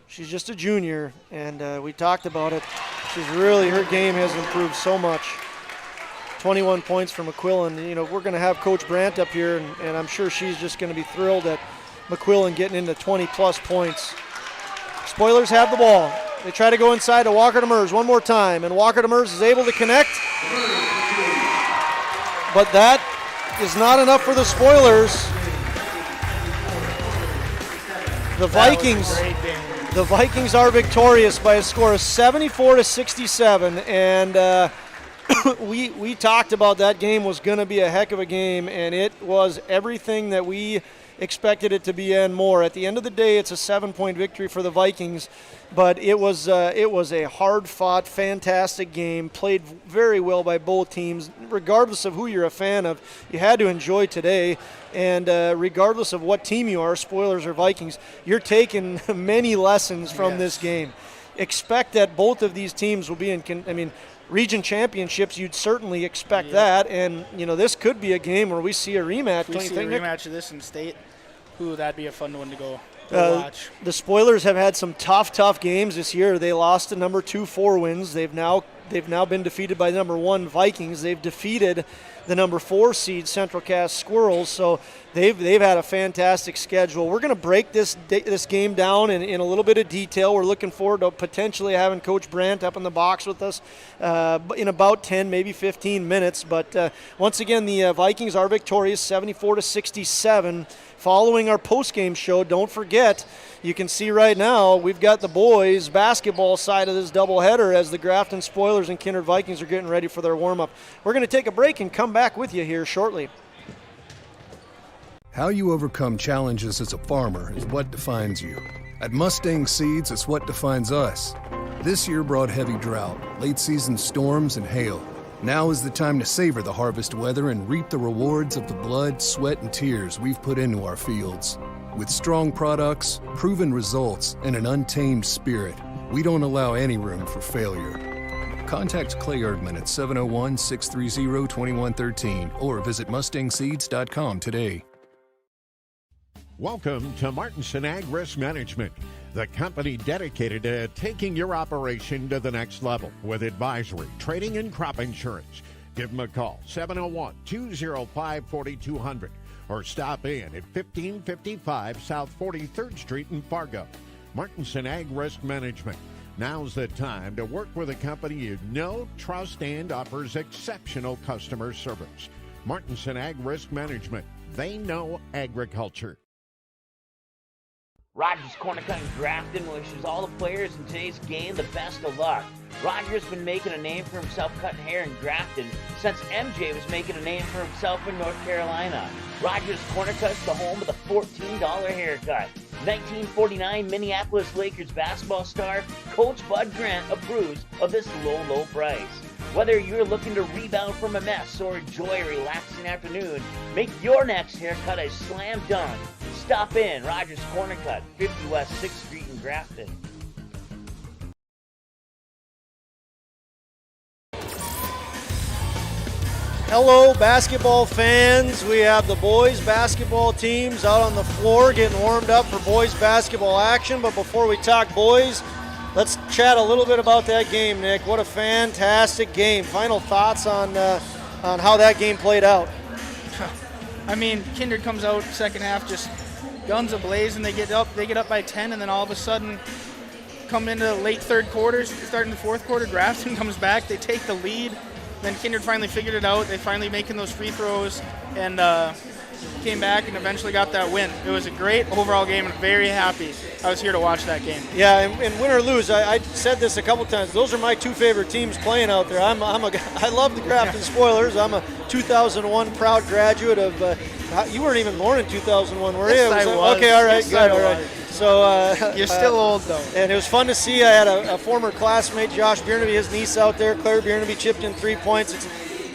She's just a junior, and we talked about it. Her game has improved so much. 21 points for McQuillan. You know, we're going to have Coach Brandt up here, and I'm sure she's just going to be thrilled at McQuillan getting into 20-plus points. Spoilers have the ball. They try to go inside to Walker Demers one more time, and Walker Demers is able to connect. But that is not enough for the Spoilers. The Vikings are victorious by a score of 74-67, and we talked about that game was going to be a heck of a game, and it was everything that we expected it to be and more. At the end of the day, it's a 7-point victory for the Vikings, but it was a hard-fought, fantastic game, played very well by both teams. Regardless of who you're a fan of, you had to enjoy today, and regardless of what team you are, Spoilers or Vikings, you're taking many lessons from this game. Expect that both of these teams will be in, region championships, you'd certainly expect that, and this could be a game where we see a rematch. If we don't you see think, a Nick? rematch of this in state, that'd be a fun one to go watch. The Spoilers have had some tough games this year. They lost to number 2 4 wins. They've now been defeated by number 1 Vikings. They've defeated the number 4 seed Central Cass Squirrels. So they've had a fantastic schedule. We're going to break this game down in a little bit of detail. We're looking forward to potentially having Coach Brandt up in the box with us in about 10, maybe 15 minutes. But once again, the Vikings are victorious, 74-67. Following our post-game show, don't forget, you can see right now we've got the boys basketball side of this doubleheader as the Grafton Spoilers and Kindred Vikings are getting ready for their warm-up. We're going to take a break and come back with you here shortly. How you overcome challenges as a farmer is what defines you. At Mustang Seeds, it's what defines us. This year brought heavy drought, late-season storms, and hail. Now is the time to savor the harvest weather and reap the rewards of the blood, sweat, and tears we've put into our fields. With strong products, proven results, and an untamed spirit, we don't allow any room for failure. Contact Clay Erdman at 701-630-2113 or visit MustangSeeds.com today. Welcome to Martinson Ag Risk Management, the company dedicated to taking your operation to the next level with advisory, trading, and crop insurance. Give them a call, 701-205-4200, or stop in at 1555 South 43rd Street in Fargo. Martinson Ag Risk Management. Now's the time to work with a company you know, trust, and offers exceptional customer service. Martinson Ag Risk Management. They know agriculture. Rogers Corner Cut in Grafton wishes all the players in today's game the best of luck. Roger's been making a name for himself cutting hair in Grafton since MJ was making a name for himself in North Carolina. Rogers Corner Cut's the home of the $14 haircut. 1949 Minneapolis Lakers basketball star Coach Bud Grant approves of this low price. Whether you're looking to rebound from a mess or enjoy a relaxing afternoon, make your next haircut a slam dunk. Stop in Rogers Corner Cut, 50 West 6th Street in Grafton. Hello, basketball fans. We have the boys basketball teams out on the floor getting warmed up for boys basketball action. But before we talk boys, let's chat a little bit about that game, Nick. What a fantastic game. Final thoughts on how that game played out. Kindred comes out second half just guns ablaze, and they get up by 10, and then all of a sudden come into late third quarter, starting the fourth quarter, Grafton comes back, they take the lead. Then Kindred finally figured it out. They finally making those free throws and came back and eventually got that win. It was a great overall game, and I'm very happy I was here to watch that game. Yeah, and win or lose, I said this a couple times. Those are my two favorite teams playing out there. I love the Grafton Spoilers. I'm a 2001 proud graduate of. You weren't even born in 2001, were you? Yes, I was. Okay, all right, yes, good, all right. So you're still old though. And it was fun to see. I had a former classmate, Josh Biernaby, his niece out there. Claire Biernaby chipped in 3 points. It's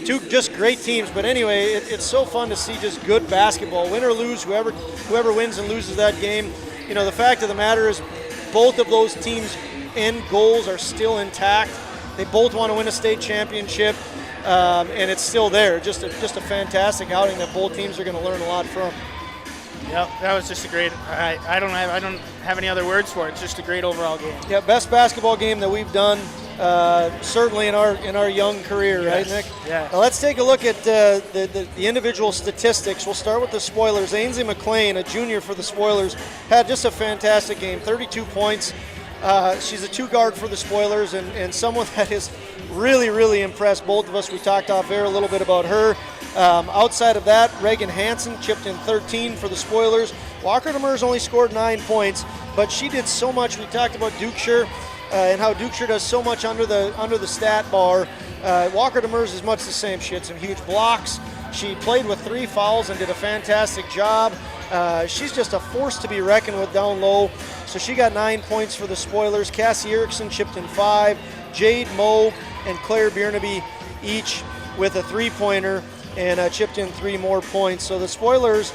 two just great teams. But anyway, it's so fun to see just good basketball. Win or lose, whoever wins and loses that game. You know, the fact of the matter is both of those teams' end goals are still intact. They both want to win a state championship, and it's still there. Just a fantastic outing that both teams are going to learn a lot from. Yep, that was just a great. I don't have any other words for it. It's just a great overall game. Yeah, best basketball game that we've done, certainly in our young career, yes. Right, Nick? Yeah. Now let's take a look at the individual statistics. We'll start with the Spoilers. Ainsley McLean, a junior for the Spoilers, had just a fantastic game. 32 points. She's a two-guard for the Spoilers, and someone that has really impressed both of us. We talked off air a little bit about her. Outside of that, Reagan Hansen chipped in 13 for the Spoilers. Walker Demers only scored 9 points, but she did so much. We talked about Dukeshire and how Dukeshire does so much under the stat bar. Walker Demers is much the same. She had some huge blocks. She played with 3 fouls and did a fantastic job. She's just a force to be reckoned with down low. So she got 9 points for the Spoilers. Cassie Erickson chipped in 5. Jade Moe and Claire Biernaby each with a 3-pointer and chipped in 3 more points. So the Spoilers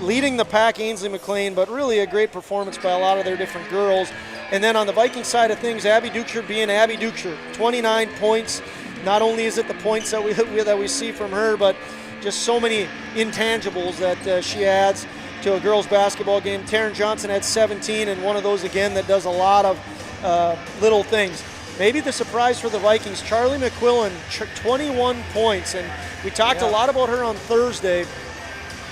leading the pack, Ainsley McLean, but really a great performance by a lot of their different girls. And then on the Viking side of things, Abby Dukeshire being Abby Dukeshire, 29 points. Not only is it the points that we see from her, but just so many intangibles that she adds to a girls basketball game. Taryn Johnson had 17, and one of those again that does a lot of little things. Maybe the surprise for the Vikings, Charlie McQuillan, 21 points, and we talked a lot about her on Thursday.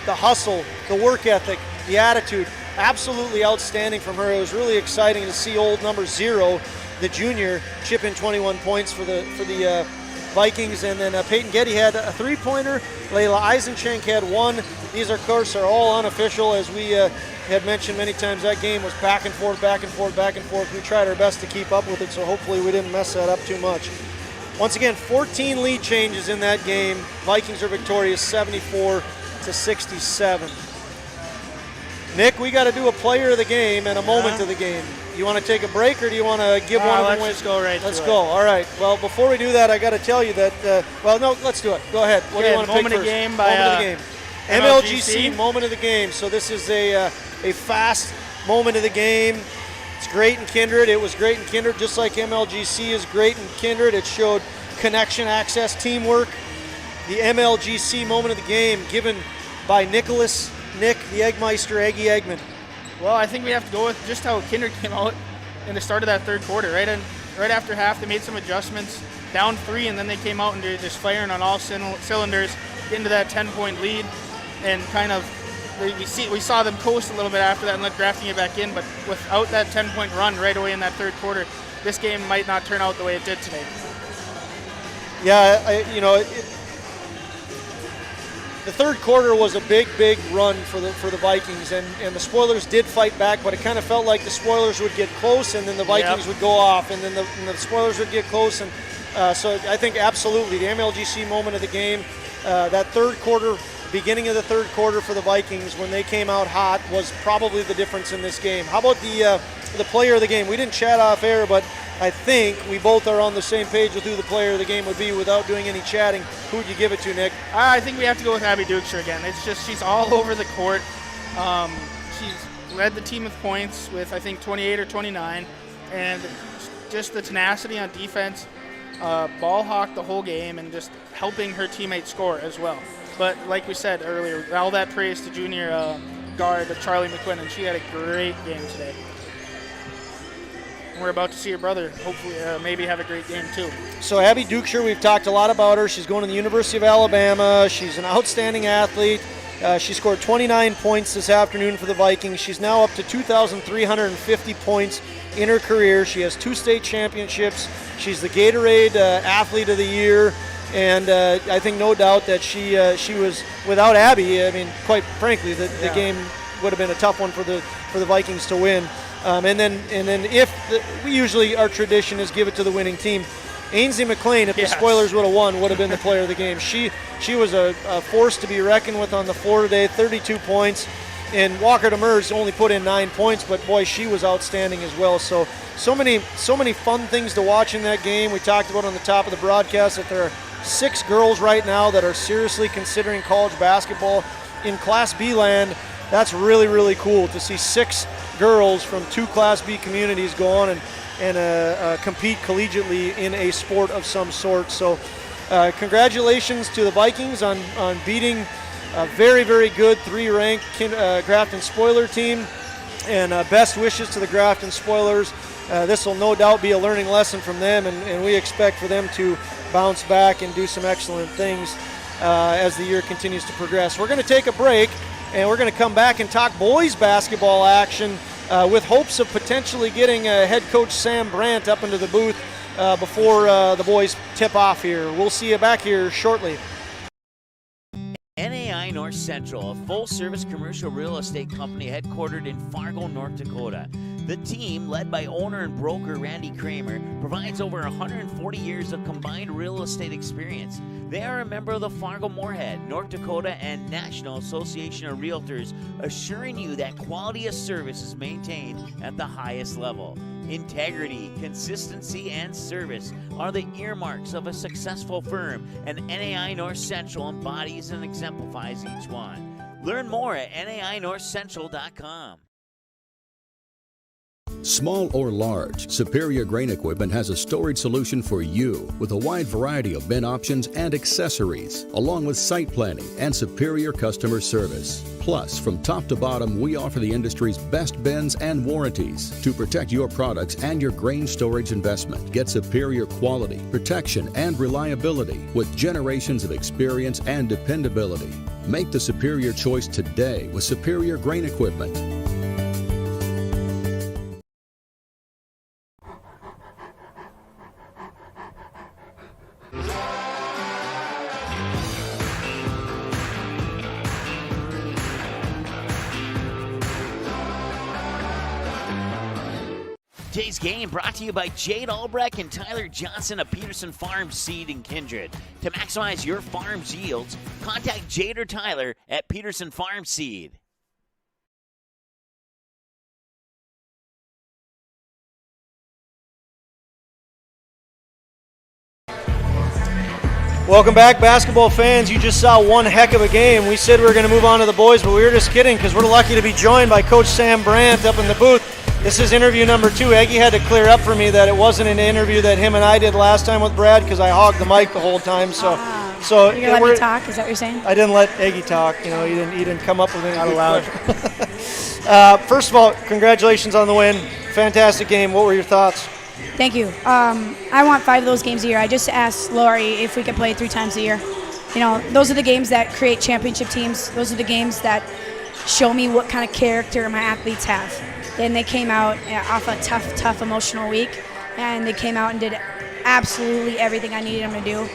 The hustle, the work ethic, the attitude, absolutely outstanding from her. It was really exciting to see old number 0, the junior, chip in 21 points for the Vikings. And then Peyton Getty had a 3-pointer. Layla Eisenchenk had 1. These, of course, are all unofficial. As we had mentioned many times, that game was back and forth. We tried our best to keep up with it, so hopefully we didn't mess that up too much. Once again, 14 lead changes in that game. Vikings are victorious 74-67. Nick, we got to do a player of the game and a moment of the game. You want to take a break, or do you want to give one of them away? Let's go right Let's go. All right. Well, before we do that, I got to tell you that. No, let's do it. Go ahead. What do you want to pick first? Moment of the game by moment of the game. MLGC moment of the game. So this is a fast moment of the game. It's great in Kindred. It was great in Kindred, just like MLGC is great in Kindred. It showed connection, access, teamwork. The MLGC moment of the game given by Nick, the Eggmeister, Eggy Eggman. Well, I think we have to go with just how Kindred came out in the start of that third quarter. Right after half, they made some adjustments, down 3, and then they came out and they're just firing on all cylinders into that 10-point lead, and kind of we saw them coast a little bit after that and let Grafton get back in. But without that 10-point run right away in that third quarter, this game might not turn out the way it did today. Yeah, the third quarter was a big run for the Vikings, and the Spoilers did fight back, but it kind of felt like the Spoilers would get close, and then the Vikings would go off, and then the Spoilers would get close, and so I think absolutely the MLGC moment of the game, that third quarter, beginning of the third quarter for the Vikings when they came out hot was probably the difference in this game. How about the player of the game? We didn't chat off air, but I think we both are on the same page with who the player of the game would be without doing any chatting. Who would you give it to, Nick? I think we have to go with Abby Dukeshire again. It's just she's all over the court. She's led the team with points with, I think, 28 or 29, and just the tenacity on defense, ball hawk the whole game, and just helping her teammates score as well. But like we said earlier, all that praise to junior guard Charlie McQuillan. She had a great game today. We're about to see her brother hopefully maybe have a great game too. So Abby Dukeshire, we've talked a lot about her. She's going to the University of Alabama. She's an outstanding athlete. She scored 29 points this afternoon for the Vikings. She's now up to 2,350 points in her career. She has 2 state championships. She's the Gatorade Athlete of the Year. And I think no doubt that she was, without Abby, I mean, quite frankly, the game would have been a tough one for the Vikings to win. And then we usually, our tradition is give it to the winning team. Ainsley McLean, if the Spoilers would have won, would have been the player of the game. She was a force to be reckoned with on the floor today, 32 points. And Walker Demers only put in 9 points, but boy, she was outstanding as well. So many fun things to watch in that game. We talked about on the top of the broadcast that there are 6 girls right now that are seriously considering college basketball in Class B land. That's really, really cool to see 6 girls from 2 Class B communities go on and compete collegiately in a sport of some sort. So congratulations to the Vikings on beating a very, very good 3-ranked Grafton Spoiler team, and best wishes to the Grafton Spoilers. This will no doubt be a learning lesson from them, and we expect for them to bounce back and do some excellent things as the year continues to progress. We're going to take a break, and we're going to come back and talk boys basketball action with hopes of potentially getting head coach Sam Brandt up into the booth before the boys tip off here. We'll see you back here shortly. NAI North Central, a full-service commercial real estate company headquartered in Fargo, North Dakota. The team, led by owner and broker Randy Kramer, provides over 140 years of combined real estate experience. They are a member of the Fargo-Moorhead, North Dakota, and National Association of Realtors, assuring you that quality of service is maintained at the highest level. Integrity, consistency, and service are the earmarks of a successful firm, and NAI North Central embodies and exemplifies each one. Learn more at nainorthcentral.com. Small or large, Superior Grain Equipment has a storage solution for you with a wide variety of bin options and accessories, along with site planning and superior customer service. Plus, from top to bottom, we offer the industry's best bins and warranties to protect your products and your grain storage investment. Get superior quality, protection, and reliability with generations of experience and dependability. Make the superior choice today with Superior Grain Equipment. Today's game brought to you by Jade Albrecht and Tyler Johnson of Peterson Farm Seed in Kindred. To maximize your farm's yields, contact Jade or Tyler at Peterson Farm Seed. Welcome back, basketball fans. You just saw one heck of a game. We said we were going to move on to the boys, but we were just kidding because we're lucky to be joined by Coach Sam Brandt up in the booth. This is interview number 2. Eggie had to clear up for me that it wasn't an interview that him and I did last time with Brad because I hogged the mic the whole time. So you're gonna let me talk? Is that what you're saying? I didn't let Eggie talk. You know, he didn't come up with anything. Not allowed. First of all, congratulations on the win. Fantastic game. What were your thoughts? Thank you. I want 5 of those games a year. I just asked Lori if we could play 3 times a year. You know, those are the games that create championship teams. Those are the games that show me what kind of character my athletes have. And they came out off a tough emotional week, and they came out and did absolutely everything I needed them to do.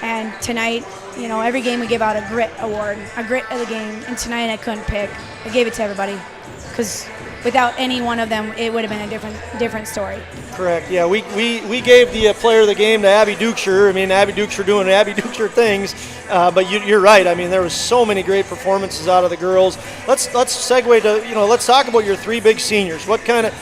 And tonight, you know, every game we give out a grit award, a grit of the game. And tonight I couldn't pick. I gave it to everybody because without any one of them, it would have been a different story. Correct. Yeah, we gave the player of the game to Abby Dukeshire. I mean, Abby Dukeshire doing Abby Dukeshire things. But you're right. I mean, there was so many great performances out of the girls. Let's segue to, let's talk about your 3 big seniors. What kind of,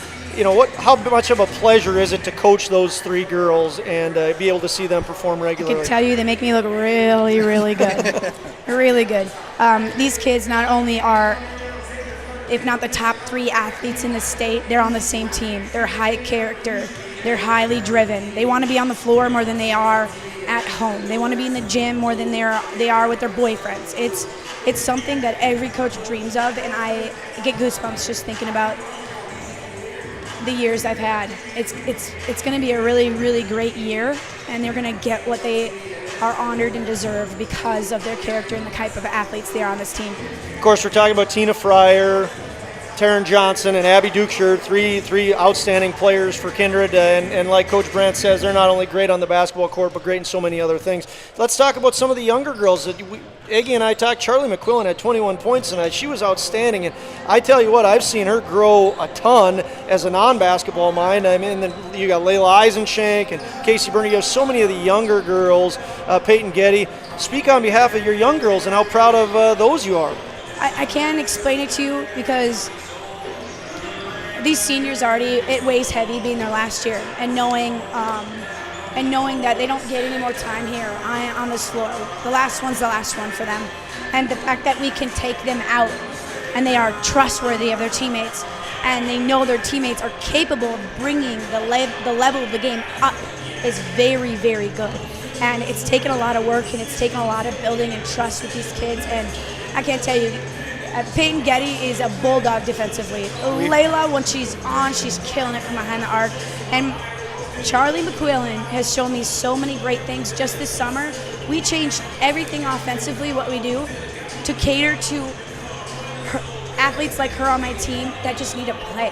how much of a pleasure is it to coach those 3 girls and be able to see them perform regularly? I can tell you they make me look really, really good. Really good. These kids not only are, if not the top 3 athletes in the state, they're on the same team. They're high character. They're highly driven. They want to be on the floor more than they are at home. They want to be in the gym more than they are with their boyfriends. It's something that every coach dreams of, and I get goosebumps just thinking about the years I've had. It's going to be a really, really great year, and they're going to get what they are honored and deserve because of their character and the type of athletes they are on this team. Of course, we're talking about Tina Fryer, Taryn Johnson and Abby Dukeshire, three outstanding players for Kindred, and like Coach Brandt says, they're not only great on the basketball court, but great in so many other things. Let's talk about some of the younger girls. Iggy and I talked. Charlie McQuillan had 21 points tonight. She was outstanding, and I tell you what, I've seen her grow a ton as a non-basketball mind. I mean, then you got Layla Eisenshank and Casey Burney. You have so many of the younger girls, Peyton Getty. Speak on behalf of your young girls and how proud of those you are. I can't explain it to you because these seniors already, it weighs heavy being their last year, and knowing that they don't get any more time here on this floor. The last one's the last one for them. And the fact that we can take them out and they are trustworthy of their teammates and they know their teammates are capable of bringing the level of the game up is very, very good. And it's taken a lot of work and it's taken a lot of building and trust with these kids. And I can't tell you, Peyton Getty is a bulldog defensively. Layla, when she's on, she's killing it from behind the arc. And Charlie McQuillan has shown me so many great things just this summer. We changed everything offensively, what we do, to cater to athletes like her on my team that just need to play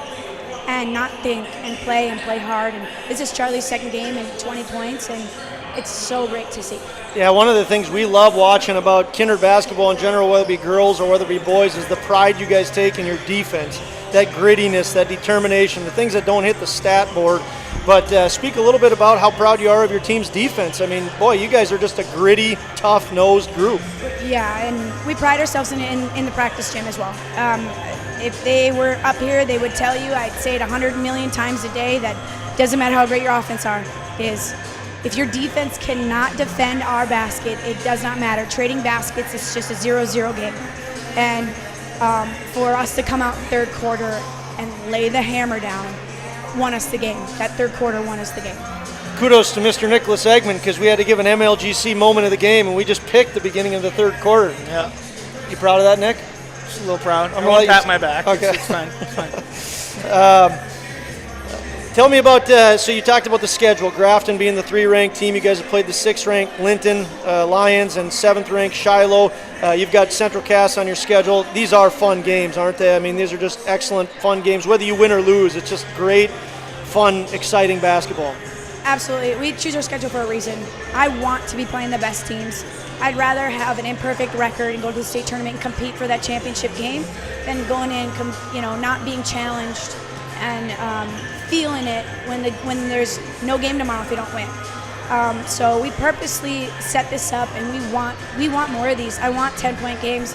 and not think and play hard. And this is Charlie's second game and 20 points, and it's so great to see. Yeah, one of the things we love watching about Kindred basketball in general, whether it be girls or whether it be boys, is the pride you guys take in your defense, that grittiness, that determination, the things that don't hit the stat board. But speak a little bit about how proud you are of your team's defense. I mean, boy, you guys are just a gritty, tough-nosed group. Yeah, and we pride ourselves in the practice gym as well. If they were up here, they would tell you, I'd say it 100 million times a day, that doesn't matter how great your offense is. If your defense cannot defend our basket, it does not matter. Trading baskets is just a 0-0 game. And for us to come out third quarter and lay the hammer down won us the game. That third quarter won us the game. Kudos to Mr. Nicholas Eggman, because we had to give an MLGC moment of the game, and we just picked the beginning of the third quarter. Yeah. You proud of that, Nick? Just a little proud. I'm going to pat my back. Okay. It's fine. It's fine. Tell me about, so you talked about the schedule, Grafton being the 3-ranked team. You guys have played the 6th-ranked Linton Lions and 7th-ranked Shiloh. You've got Central Cass on your schedule. These are fun games, aren't they? I mean, these are just excellent, fun games. Whether you win or lose, it's just great, fun, exciting basketball. Absolutely. We choose our schedule for a reason. I want to be playing the best teams. I'd rather have an imperfect record and go to the state tournament and compete for that championship game than going in, not being challenged and feeling it when there's no game tomorrow if we don't win. So we purposely set this up, and we want more of these. I want 10-point games,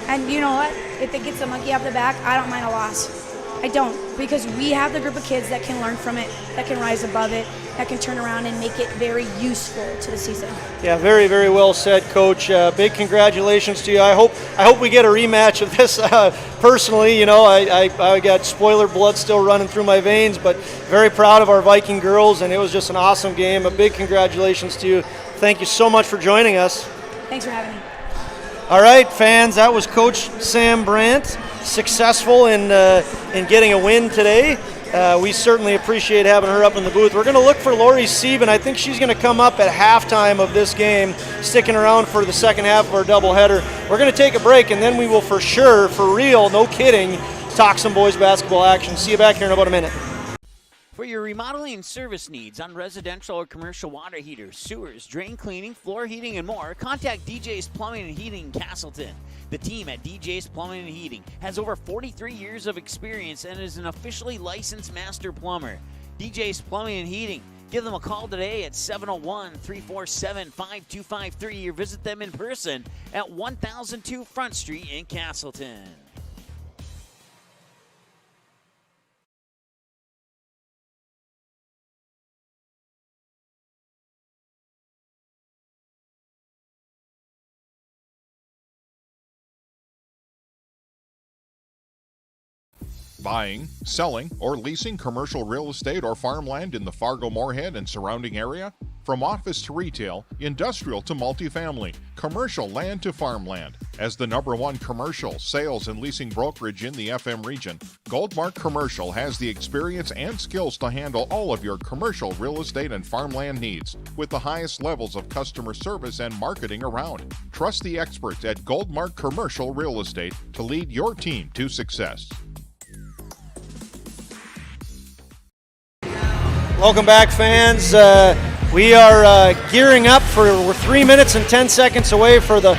and you know what? If it gets the monkey off the back, I don't mind a loss. I don't, because we have the group of kids that can learn from it, that can rise above it, that can turn around and make it very useful to the season. Yeah, very, very well said, Coach. Big congratulations to you. I hope we get a rematch of this. Personally, I got spoiler blood still running through my veins, but very proud of our Viking girls, and it was just an awesome game. A big congratulations to you. Thank you so much for joining us. Thanks for having me. All right, fans, that was Coach Sam Brandt, successful in getting a win today. We certainly appreciate having her up in the booth. We're going to look for Lori Sieben. I think she's going to come up at halftime of this game, sticking around for the second half of our doubleheader. We're going to take a break, and then we will for sure, for real, no kidding, talk some boys basketball action. See you back here in about a minute. For your remodeling and service needs on residential or commercial water heaters, sewers, drain cleaning, floor heating, and more, contact DJ's Plumbing and Heating in Castleton. The team at DJ's Plumbing and Heating has over 43 years of experience and is an officially licensed master plumber. DJ's Plumbing and Heating. Give them a call today at 701-347-5253 or visit them in person at 1002 Front Street in Castleton. Buying, selling, or leasing commercial real estate or farmland in the Fargo-Moorhead and surrounding area? From office to retail, industrial to multifamily, commercial land to farmland. As the #1 commercial, sales, and leasing brokerage in the FM region, Goldmark Commercial has the experience and skills to handle all of your commercial real estate and farmland needs with the highest levels of customer service and marketing around. Trust the experts at Goldmark Commercial Real Estate to lead your team to success. Welcome back, fans. We are gearing up we're 3 minutes and 10 seconds away for the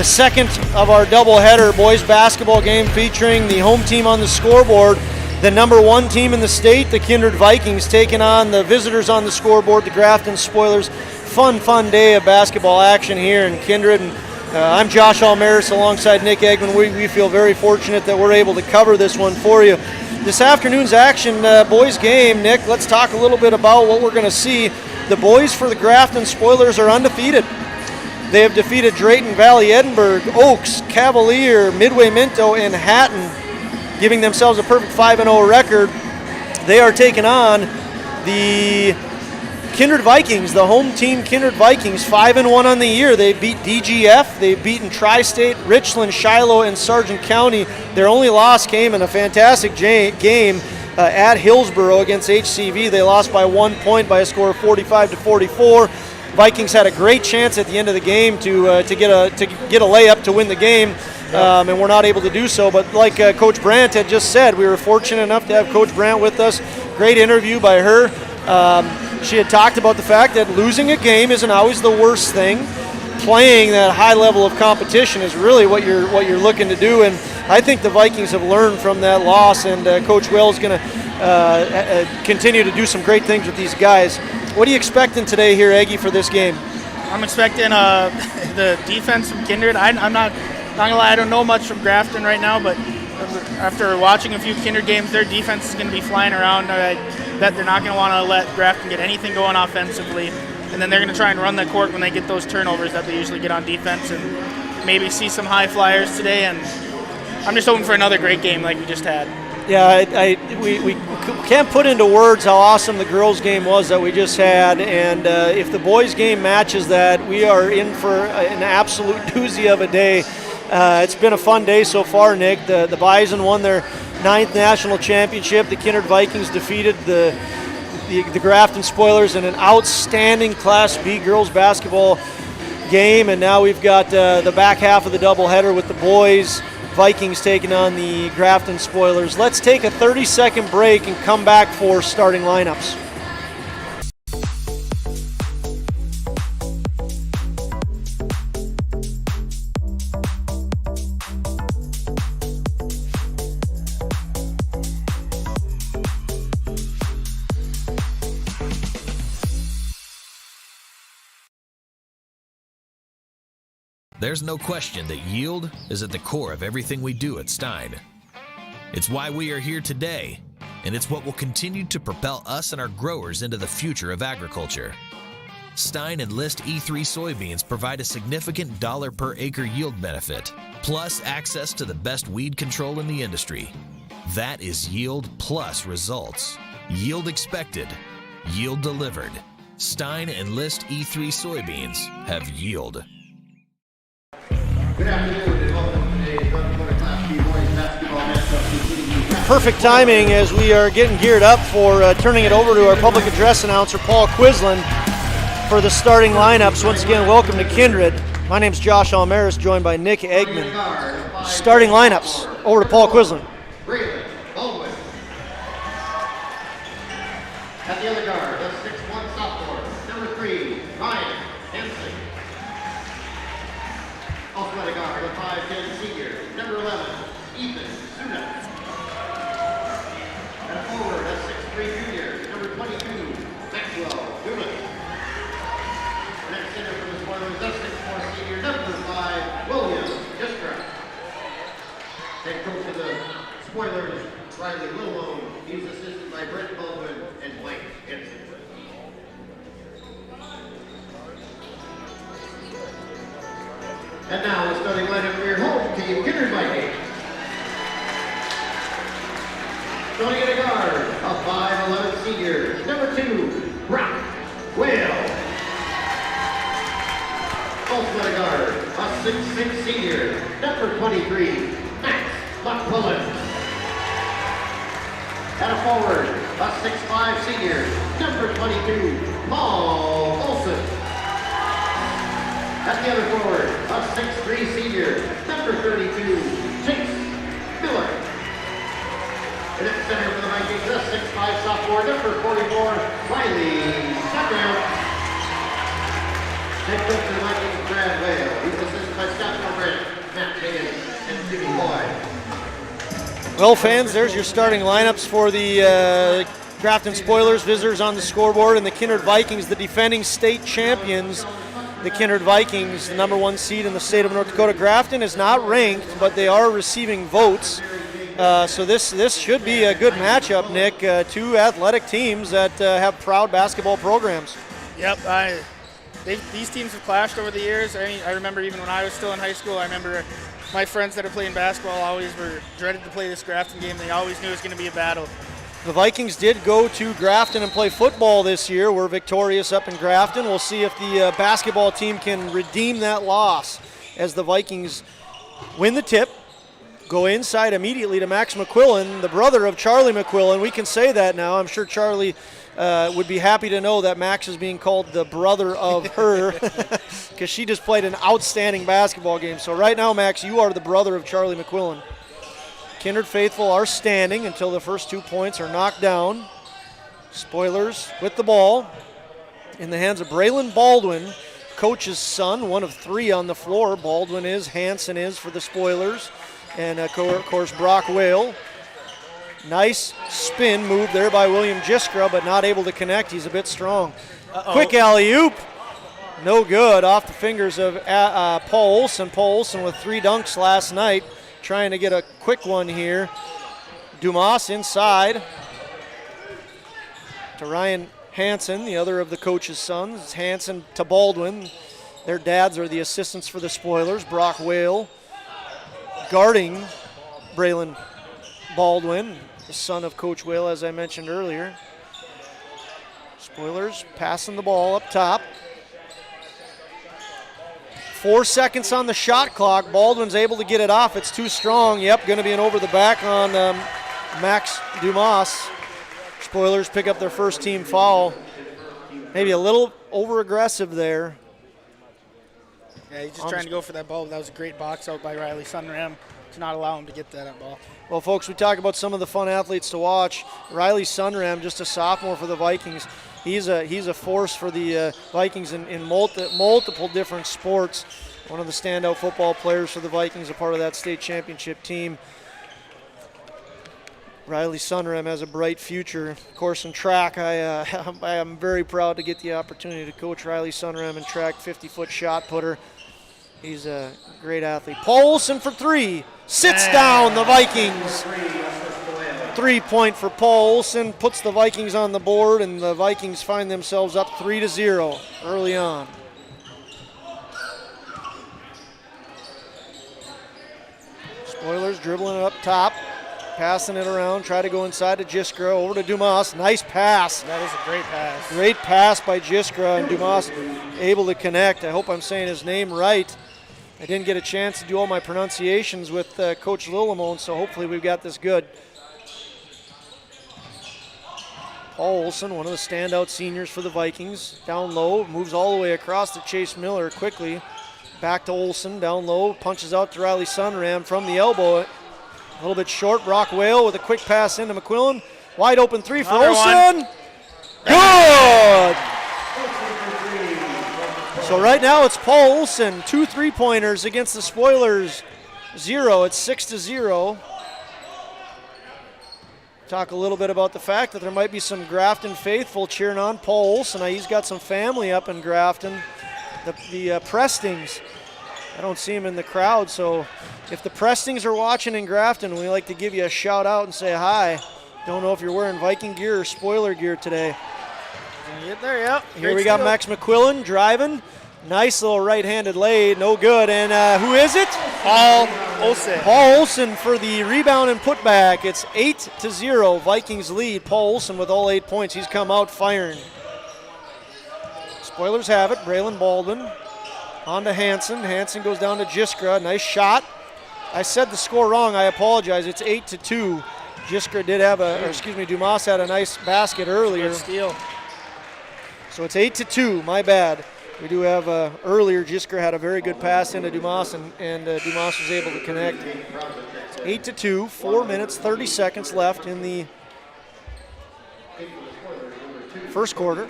second of our doubleheader boys basketball game featuring the home team on the scoreboard, the number 1 team in the state, the Kindred Vikings, taking on the visitors on the scoreboard, the Grafton Spoilers. Fun day of basketball action here in Kindred. And I'm Josh Almaris alongside Nick Eggman. We feel very fortunate that we're able to cover this one for you. This afternoon's action, boys game, Nick, let's talk a little bit about what we're going to see. The boys for the Grafton Spoilers are undefeated. They have defeated Drayton Valley, Edinburgh, Oaks, Cavalier, Midway Minto, and Hatton, giving themselves a perfect 5-0 record. They are taking on the Kindred Vikings, the home team Kindred Vikings, 5-1 on the year. They beat DGF, they've beaten Tri-State, Richland, Shiloh, and Sargent County. Their only loss came in a fantastic game at Hillsborough against HCV. They lost by 1 point by a score of 45-44. Vikings had a great chance at the end of the game to get a layup to win the game, and we're not able to do so. But like Coach Brandt had just said, we were fortunate enough to have Coach Brandt with us. Great interview by her. She had talked about the fact that losing a game isn't always the worst thing. Playing that high level of competition is really what you're looking to do, and I think the Vikings have learned from that loss, and Coach Will is going to continue to do some great things with these guys. What are you expecting today here, Eggie, for this game? I'm expecting the defense from Kindred. I'm not gonna lie, I don't know much from Grafton right now, but after watching a few Kindred games, their defense is going to be flying around. I bet they're not going to want to let Grafton get anything going offensively, and then they're going to try and run the court when they get those turnovers that they usually get on defense, and maybe see some high flyers today. And I'm just hoping for another great game like we just had. Yeah, we can't put into words how awesome the girls' game was that we just had, and if the boys' game matches that, we are in for an absolute doozy of a day. It's been a fun day so far, Nick. The Bison won their 9th national championship. The Kindred Vikings defeated the Grafton Spoilers in an outstanding Class B girls basketball game, and now we've got the back half of the doubleheader with the boys Vikings taking on the Grafton Spoilers. Let's take a 30-second break and come back for starting lineups. There's no question that yield is at the core of everything we do at Stein. It's why we are here today, and it's what will continue to propel us and our growers into the future of agriculture. Stein Enlist E3 soybeans provide a significant dollar per acre yield benefit, plus access to the best weed control in the industry. That is yield plus results. Yield expected, yield delivered. Stein Enlist E3 soybeans have yield. Good afternoon and welcome to today's North Dakota Class B boys basketball matchup. Perfect timing as we are getting geared up for turning it over to our public address announcer, Paul Quisland, for the starting lineups. Once again, welcome to Kindred. My name's Josh Almaris, joined by Nick Eggman. Starting lineups, over to Paul Quisland. Baldwin. At the other guard, the 6'1" sophomore, number 3, Ryan Henson. Also at a guard, the 5'10" senior, number 11, Ethan Suna. At a forward, a 6'3" junior, number 22, Maxwell Doolin. And at center for the Spoilers, a 6'4" senior, number 5, William Distra. Head coach of the Spoilers, Riley Lillo. He's assisted by Brett Baldwin and Mike Henson. And now the starting lineup for your home team, Kindred Vikings. Starting at a guard, a 5'11" senior, number 2, Brock Whale. Also at a guard, a 6'6" senior, number 23, Max McCullen. At a forward, a 6'5" senior, number 22, Paul Olson. At the other forward, a 6'3" senior, number 32, Chase Miller. And at center for the Vikings, a 6'5" sophomore, number 44, Riley Sundram. Head coach of the Vikings, Brad Whale. He's assisted by Scott Gilbert, Matt Higgins, and Jimmy Boyd. Well, fans, there's your starting lineups for the Grafton Spoilers. Visitors on the scoreboard, and the Kindred Vikings, the defending state champions. The Kindred Vikings, the number 1 seed in the state of North Dakota. Grafton is not ranked, but they are receiving votes. So this should be a good matchup, Nick. Two athletic teams that have proud basketball programs. Yep, these teams have clashed over the years. I remember even when I was still in high school, I remember my friends that are playing basketball always were dreaded to play this Grafton game. They always knew it was going to be a battle. The Vikings did go to Grafton and play football this year. We're victorious up in Grafton. We'll see if the basketball team can redeem that loss as the Vikings win the tip, go inside immediately to Max McQuillan, the brother of Charlie McQuillan. We can say that now. I'm sure Charlie would be happy to know that Max is being called the brother of her because she just played an outstanding basketball game. So right now, Max, you are the brother of Charlie McQuillan. Kindred faithful are standing until the first 2 points are knocked down. Spoilers with the ball in the hands of Braylon Baldwin, coach's son, one of 3 on the floor. Baldwin is, Hansen is for the Spoilers, and of course Brock Whale. Nice spin move there by William Jiskra, but not able to connect. He's a bit strong. Quick alley-oop. No good. Off the fingers of Paul Olson. Paul Olson with 3 dunks last night. Trying to get a quick one here. Dumas inside to Ryan Hansen, the other of the coach's sons. It's Hansen to Baldwin. Their dads are the assistants for the Spoilers. Brock Whale guarding Braylon Baldwin, the son of Coach Whale, as I mentioned earlier. Spoilers passing the ball up top. 4 seconds on the shot clock. Baldwin's able to get it off. It's too strong. Yep, going to be an over the back on Max Dumas. Spoilers pick up their first team foul. Maybe a little over-aggressive there. Yeah, he's just trying to go for that ball. That was a great box out by Riley Sunram to not allow him to get that ball. Well, folks, we talk about some of the fun athletes to watch. Riley Sunram, just a sophomore for the Vikings. He's a force for the Vikings in multiple different sports. One of the standout football players for the Vikings, a part of that state championship team. Riley Sunram has a bright future. Of course, in track, I am very proud to get the opportunity to coach Riley Sunram in track, 50-foot shot putter. He's a great athlete. Paul Olson for 3. Sits down the Vikings. 3-point for Paul Olson, puts the Vikings on the board, and the Vikings find themselves up 3-0 early on. Spoilers dribbling it up top, passing it around, try to go inside to Jiskra, over to Dumas. Nice pass. That is a great pass. Great pass by Jiskra, and Dumas able to connect. I hope I'm saying his name right. I didn't get a chance to do all my pronunciations with Coach Lillimone, so hopefully we've got this good. Paul Olson, one of the standout seniors for the Vikings, down low, moves all the way across to Chase Miller quickly. Back to Olson, down low, punches out to Riley Sunram from the elbow. A little bit short. Brock Whale with a quick pass into McQuillan. Wide open 3 for Olson. Good! So right now it's Paul Olson, 2 3-pointers against the Spoilers, 0. It's 6-0. Talk a little bit about the fact that there might be some Grafton faithful cheering on Paul Olson. He's got some family up in Grafton. The Prestings, I don't see him in the crowd, so if the Prestings are watching in Grafton, we like to give you a shout out and say hi. Don't know if you're wearing Viking gear or Spoiler gear today. Get there, yep. Here we got Max McQuillan driving. Nice little right-handed lay, no good. And who is it? Paul Olson. Paul Olson for the rebound and putback. It's 8-0. Vikings lead. Paul Olson with all 8 points. He's come out firing. Spoilers have it. Braylon Baldwin on to Hansen. Hansen goes down to Jiskra. Nice shot. I said the score wrong. I apologize. It's 8-2. Jiskra did have Dumas had a nice basket earlier. Good steal. So it's 8-2. My bad. We do have earlier, Jiskra had a very good pass into Dumas, and Dumas was able to connect. 8-2, 4 minutes, 30 seconds left in the first quarter.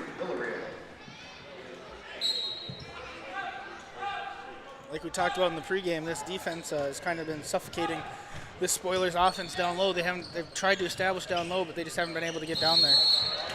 Like we talked about in the pregame, this defense has kind of been suffocating this Spoilers offense down low. They've tried to establish down low, but they just haven't been able to get down there.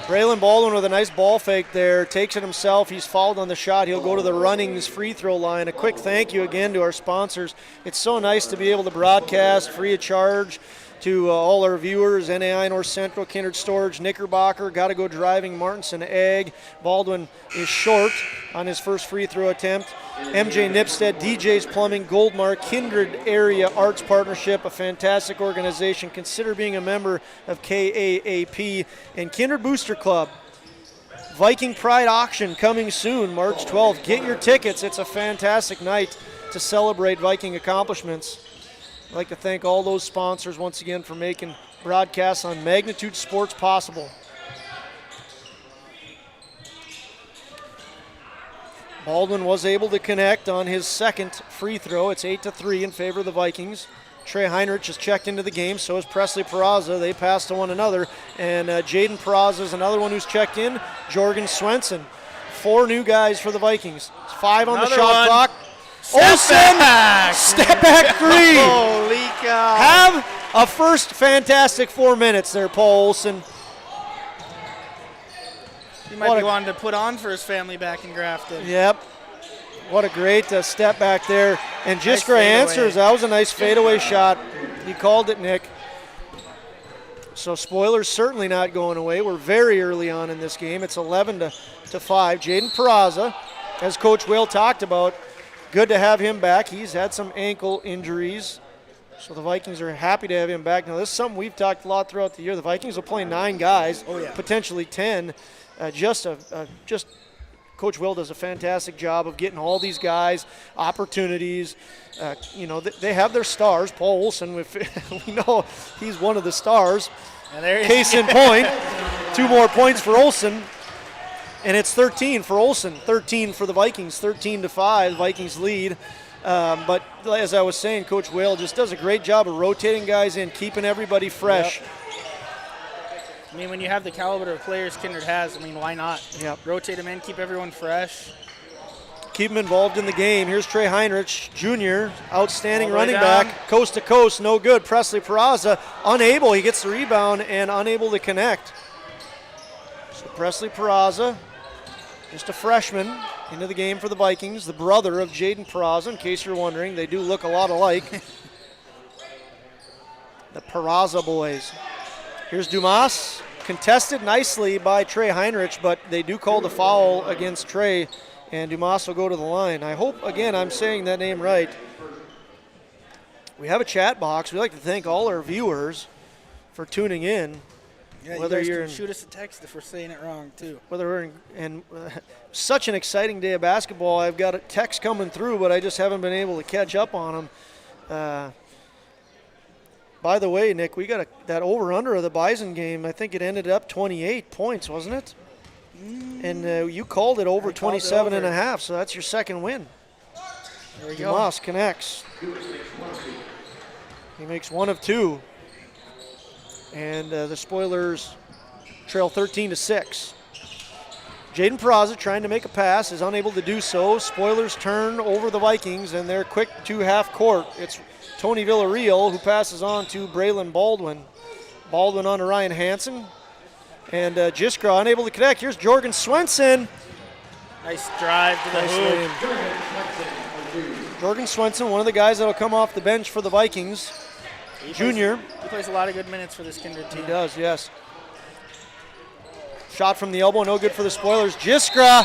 Braylon Baldwin with a nice ball fake there, takes it himself. He's fouled on the shot. He'll go to the Runnings free throw line. A quick thank you again to our sponsors. It's so nice to be able to broadcast free of charge to all our viewers. NAI North Central, Kindred Storage, Knickerbocker, Gotta Go Driving, Martinson Ag. Baldwin is short on his first free throw attempt. MJ Nipstead, DJ's Plumbing, Goldmark, Kindred Area Arts Partnership, a fantastic organization. Consider being a member of KAAP. And Kindred Booster Club. Viking Pride Auction coming soon, March 12th. Get your tickets. It's a fantastic night to celebrate Viking accomplishments. I'd like to thank all those sponsors once again for making broadcasts on Magnitude Sports possible. Baldwin was able to connect on his second free throw. It's 8-3 in favor of the Vikings. Trey Heinrich has checked into the game, so is Presley Peraza. They pass to one another. And Jaden Peraza is another one who's checked in. Jorgen Swenson. 4 new guys for the Vikings. 5 on the shot clock. Olsen! Step back 3! Holy cow. Have a first fantastic 4 minutes there, Paul Olsen. He might be wanting to put on for his family back in Grafton. Yep. What a great step back there. And Jiskra answers. That was a nice fadeaway shot. He called it, Nick. So Spoilers certainly not going away. We're very early on in this game. It's 11-5. Jaden Peraza, as Coach Whale talked about, good to have him back. He's had some ankle injuries. So the Vikings are happy to have him back. Now, this is something we've talked a lot throughout the year. The Vikings will play 9 guys, potentially 10. Just Coach Will does a fantastic job of getting all these guys opportunities. They have their stars. Paul Olsen, we know he's one of the stars. Case in point, 2 more points for Olsen, and it's 13 for Olsen, 13 for the Vikings, 13-5. Vikings lead. But as I was saying, Coach Whale just does a great job of rotating guys in, keeping everybody fresh. Yep. I mean, when you have the caliber of players Kindred has, I mean, why not? Yep. Rotate them in, keep everyone fresh. Keep them involved in the game. Here's Trey Heinrich, Jr., outstanding running back, coast to coast, no good. Presley Peraza, unable. He gets the rebound and unable to connect. So Presley Peraza, just a freshman, into the game for the Vikings, the brother of Jaden Peraza, in case you're wondering. They do look a lot alike. The Peraza boys. Here's Dumas, contested nicely by Trey Heinrich, but they do call the foul against Trey, and Dumas will go to the line. I hope, again, I'm saying that name right. We have a chat box. We'd like to thank all our viewers for tuning in. Yeah, whether you guys can shoot us a text if we're saying it wrong, too. Whether we're such an exciting day of basketball. I've got a text coming through, but I just haven't been able to catch up on them. By the way, Nick, we got that over-under of the Bison game. I think it ended up 28 points, wasn't it? And you called it over 27.5, so that's your second win. There we go. Dumas connects. He makes 1 of 2. And the Spoilers trail 13-6. Jaden Peraza trying to make a pass, is unable to do so. Spoilers turn over the Vikings, and they're quick to half court. It's Tony Villarreal, who passes on to Braylon Baldwin. Baldwin on to Ryan Hansen. And Jiskra unable to connect. Here's Jorgen Swenson. Nice drive to the hoop. Jorgen Swenson, one of the guys that will come off the bench for the Vikings. Junior. He plays a lot of good minutes for this Kindred team. He does, yes. Shot from the elbow, no good for the Spoilers. Jiskra.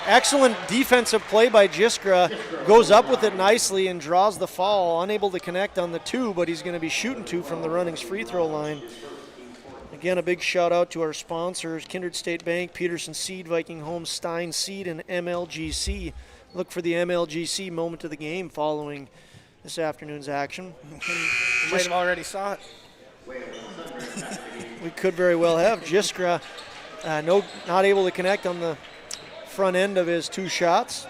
Excellent defensive play by Jiskra. Goes up with it nicely and draws the foul. Unable to connect on the 2, but he's going to be shooting 2 from the Runnings free throw line. Again, a big shout out to our sponsors, Kindred State Bank, Peterson Seed, Viking Homes, Stein Seed, and MLGC. Look for the MLGC moment of the game following this afternoon's action. You might have already saw it. We could very well have. Jiskra not able to connect on the front end of his 2 shots.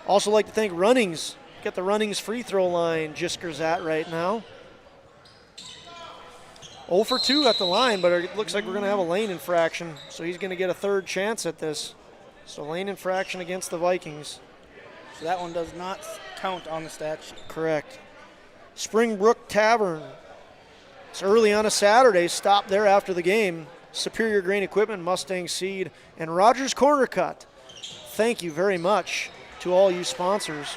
Also like to thank Runnings. Get the Runnings free throw line Jisker's at right now. 0 for 2 at the line, but it looks like we're going to have a lane infraction, so he's going to get a third chance at this. So lane infraction against the Vikings. So that one does not count on the stat sheet. Correct. Springbrook Tavern. It's early on a Saturday. Stop there after the game. Superior Grain Equipment, Mustang Seed, and Rogers Corner Cut. Thank you very much to all you sponsors.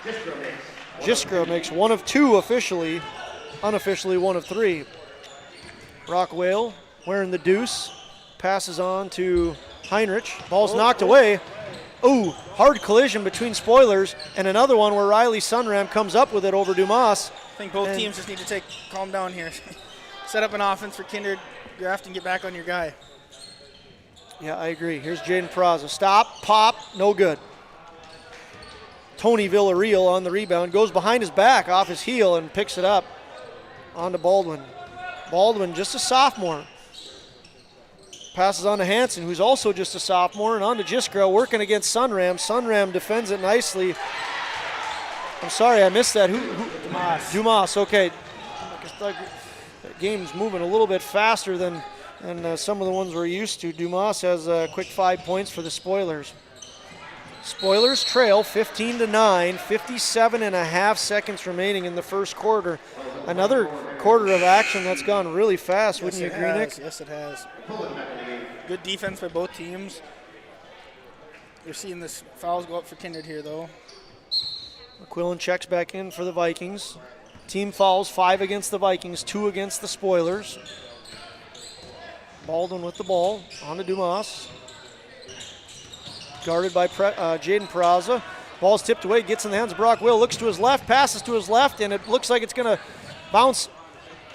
Jiskra makes 1 of 2 officially, unofficially 1 of 3. Rock Whale wearing the deuce, passes on to Heinrich. Ball's knocked away. Ooh, hard collision between Spoilers and another one where Riley Sunram comes up with it over Dumas. I think both teams just need to calm down here. Set up an offense for Kindred Grafton, get back on your guy. Yeah, I agree. Here's Jaden Peraza. Stop, pop, no good. Tony Villarreal on the rebound, goes behind his back, off his heel, and picks it up onto Baldwin. Baldwin, just a sophomore. Passes on to Hansen, who's also just a sophomore, and on to Jiskra, working against Sunram. Sunram defends it nicely. I'm sorry, I missed that. Who? Dumas, okay. The game's moving a little bit faster than some of the ones we're used to. Dumas has a quick 5 points for the Spoilers. Spoilers trail 15-9, 57.5 seconds remaining in the first quarter. Another quarter of action that's gone really fast, wouldn't you agree, Nick? Yes, it has. Good defense by both teams. You're seeing this fouls go up for Kindred here, though. McQuillan checks back in for the Vikings. Team fouls, 5 against the Vikings, 2 against the Spoilers. Baldwin with the ball, on to Dumas. Guarded by Jaden Peraza. Ball's tipped away, gets in the hands of Brock Will, looks to his left, passes to his left, and it looks like it's going to bounce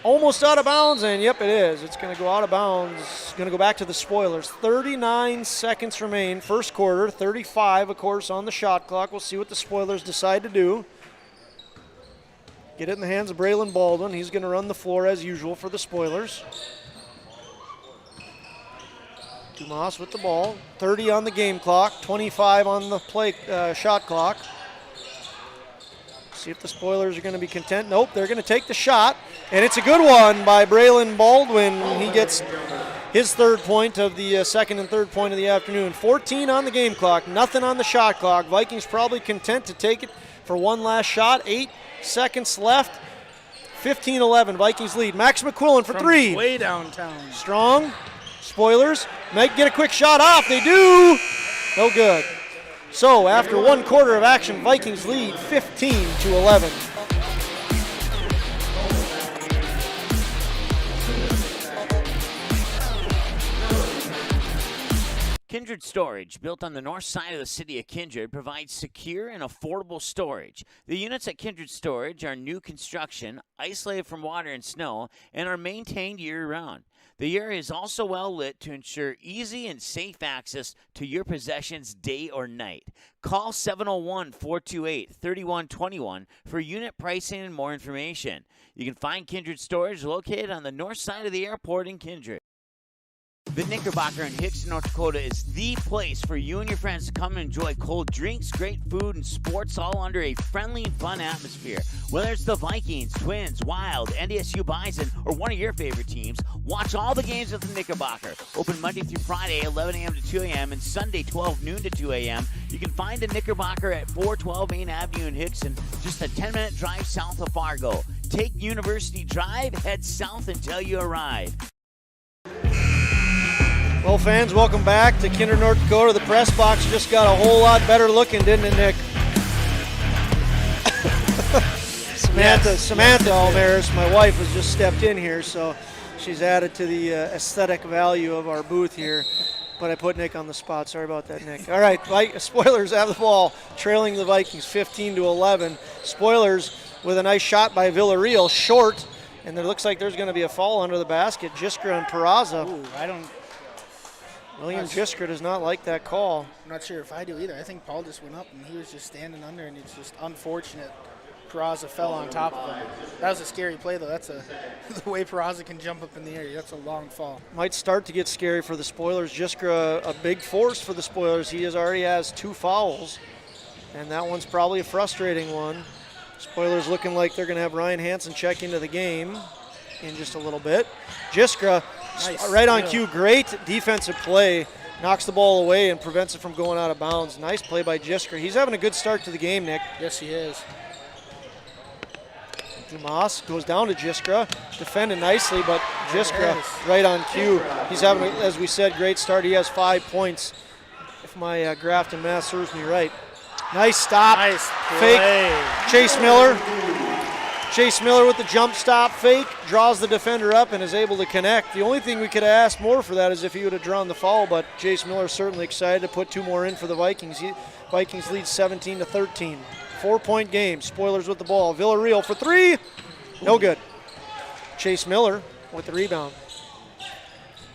almost out of bounds, and yep, it is. It's going to go out of bounds. It's going to go back to the Spoilers. 39 seconds remain, first quarter, 35, of course, on the shot clock. We'll see what the Spoilers decide to do. Get it in the hands of Braylon Baldwin. He's going to run the floor as usual for the Spoilers. Dumas with the ball. 30 on the game clock, 25 on the play shot clock. See if the Spoilers are going to be content. Nope, they're going to take the shot, and it's a good one by Braylon Baldwin. He gets his third point of the second and third point of the afternoon. 14 on the game clock, nothing on the shot clock. Vikings probably content to take it for one last shot. 8 seconds left. 15-11, Vikings lead. Max McQuillan for 3. Way downtown. Strong. Spoilers might get a quick shot off. They do. No good. So after one quarter of action, Vikings lead 15-11. Kindred Storage, built on the north side of the city of Kindred, provides secure and affordable storage. The units at Kindred Storage are new construction, isolated from water and snow, and are maintained year-round. The area is also well lit to ensure easy and safe access to your possessions day or night. Call 701-428-3121 for unit pricing and more information. You can find Kindred Storage located on the north side of the airport in Kindred. The Knickerbocker in Hickson, North Dakota is the place for you and your friends to come and enjoy cold drinks, great food, and sports all under a friendly and fun atmosphere. Whether it's the Vikings, Twins, Wild, NDSU Bison, or one of your favorite teams, watch all the games at the Knickerbocker. Open Monday through Friday, 11 a.m. to 2 a.m., and Sunday, 12 noon to 2 a.m. You can find the Knickerbocker at 412 Main Avenue in Hickson, just a 10-minute drive south of Fargo. Take University Drive, head south until you arrive. Well, fans, welcome back to Kindred, North Dakota. The press box just got a whole lot better looking, didn't it, Nick? Samantha Almaris, my wife, has just stepped in here, so she's added to the aesthetic value of our booth here. But I put Nick on the spot. Sorry about that, Nick. All right, Spoilers have the ball, trailing the Vikings 15-11. Spoilers with a nice shot by Villarreal, short, and it looks like there's going to be a foul under the basket. Jiskra and Peraza. Ooh, William Jiskra does not like that call. I'm not sure if I do either. I think Paul just went up and he was just standing under, and it's just unfortunate. Peraza fell on top of him. That was a scary play, though. That's the way Peraza can jump up in the air. That's a long fall. Might start to get scary for the Spoilers. Jiskra, a big force for the Spoilers. He already has 2 fouls, and that one's probably a frustrating one. Spoilers looking like they're going to have Ryan Hansen check into the game. in just a little bit. Jiskra, Nice right on steal. cue, great defensive play. Knocks the ball away and prevents it from going out of bounds. Nice play by Jiskra. He's having a good start to the game, Nick. Yes, he is. Dumas goes down to Jiskra, defended nicely, but Jiskra Yes. right on cue. He's having, as we said, great start. He has 5 points, if my Grafton math serves me right. Nice stop. Nice Fake. play. Chase Miller. Chase Miller with the jump stop fake, draws the defender up and is able to connect. The only thing we could have asked more for that is if he would have drawn the foul, but Chase Miller certainly excited to put 2 more in for the Vikings. Vikings lead 17-13. 4-point game. Spoilers with the ball. Villarreal for 3. No good. Chase Miller with the rebound.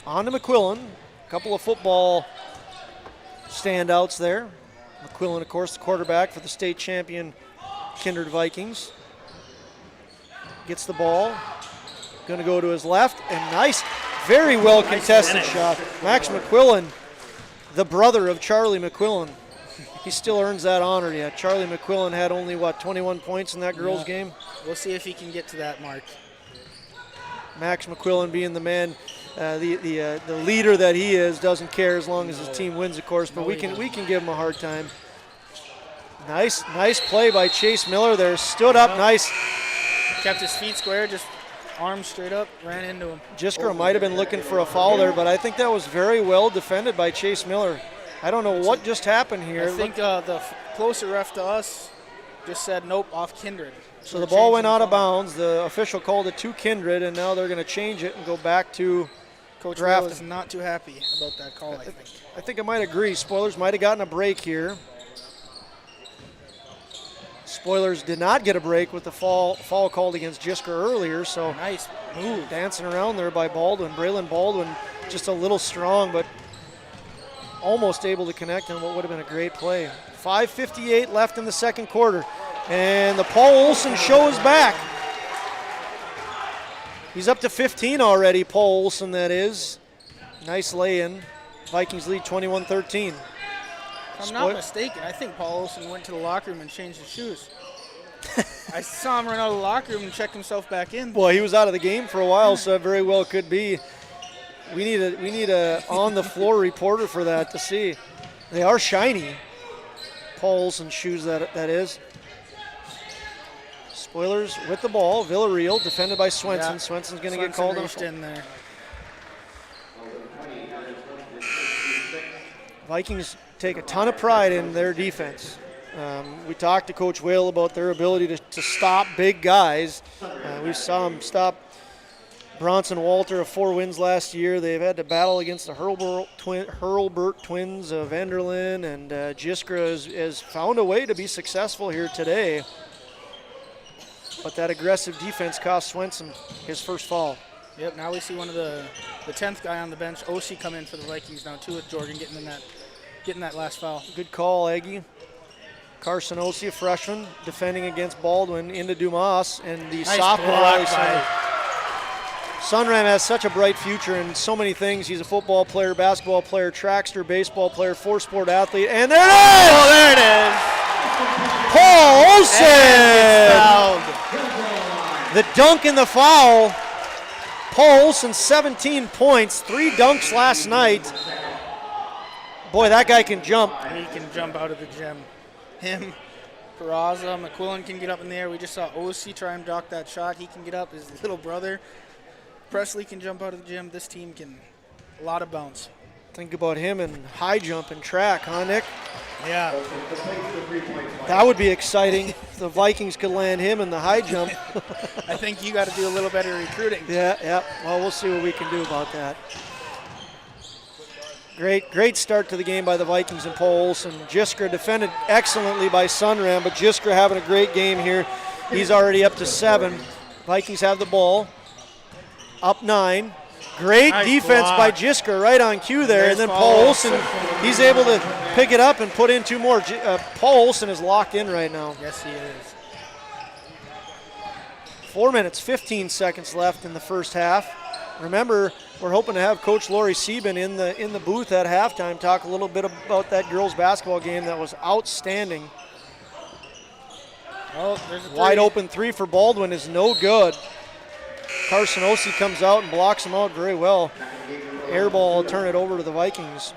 On to McQuillan. A couple of football standouts there. McQuillan, of course, the quarterback for the state champion Kindred Vikings. Gets the ball. Going to go to his left. And nice, very well contested shot. Max McQuillan, the brother of Charlie McQuillan. He still earns that honor yet. Charlie McQuillan had only, 21 points in that girls' game? We'll see if he can get to that mark. Max McQuillan being the man, the leader that he is, doesn't care as long as his team wins, of course, but we can give him a hard time. Nice play by Chase Miller there. Stood up, nice. Kept his feet square, just arms straight up, ran into him. Jiskra might have been looking for a foul there, but I think that was very well defended by Chase Miller. I don't know what just happened here. I think the closer ref to us just said nope, off Kindred. So the ball went out of bounds. The official called it to Kindred, and now they're going to change it and go back to Coach Grafton. Will is not too happy about that call, I think. I think I might agree. Spoilers might have gotten a break here. Spoilers did not get a break with the foul called against Jiskra earlier, so nice move. Dancing around there by Baldwin. Braylon Baldwin just a little strong, but almost able to connect on what would have been a great play. 5:58 left in the second quarter, and the Paul Olson show is back. He's up to 15 already, Paul Olson that is. Nice lay-in. Vikings lead 21-13. If I'm not mistaken, I think Paul Olson went to the locker room and changed his shoes. I saw him run out of the locker room and check himself back in. Well, he was out of the game for a while, so it very well could be. We need a on-the-floor reporter for that to see. They are shiny. Paul Olson's shoes, that is. Spoilers with the ball. Villarreal defended by Swenson. Yeah. Swenson's going to get called on. In there. Vikings take a ton of pride in their defense. We talked to Coach Whale about their ability to stop big guys. We saw them stop Bronson Walter of 4 wins last year. They've had to battle against the Hurlburt twins of Enderlin, and Jiskra has found a way to be successful here today. But that aggressive defense cost Swenson his first foul. Yep, now we see one of the 10th guy on the bench, OC, come in for the Vikings now too, with Jordan getting that last foul. Good call, Aggie. Carson Osi, a freshman, defending against Baldwin into Dumas, and the Nice sophomore. block by Sunram has such a bright future in so many things. He's a football player, basketball player, trackster, baseball player, 4-sport athlete, and there it is! Oh, there it is! Paul Olson! The dunk and the foul. Paul Olson, 17 points, 3 dunks last night. Boy, that guy can jump. He can jump out of the gym. Him, Peraza, McQuillan can get up in the air. We just saw OC try and block that shot. He can get up. His little brother, Presley, can jump out of the gym. This team can, a lot of bounce. Think about him in high jump and track, huh, Nick? Yeah. That would be exciting if the Vikings could land him in the high jump. I think you got to do a little better recruiting. Yeah. Well, we'll see what we can do about that. Great start to the game by the Vikings and Paul Olson. Jiskra defended excellently by Sunram, but Jiskra having a great game here. He's already up to 7. Vikings have the ball. Up 9. Great Nice defense block by Jiskra right on cue there. There's And then Paul Paul Olson, he's able to pick it up and put in 2 more. Paul Olson is locked in right now. Yes, he is. 4 minutes, 15 seconds left in the first half. Remember, we're hoping to have Coach Lori Sieben in the booth at halftime, talk a little bit about that girls basketball game that was outstanding. Oh, there's a Wide open 3 for Baldwin is no good. Carson Ossie comes out and blocks him out very well. Air ball will turn it over to the Vikings.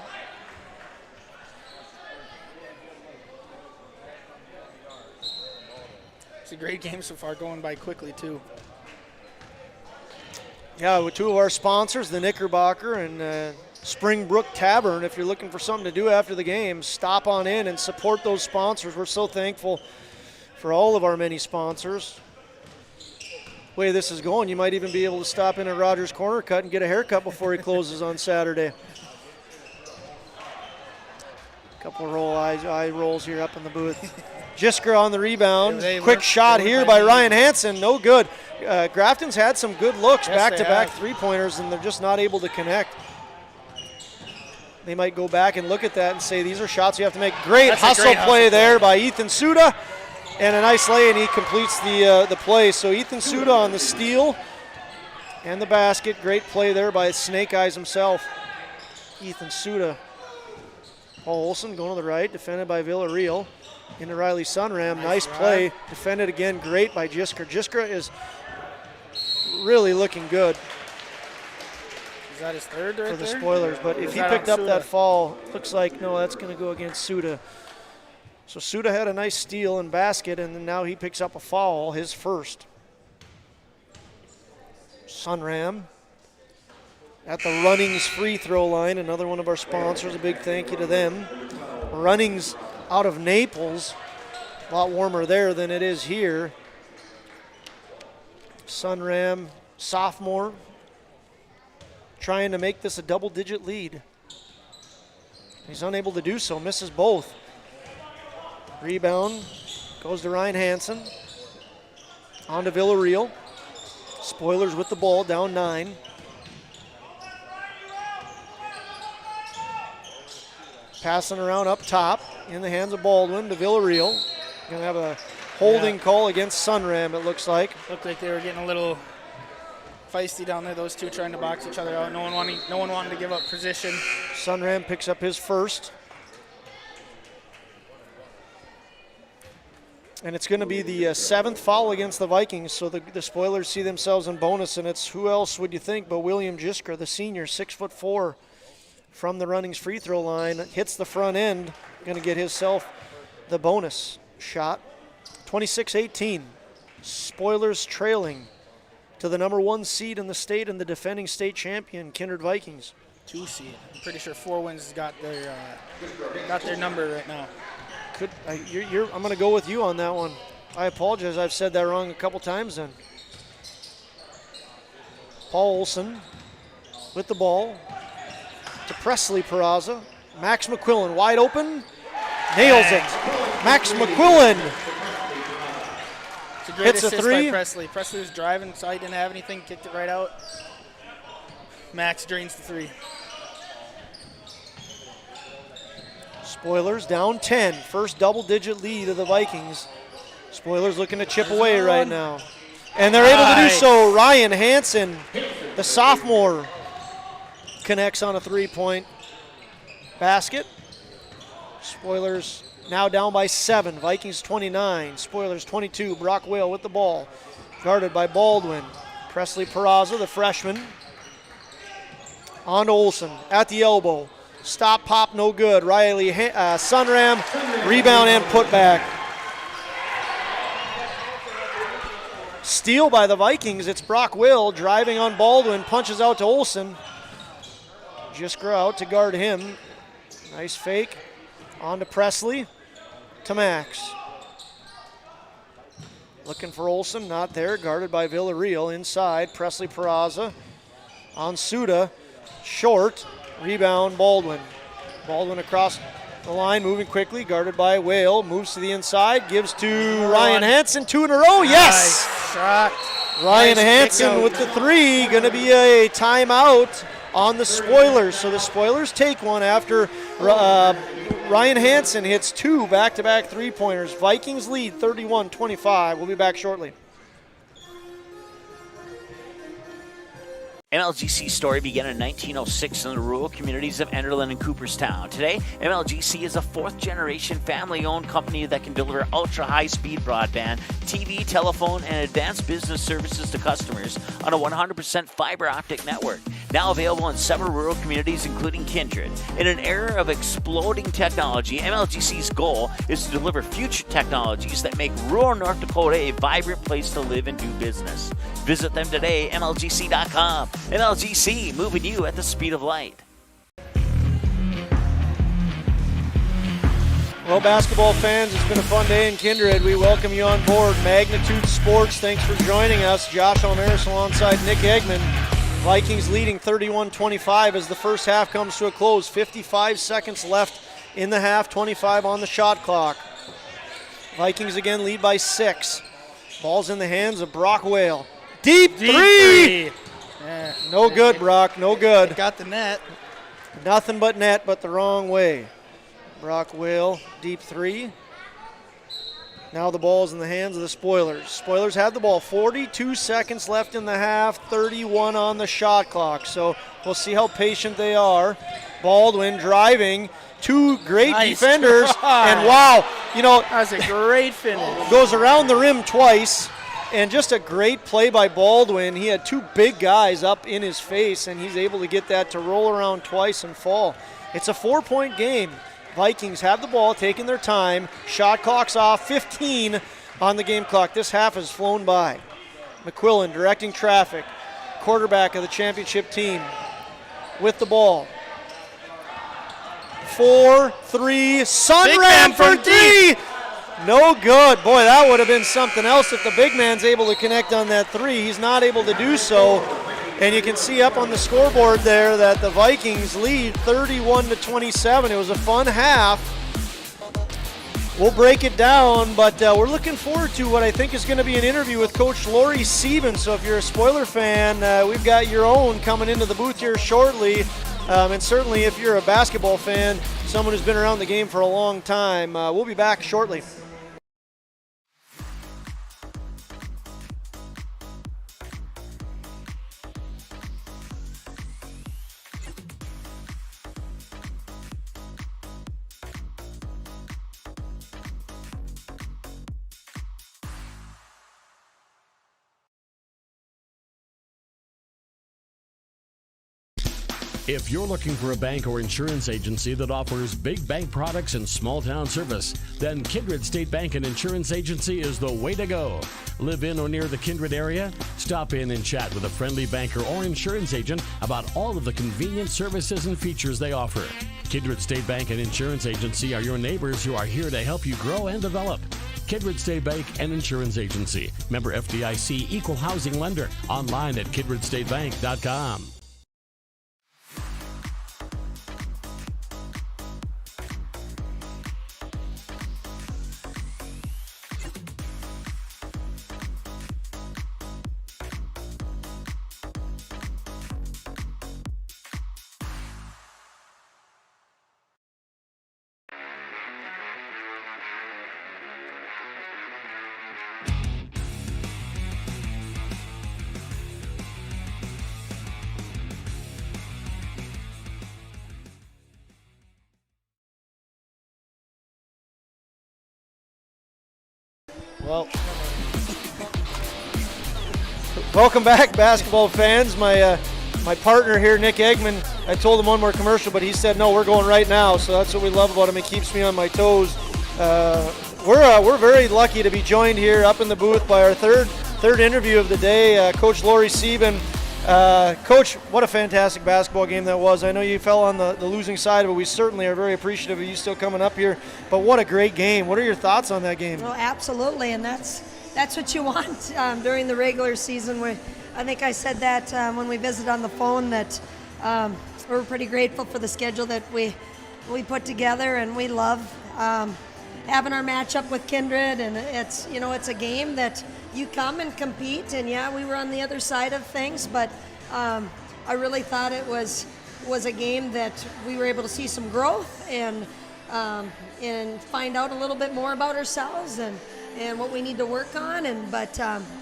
It's a great game so far, going by quickly too. Yeah, with two of our sponsors, the Knickerbocker and Springbrook Tavern. If you're looking for something to do after the game, stop on in and support those sponsors. We're so thankful for all of our many sponsors. The way this is going, you might even be able to stop in at Rogers Corner Cut and get a haircut before he closes on Saturday. Couple of eye rolls here up in the booth. Jisker on the rebound. Quick shot here by Ryan Hansen. No good. Grafton's had some good looks, back-to-back three-pointers, and they're just not able to connect. They might go back and look at that and say, these are shots you have to make. Great hustle play there by Ethan Suda. And a nice lay, and he completes the play. So Ethan Suda on the steal and the basket. Great play there by Snake Eyes himself, Ethan Suda. Paul Olsen going to the right, defended by Villarreal. Into Riley Sunram. Nice play. Defended again. Great by Jisker. Jisker is really looking good. Is that his third right for the there? Spoilers? But if he picked up that fall, looks like, no, that's going to go against Suda. So Suda had a nice steal and basket, and then now he picks up a foul, his first. Sunram at the Runnings free throw line, another one of our sponsors. A big thank you to them. Runnings out of Naples, a lot warmer there than it is here. Sunram, sophomore, trying to make this a double-digit lead. He's unable to do so, misses both. Rebound goes to Ryan Hansen. On to Villarreal. Spoilers with the ball, down 9. Passing around up top in the hands of Baldwin to Villarreal. Going to have a holding call against Sunram, it looks like. Looked like they were getting a little feisty down there, those two trying to box each other out. No one wanted to give up position. Sunram picks up his first. And it's going to be the 7th foul against the Vikings, so the Spoilers see themselves in bonus, and it's who else would you think but William Jisker, the senior, 6'4", from the Runnings free throw line. Hits the front end, going to get himself the bonus shot. 26-18. Spoilers trailing to the number 1 seed in the state and the defending state champion, Kindred Vikings. 2 seed. I'm pretty sure 4 wins got their number right now. I'm going to go with you on that one. I apologize. I've said that wrong a couple times then. Paul Olsen with the ball to Presley Peraza. Max McQuillan wide open. Nails it. Max McQuillan It's a great hits a assist three. by Presley. Presley was driving, so he didn't have anything, kicked it right out. Max drains the 3. Spoilers down 10. First double-digit lead of the Vikings. Spoilers looking to chip away right now. And they're able to do so. Ryan Hansen, the sophomore, connects on a 3-point basket. Spoilers now down by 7. Vikings 29. Spoilers 22. Brock Whale with the ball. Guarded by Baldwin. Presley Peraza, the freshman. On to Olsen at the elbow. Stop, pop, no good. Riley Sunram, rebound and put back. Steal by the Vikings. It's Brock Will driving on Baldwin, punches out to Olsen. Jisker out to guard him. Nice fake. On to Presley. To Max. Looking for Olsen, not there. Guarded by Villarreal inside. Presley Peraza on Suda. Short. Rebound, Baldwin. Baldwin across the line, moving quickly, guarded by Whale. Moves to the inside, gives to Ryan Hansen. 2 in a row, yes! Nice shot. Ryan Nice Hansen with the 3. Going to be a timeout on the Spoilers. So the Spoilers take one after Ryan Hansen hits 2 back-to-back three-pointers. Vikings lead 31-25. We'll be back shortly. MLGC's story began in 1906 in the rural communities of Enderlin and Cooperstown. Today, MLGC is a fourth-generation family-owned company that can deliver ultra-high-speed broadband, TV, telephone, and advanced business services to customers on a 100% fiber optic network. Now available in several rural communities, including Kindred. In an era of exploding technology, MLGC's goal is to deliver future technologies that make rural North Dakota a vibrant place to live and do business. Visit them today, MLGC.com. MLGC, moving you at the speed of light. Well, basketball fans, it's been a fun day in Kindred. We welcome you on board Magnitude Sports. Thanks for joining us. Josh Almaris alongside Nick Eggman. Vikings leading 31-25 as the first half comes to a close. 55 seconds left in the half, 25 on the shot clock. Vikings again lead by 6. Ball's in the hands of Brock Whale. Deep three! Yeah. No good, Brock, no good. Got the net. Nothing but net, but the wrong way. Brock Whale, deep three. Now the ball's in the hands of the Spoilers. Spoilers have the ball. 42 seconds left in the half, 31 on the shot clock. So we'll see how patient they are. Baldwin driving. Two great defenders. Try. And wow, you know. That was a great finish. Goes around the rim twice. And just a great play by Baldwin. He had two big guys up in his face, and he's able to get that to roll around twice and fall. It's a 4-point game. Vikings have the ball, taking their time. Shot clock's off, 15 on the game clock. This half has flown by. McQuillan directing traffic. Quarterback of the championship team with the ball. 4-3, Sunram for three! No good. Boy, that would have been something else if the big man's able to connect on that three. He's not able to do so. And you can see up on the scoreboard there that the Vikings lead 31-27. It was a fun half. We'll break it down, but we're looking forward to what I think is going to be an interview with Coach Lori Sieben. So if you're a Spoiler fan, we've got your own coming into the booth here shortly. And certainly if you're a basketball fan, someone who's been around the game for a long time, we'll be back shortly. If you're looking for a bank or insurance agency that offers big bank products and small town service, then Kindred State Bank and Insurance Agency is the way to go. Live in or near the Kindred area? Stop in and chat with a friendly banker or insurance agent about all of the convenient services and features they offer. Kindred State Bank and Insurance Agency are your neighbors who are here to help you grow and develop. Kindred State Bank and Insurance Agency. Member FDIC, Equal Housing Lender. Online at kindredstatebank.com. Well, welcome back, basketball fans. My partner here, Nick Eggman, I told him one more commercial, but he said, no, we're going right now. So that's what we love about him. He keeps me on my toes. We're very lucky to be joined here up in the booth by our third interview of the day, Coach Lori Sieben. Coach, what a fantastic basketball game that was. I know you fell on the losing side of it. We certainly are very appreciative of you still coming up here. But what a great game. What are your thoughts on that game? Well, absolutely, and that's what you want during the regular season. I think I said that when we visited on the phone that we're pretty grateful for the schedule that we put together, and we love having our matchup with Kindred. And it's a game that you come and compete, and yeah, we were on the other side of things, but I really thought it was a game that we were able to see some growth and find out a little bit more about ourselves and what we need to work on. But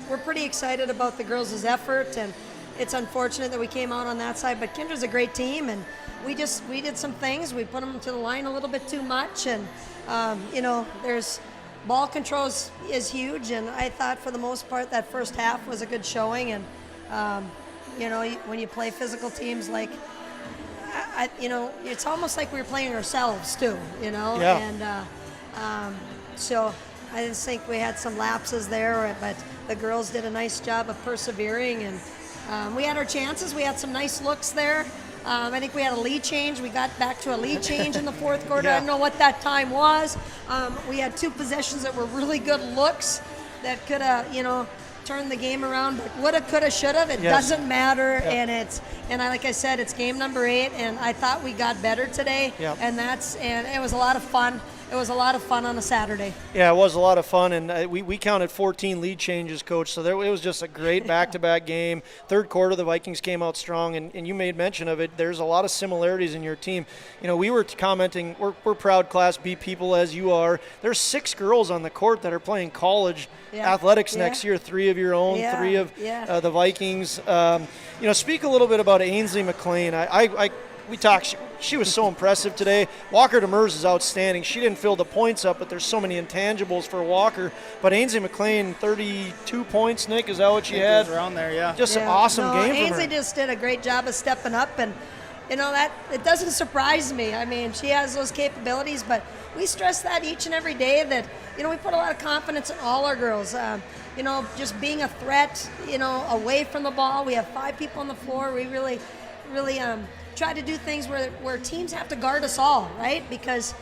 we're pretty excited about the girls' effort, and it's unfortunate that we came out on that side. But Kindred's a great team, and we did some things. We put them to the line a little bit too much, and there's ball control is huge. And I thought for the most part that first half was a good showing. And when you play physical teams like, it's almost like we were playing ourselves too. Yeah. And so I just think we had some lapses there, but the girls did a nice job of persevering, and we had our chances. We had some nice looks there. I think we had a lead change. We got back to a lead change in the fourth quarter. Yeah. I don't know what that time was. We had 2 possessions that were really good looks that could have, turned the game around. But woulda, coulda, shoulda. It doesn't matter. Yeah. And like I said, it's game number 8, and I thought we got better today. Yeah. And it was a lot of fun. It was a lot of fun on a Saturday. Yeah, it was a lot of fun, and we counted 14 lead changes, Coach, so it was just a great back-to-back game. Third quarter, the Vikings came out strong, and you made mention of it. There's a lot of similarities in your team. We were commenting, we're proud Class B people, as you are. There's 6 girls on the court that are playing college athletics next year, 3 of your own, 3 of the Vikings. Speak a little bit about Ainsley McLean. We talked. She was so impressive today. Walker Demers is outstanding. She didn't fill the points up, but there's so many intangibles for Walker. But Ainsley McLean, 32 points, Nick, is that what she had? Around there, yeah. Just an awesome game from her. Ainsley just did a great job of stepping up, and that it doesn't surprise me. I mean, she has those capabilities, but we stress that each and every day that we put a lot of confidence in all our girls. Just being a threat, away from the ball. We have 5 people on the floor. We really try to do things where teams have to guard us all, right? Because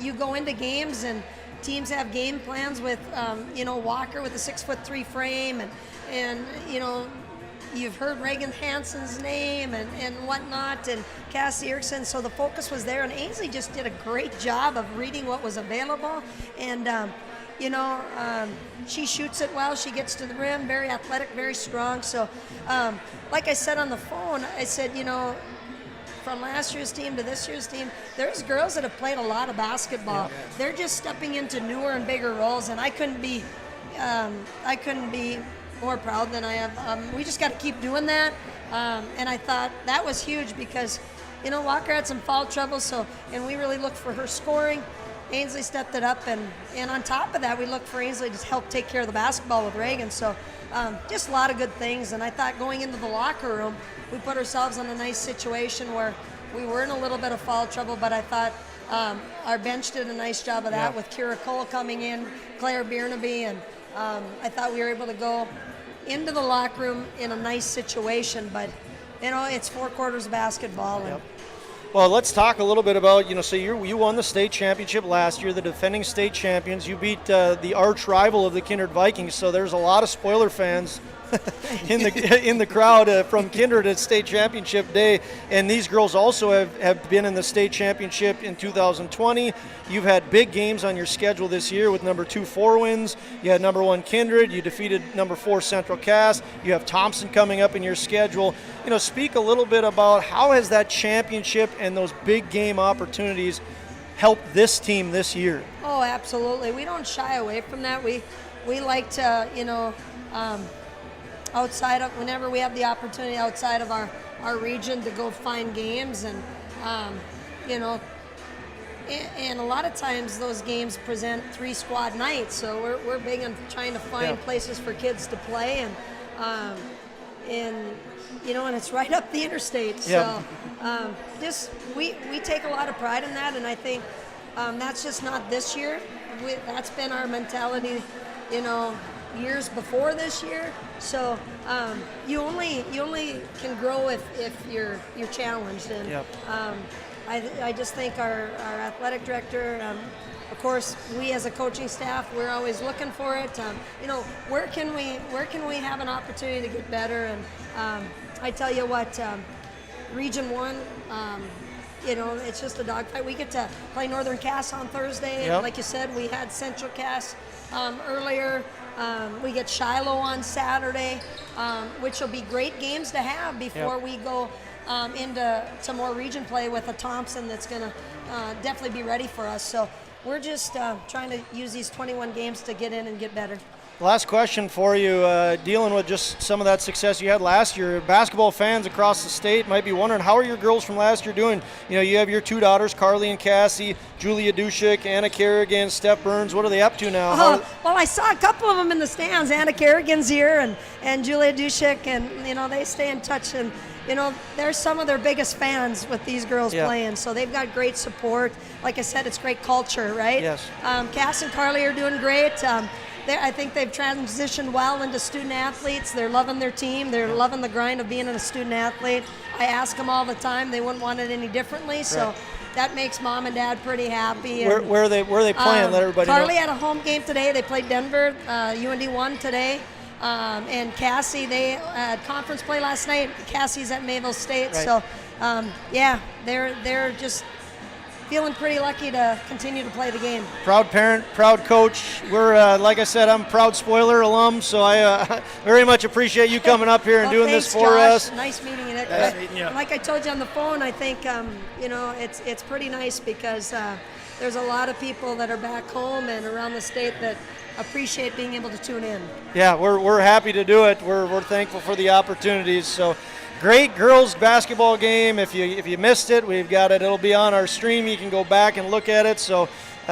you go into games and teams have game plans with, Walker with a 6'3" frame, and you've heard Reagan Hansen's name and whatnot, and Cassie Erickson. So the focus was there, and Ainsley just did a great job of reading what was available, and she shoots it well. She gets to the rim, very athletic, very strong. So, like I said on the phone, I said, from last year's team to this year's team, there's girls that have played a lot of basketball. Yeah. They're just stepping into newer and bigger roles, and I couldn't be more proud than I am. We just got to keep doing that, and I thought that was huge because, Walker had some foul trouble, and we really looked for her scoring. Ainsley stepped it up, and on top of that, we looked for Ainsley to help take care of the basketball with Reagan. So just a lot of good things. And I thought going into the locker room, we put ourselves in a nice situation where we were in a little bit of foul trouble, but I thought our bench did a nice job of that with Kira Cole coming in, Claire Biernaby, and I thought we were able to go into the locker room in a nice situation. But, it's 4 quarters of basketball. And Well, let's talk a little bit about, so you won the state championship last year, the defending state champions. You beat the arch rival of the Kindred Vikings, so there's a lot of spoiler fans in the crowd from Kindred at state championship day. And these girls also have been in the state championship in 2020. You've had big games on your schedule this year with number 2 4 wins. You had number 1 Kindred. You defeated number 4 Central Cass. You have Thompson coming up in your schedule. Speak a little bit about how has that championship and those big game opportunities helped this team this year? Oh, absolutely. We don't shy away from that. We like to, outside of, whenever we have the opportunity outside of our region to go find games, and and a lot of times those games present 3 squad nights, so we're big on trying to find places for kids to play, and it's right up the interstate. So we take a lot of pride in that, and I think that's just not this year. That's been our mentality, years before this year. So you only can grow if you're challenged, and I just think our athletic director, of course, we as a coaching staff, we're always looking for it. Where can we have an opportunity to get better? And I tell you what, Region 1, it's just a dogfight. We get to play Northern Cass on Thursday. And like you said, we had Central Cass earlier. We get Shiloh on Saturday, which will be great games to have before we go into more region play with a Thompson that's going to definitely be ready for us. So we're just trying to use these 21 games to get in and get better. Last question for you, dealing with just some of that success you had last year. Basketball fans across the state might be wondering, how are your girls from last year doing? You know, you have your 2 daughters, Carly and Cassie, Julia Dushik, Anna Kerrigan, Steph Burns. What are they up to now? Well, I saw a couple of them in the stands. Anna Kerrigan's here and Julia Dushik, and, you know, they stay in touch. And, you know, they're some of their biggest fans with these girls playing. So they've got great support. Like I said, it's great culture, right? Yes. Cass and Carly are doing great. I think they've transitioned well into student athletes. They're loving their team. They're loving the grind of being a student athlete. I ask them all the time. They wouldn't want it any differently. So that makes mom and dad pretty happy. Where are they playing? Let everybody know. Carly had a home game today. They played Denver. UND won today. And Cassie, they had conference play last night. Cassie's at Mayville State. Right. So, they're just feeling pretty lucky to continue to play the game. Proud parent, proud coach. We're, like I said, I'm a proud Spoiler alum, so I very much appreciate you coming up here and doing thanks, this for Josh. us. Nice meeting you. Nice meeting you. Like I told you on the phone, I think, you know, it's pretty nice because there's a lot of people that are back home and around the state that appreciate being able to tune in. Yeah, we're happy to do it. We're thankful for the opportunities. So, great girls basketball game. If you missed it, we've got it. It'll be on our stream. You can go back and look at it. So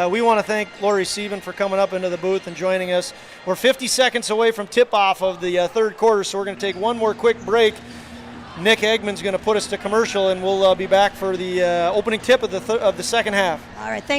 we want to thank Lori Sieben for coming up into the booth and joining us. We're 50 seconds away from tip-off of the third quarter, so we're going to take one more quick break. Nick Eggman's going to put us to commercial, and we'll be back for the opening tip of the second half. All right, thank you.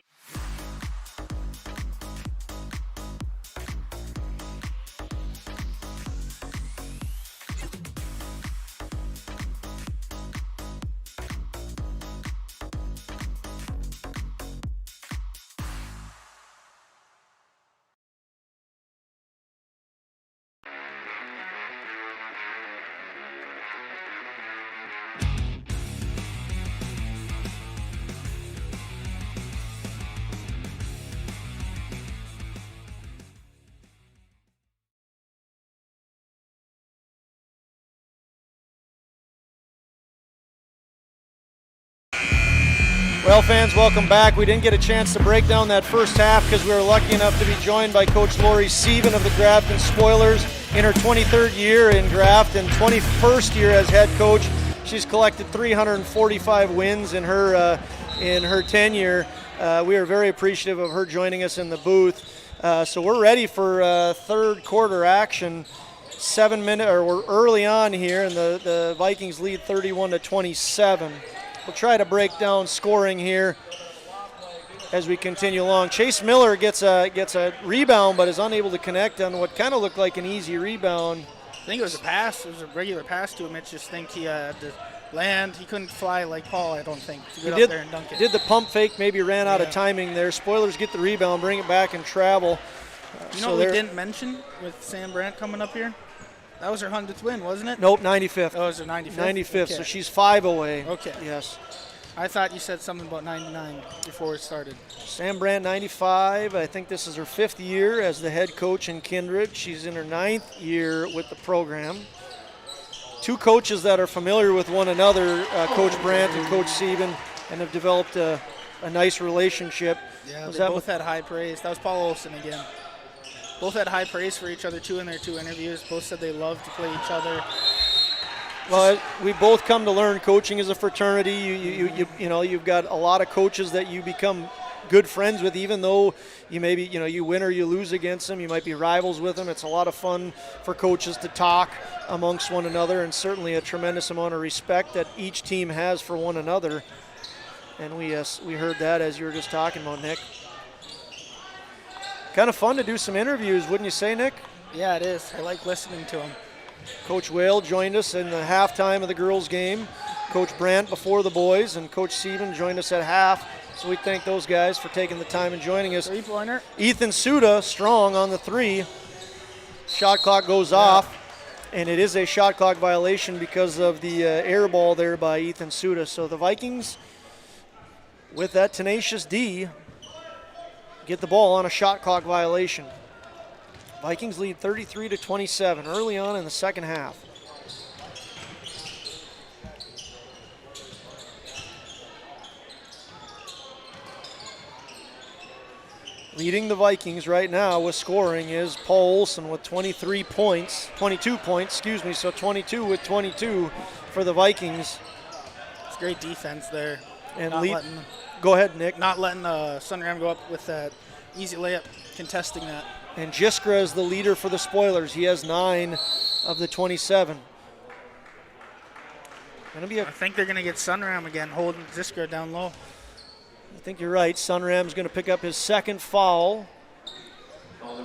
Well, fans, welcome back. We didn't get a chance to break down that first half because we were lucky enough to be joined by Coach Lori Sieben of the Grafton Spoilers in her 23rd year in Grafton, 21st year as head coach. She's collected 345 wins in her tenure. We are very appreciative of her joining us in the booth. So we're ready for third quarter action. 7 minutes, or we're early on here, and the Vikings lead 31-27. We'll try to break down scoring here as we continue along. Chase Miller gets a rebound, but is unable to connect on what kind of looked like an easy rebound. I think it was a pass. It was a regular pass to him. I just think he had to land. He couldn't fly like Paul, I don't think, to get up there and dunk it. Did the pump fake, maybe ran out of timing there. Spoilers get the rebound, bring it back, and travel. You know what we didn't mention with Sam Brandt coming up here? That was her 100th win, wasn't it? Nope, 95th. Oh, it was her 95th? 95th, Okay. so she's 5 away. Okay. Yes. I thought you said something about 99 before it started. Sam Brandt, 95. I think this is her 5th year as the head coach in Kindred. She's in her 9th year with the program. Two coaches that are familiar with one another, Coach Brandt and Coach Sieben, and have developed a nice relationship. Yeah, they both had high praise. That was Paul Olsen again. Both had high praise for each other, too, in their 2 interviews. Both said they love to play each other. Well, we both come to learn coaching is a fraternity. You know, you've got a lot of coaches that you become good friends with, even though you maybe, you know, you win or you lose against them. You might be rivals with them. It's a lot of fun for coaches to talk amongst one another, and certainly a tremendous amount of respect that each team has for one another. And we heard that as you were just talking about, Nick. Kind of fun to do some interviews, wouldn't you say, Nick? Yeah, it is. I like listening to them. Coach Whale joined us in the halftime of the girls' game. Coach Brandt before the boys, and Coach Sieben joined us at half. So we thank those guys for taking the time and joining us. Three-pointer. Ethan Suda strong on the 3. Shot clock goes off, and it is a shot clock violation because of the air ball there by Ethan Suda. So the Vikings, with that tenacious D, get the ball on a shot clock violation. Vikings lead 33-27 early on in the second half. Leading the Vikings right now with scoring is Paul Olson with 22 points, so 22 with 22 for the Vikings. It's great defense there. And go ahead, Nick. Not letting Sunram go up with that easy layup, contesting that. And Jiskra is the leader for the Spoilers. He has 9 of the 27. I think they're going to get Sunram again, holding Jiskra down low. I think you're right. Sunram's going to pick up his second foul.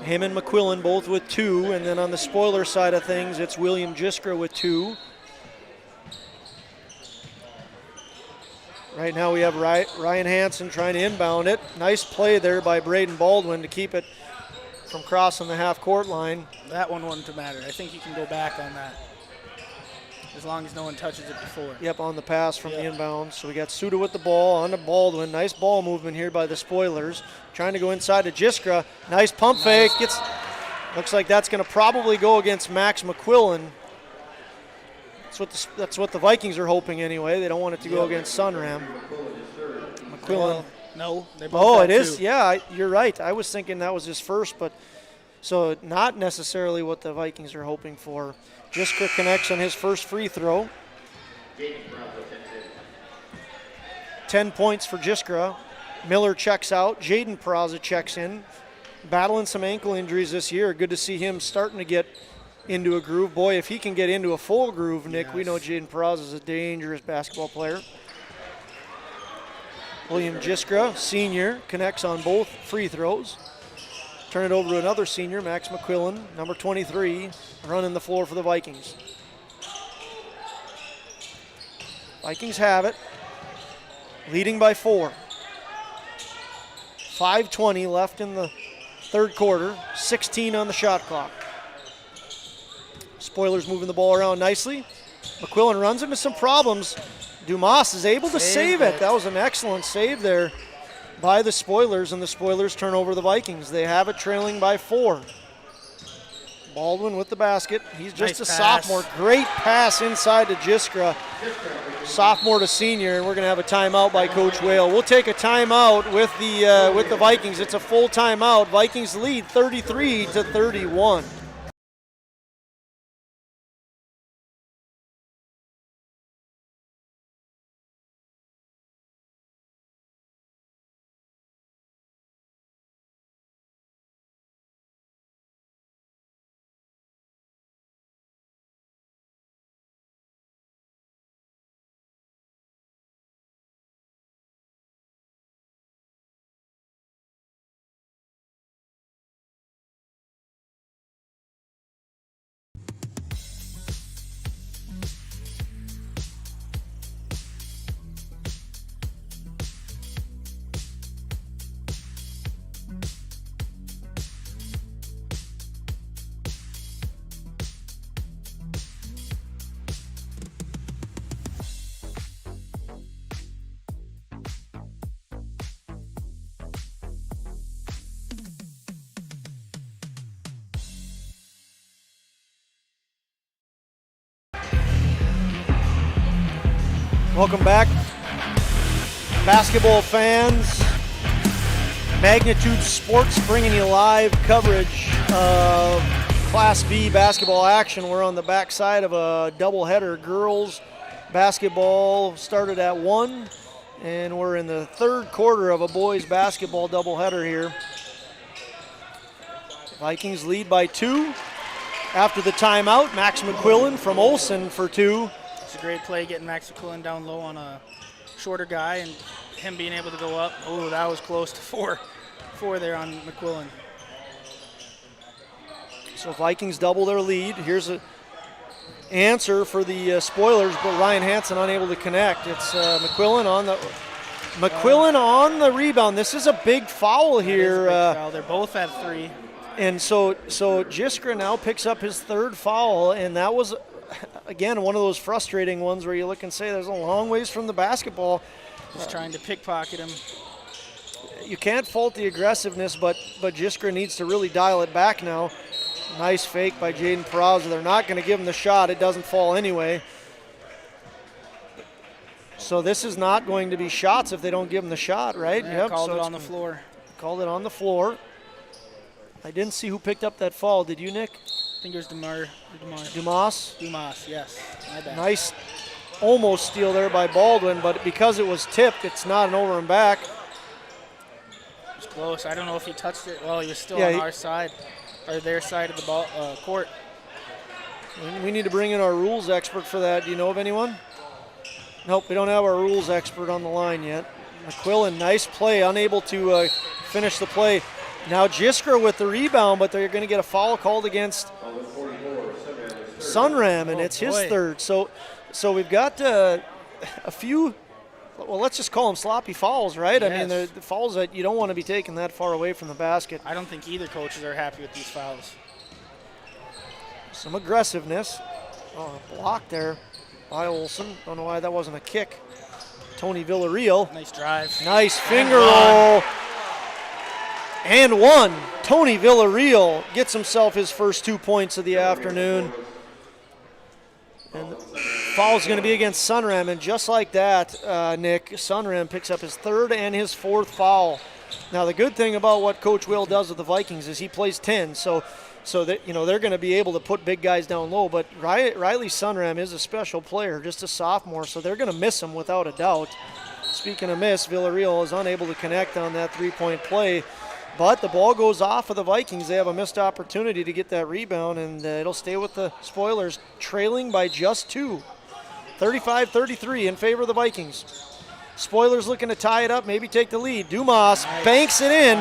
Him and McQuillan both with 2. And then on the Spoiler side of things, it's William Jiskra with 2. Right now we have Ryan Hansen trying to inbound it. Nice play there by Braden Baldwin to keep it from crossing the half-court line. That one wasn't to matter. I think you can go back on that as long as no one touches it before. Yep, on the pass from the inbound. So we got Suda with the ball on to Baldwin. Nice ball movement here by the Spoilers. Trying to go inside to Jiskra. Nice pump fake. Looks like that's going to probably go against Max McQuillan. That's what the Vikings are hoping anyway. They don't want it to go against Sunram. McQuillan. No, they both it is. Yeah, you're right. I was thinking that was his first, but so not necessarily what the Vikings are hoping for. Jiskra connects on his first free throw. 10 points for Jiskra. Miller checks out. Jaden Peraza checks in. Battling some ankle injuries this year. Good to see him starting to get into a groove. Boy, if he can get into a full groove, Nick, we know Jaden Peraza is a dangerous basketball player. William Jiskra, senior, connects on both free throws. Turn it over to another senior, Max McQuillan, number 23, running the floor for the Vikings. Vikings have it, leading by 4. 5:20 left in the third quarter, 16 on the shot clock. Spoilers moving the ball around nicely. McQuillan runs into some problems. Dumas is able to save it. That was an excellent save there by the Spoilers, and the Spoilers turn over the Vikings. They have it trailing by 4. Baldwin with the basket. He's just a sophomore. Great pass inside to Jiskra. Sophomore to senior, and we're going to have a timeout by Coach Whale. We'll take a timeout with the Vikings. It's a full timeout. Vikings lead 33-31. Welcome back, basketball fans. Magnitude Sports bringing you live coverage of Class B basketball action. We're on the backside of a doubleheader. Girls basketball started at 1, and we're in the third quarter of a boys basketball doubleheader here. Vikings lead by 2. After the timeout, Max McQuillan from Olson for 2. It's a great play getting Max McQuillan down low on a shorter guy and him being able to go up. Oh, that was close to 4 there on McQuillan. So Vikings double their lead. Here's an answer for the Spoilers, but Ryan Hansen unable to connect. It's McQuillan on the rebound. This is a big foul here. Big foul. They're both at 3. And so Jiskra now picks up his third foul, and that was, again, one of those frustrating ones where you look and say there's a long ways from the basketball. Just trying to pickpocket him. You can't fault the aggressiveness, but Jiskra needs to really dial it back now. Nice fake by Jaden Peraza. They're not going to give him the shot. It doesn't fall anyway. So this is not going to be shots if they don't give him the shot, right? Yeah, called it on the floor. called it on the floor. I didn't see who picked up that foul. Did you, Nick? I think it was Dumas? Dumas, yes. My bad. Nice almost steal there by Baldwin, but because it was tipped, it's not an over and back. It was close. I don't know if he touched it. Well, he was still Yeah, on our side, or their side of the ball court. We need to bring in our rules expert for that. Do you know of anyone? Nope, we don't have our rules expert on the line yet. McQuillan, nice play, unable to finish the play. Now Jiskra with the rebound, but they're going to get a foul called against Sunram, and it's his third. So we've got a few, well, let's just call them sloppy fouls, right? Yes. I mean, the fouls that you don't want to be taking that far away from the basket. I don't think either coaches are happy with these fouls. Some aggressiveness. Oh, a block there by Olsen. Don't know why that wasn't a kick. Tony Villarreal. Nice drive. Nice finger roll. And one. Tony Villarreal gets himself his first 2 points of the afternoon. And the foul's going to be against Sunram. And just like that, Nick, Sunram picks up his third and his fourth foul. Now, the good thing about what Coach Will does with the Vikings is he plays 10. So that, they're going to be able to put big guys down low. But Riley Sunram is a special player, just a sophomore, so they're going to miss him without a doubt. Speaking of miss, Villarreal is unable to connect on that three-point play. But the ball goes off of the Vikings. They have a missed opportunity to get that rebound, and it'll stay with the Spoilers, trailing by just 2. 35-33 in favor of the Vikings. Spoilers looking to tie it up, maybe take the lead. Dumas banks it in.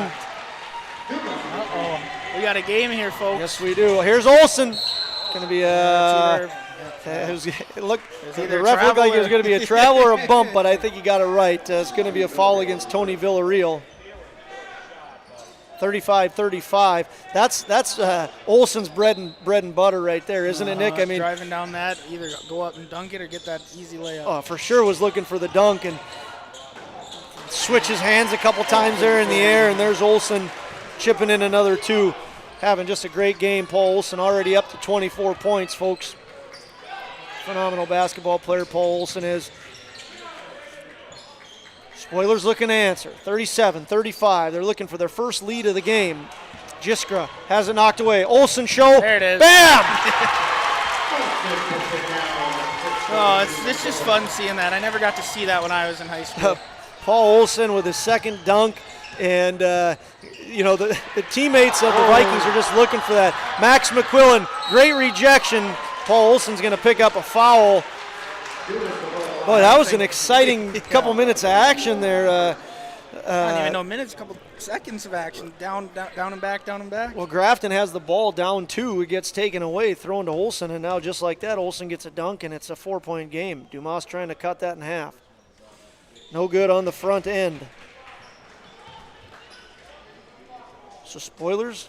Uh-oh. We got a game here, folks. Yes, we do. Here's Olsen. Going to be the ref looked like it was going to be a travel or a bump, but I think he got it right. It's going to be a foul against Tony Villarreal. 35-35. That's Olsen's bread and butter right there, isn't it, Nick? I mean, driving down that, either go up and dunk it or get that easy layup. Oh, for sure was looking for the dunk and switch his hands a couple times there in the air, and there's Olsen chipping in another 2. Having just a great game. Paul Olsen already up to 24 points, folks. Phenomenal basketball player Paul Olsen is. Spoilers looking to answer. 37-35. They're looking for their first lead of the game. Jiskra has it knocked away. Olsen show. There it is. Bam! Oh, it's just fun seeing that. I never got to see that when I was in high school. Paul Olsen with his second dunk. And, the teammates of the Vikings are just looking for that. Max McQuillan, great rejection. Paul Olsen's going to pick up a foul. Boy, that was an exciting couple minutes of action there. I don't even know minutes, a couple seconds of action. Down and back, down and back. Well, Grafton has the ball down 2. It gets taken away, thrown to Olsen, and now just like that, Olsen gets a dunk, and it's a 4-point game. Dumas trying to cut that in half. No good on the front end. So Spoilers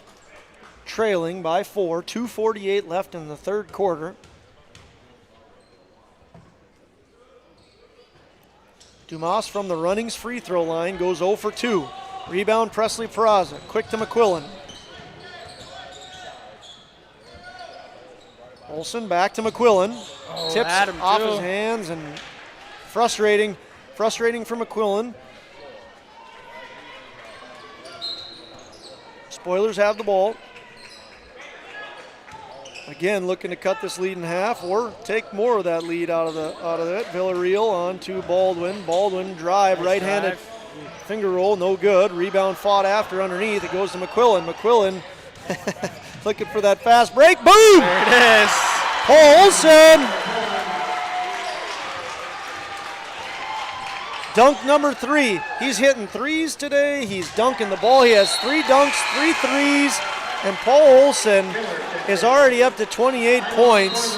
trailing by 4, 2:48 left in the third quarter. Dumas from the Runnings free throw line goes 0 for 2. Rebound Presley Peraza, quick to McQuillan. Olsen back to McQuillan. Tips off his hands and frustrating for McQuillan. Spoilers have the ball. Again, looking to cut this lead in half or take more of that lead out of it. Villarreal on to Baldwin. Baldwin drive, right-handed finger roll, no good. Rebound fought after underneath. It goes to McQuillan. McQuillan looking for that fast break. Boom! There it is. Paul Olsen. Dunk number 3. He's hitting threes today. He's dunking the ball. He has 3 dunks, 3 threes, and Paul Olsen is already up to 28 points.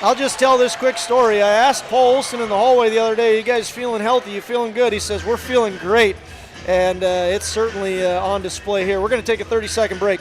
I'll just tell this quick story. I asked Paul Olsen in the hallway the other day, you guys feeling healthy? You feeling good? He says, we're feeling great. And it's certainly on display here. We're going to take a 30-second break.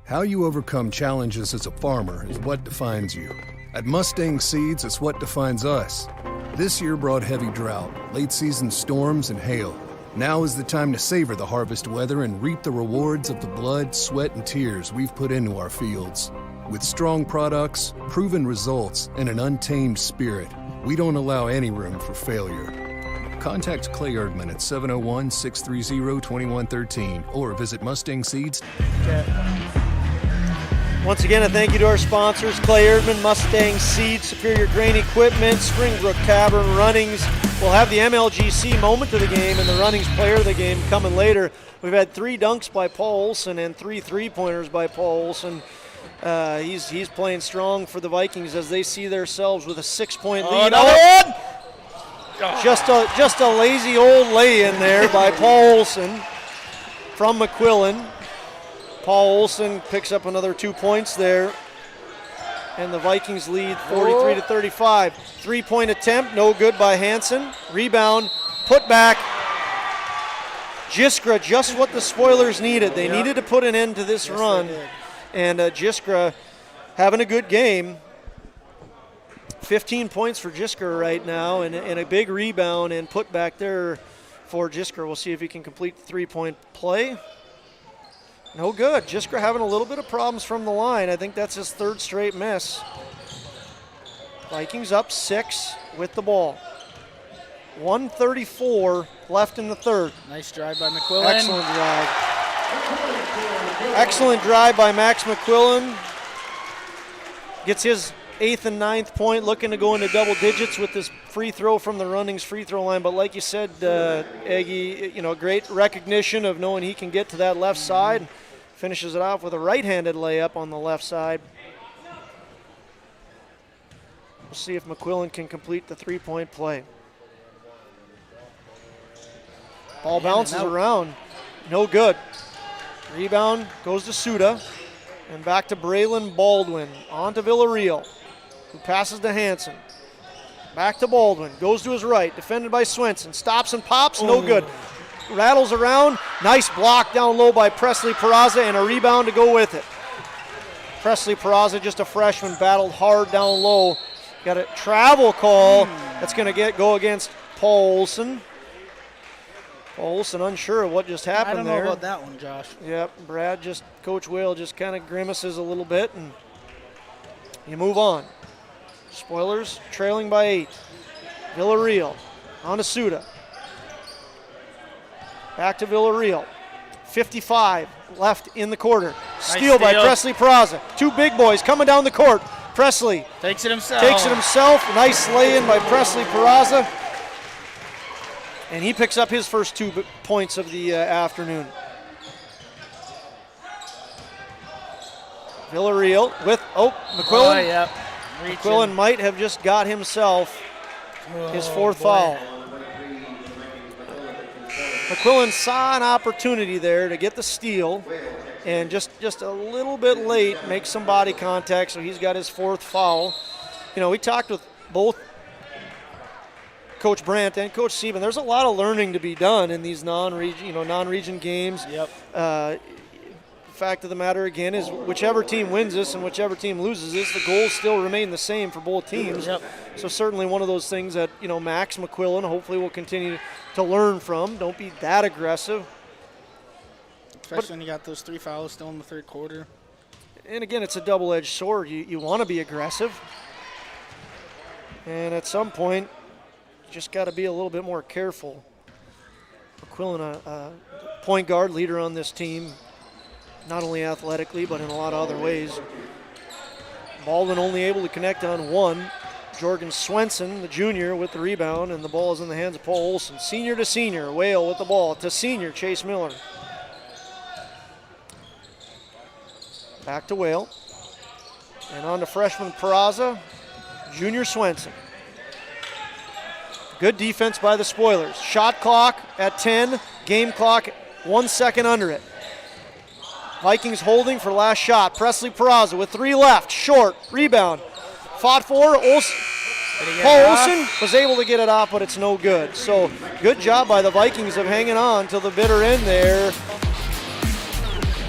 How you overcome challenges as a farmer is what defines you. At Mustang Seeds, it's what defines us. This year brought heavy drought, late-season storms, and hail. Now is the time to savor the harvest weather and reap the rewards of the blood, sweat, and tears we've put into our fields. With strong products, proven results, and an untamed spirit, we don't allow any room for failure. Contact Clay Erdman at 701-630-2113 or visit Mustang Seeds. Once again, a thank you to our sponsors, Clay Erdman, Mustang Seed, Superior Grain Equipment, Springbrook Tavern, Runnings. We'll have the MLGC moment of the game and the Runnings player of the game coming later. We've had 3 dunks by Paul Olson and 3 three-pointers by Paul Olson. He's playing strong for the Vikings as they see themselves with a 6-point lead. Just a lazy old lay-in there by Paul Olson from McQuillan. Paul Olson picks up another 2 points there, and the Vikings lead 43-35. 3-point attempt, no good by Hansen. Rebound, put back. Jiskra, just what the Spoilers needed. They needed to put an end to this run, and Jiskra having a good game. 15 points for Jiskra right now, and a big rebound and put back there for Jiskra. We'll see if he can complete the 3-point play. No good. Jiskra having a little bit of problems from the line. I think that's his 3rd straight miss. Vikings up 6 with the ball. 1:34 left in the 3rd. Nice drive by McQuillan. Excellent drive. Excellent drive by Max McQuillan. Gets his 8th and 9th point, looking to go into double digits with this free throw from the Runnings free throw line. But like you said, Aggie, great recognition of knowing he can get to that left side. Finishes it off with a right-handed layup on the left side. We'll see if McQuillan can complete the 3-point play. Ball bounces around. No good. Rebound goes to Suda. And back to Braylon Baldwin. On to Villarreal, who passes to Hansen. Back to Baldwin. Goes to his right. Defended by Swenson. Stops and pops. No good. Rattles around. Nice block down low by Presley Peraza, and a rebound to go with it. Presley Peraza, just a freshman, battled hard down low. Got a travel call that's going to go against Paul Olson. Paul Olson unsure of what just happened there. I don't know about that one, Josh. Yep, Coach Whale just kind of grimaces a little bit, and you move on. Spoilers trailing by 8. Villarreal on to Suda. Back to Villarreal. 55 left in the quarter. Steal by Presley Peraza. 2 big boys coming down the court. Presley takes it himself. Nice lay-in by Presley Peraza. And he picks up his first 2 points of the afternoon. Villarreal with, McQuillan. McQuillan might have just got himself his 4th foul. McQuillan saw an opportunity there to get the steal, and just a little bit late makes some body contact, so he's got his 4th foul. We talked with both Coach Brandt and Coach Sieben. There's a lot of learning to be done in these non-region games. Yep. Fact of the matter again is whichever team wins this and whichever team loses this, the goals still remain the same for both teams. Yep. So certainly one of those things that Max McQuillan hopefully will continue to learn from. Don't be that aggressive. Especially when you got those 3 fouls still in the 3rd quarter. And again, it's a double-edged sword. You want to be aggressive, and at some point, you just got to be a little bit more careful. McQuillan, a point guard leader on this team, not only athletically, but in a lot of other ways. Baldwin only able to connect on 1. Jorgen Swenson, the junior, with the rebound, and the ball is in the hands of Paul Olson. Senior to senior, Whale with the ball to senior, Chase Miller. Back to Whale. And on to freshman Peraza, junior Swenson. Good defense by the Spoilers. Shot clock at 10, game clock 1 second under it. Vikings holding for last shot. Presley Peraza with 3 left, short, rebound. Fought for, Paul Olson was able to get it off, but it's no good. So good job by the Vikings of hanging on till the bitter end there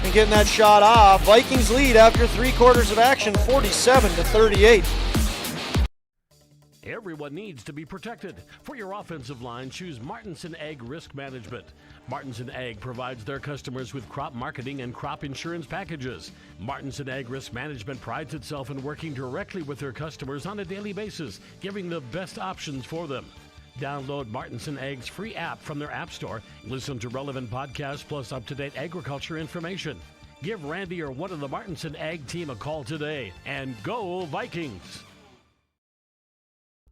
and getting that shot off. Vikings lead after 3 quarters of action, 47-38. Everyone needs to be protected. For your offensive line, choose Martinson Ag Risk Management. Martinson Ag provides their customers with crop marketing and crop insurance packages. Martinson Ag Risk Management prides itself in working directly with their customers on a daily basis, giving the best options for them. Download Martinson Ag's free app from their app store. Listen to relevant podcasts plus up-to-date agriculture information. Give Randy or one of the Martinson Ag team a call today, and go Vikings!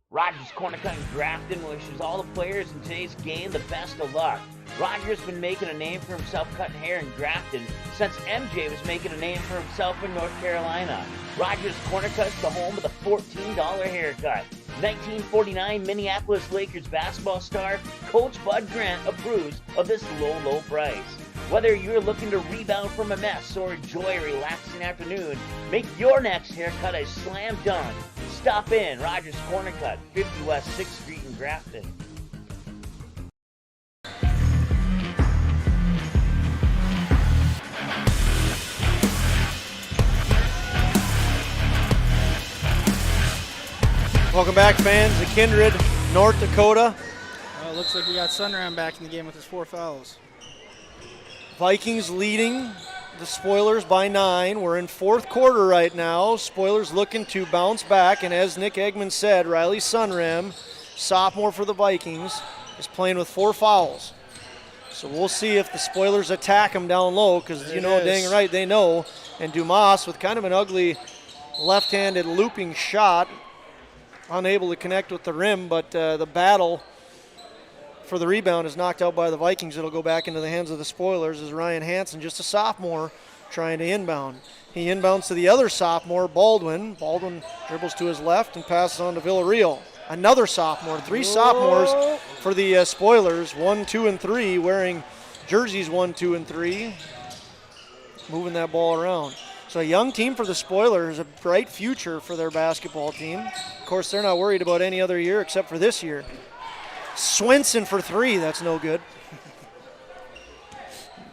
Rogers Corner Cut in Grafton wishes all the players in today's game the best of luck. Rogers has been making a name for himself cutting hair in Grafton since MJ was making a name for himself in North Carolina. Rogers Corner Cut is the home of the $14 haircut. 1949 Minneapolis Lakers basketball star Coach Bud Grant approves of this low price. Whether you're looking to rebound from a mess or enjoy a relaxing afternoon, make your next haircut a slam dunk. Stop in Rogers Corner Cut, 50 West 6th Street in Grafton. Welcome back, fans, to Kindred, North Dakota. Well, it looks like we got Sunram back in the game with his 4 fouls. Vikings leading the Spoilers by 9. We're in fourth quarter right now. Spoilers looking to bounce back, and as Nick Eggman said, Riley Sunram, sophomore for the Vikings, is playing with 4 fouls. So we'll see if the Spoilers attack him down low, because you know dang right they know. And Dumas with kind of an ugly left-handed looping shot, unable to connect with the rim, but the battle for the rebound is knocked out by the Vikings. It'll go back into the hands of the Spoilers as Ryan Hansen, just a sophomore, trying to inbound. He inbounds to the other sophomore, Baldwin. Baldwin dribbles to his left and passes on to Villarreal. Another sophomore, 3 sophomores for the Spoilers, 1, 2, and 3, wearing jerseys 1, 2, and 3, moving that ball around. So a young team for the Spoilers, a bright future for their basketball team. Of course, they're not worried about any other year except for this year. Swenson for 3, that's no good.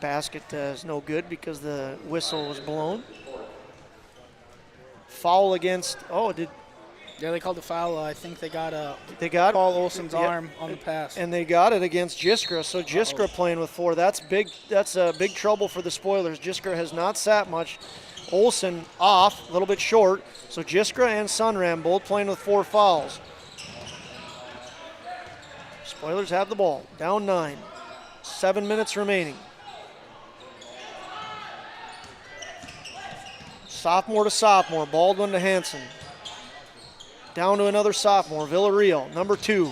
Basket is no good because the whistle was blown. Foul against, Yeah, they called the foul. I think they got Paul Olsen's arm on the pass. And they got it against Jiskra, so Jiskra playing with 4. That's big. That's big trouble for the Spoilers. Jiskra has not sat much. Olsen off, a little bit short, so Jiskra and Sunram both playing with 4 fouls. Spoilers have the ball, down 9. 7 minutes remaining. Sophomore to sophomore, Baldwin to Hansen. Down to another sophomore, Villarreal, number 2.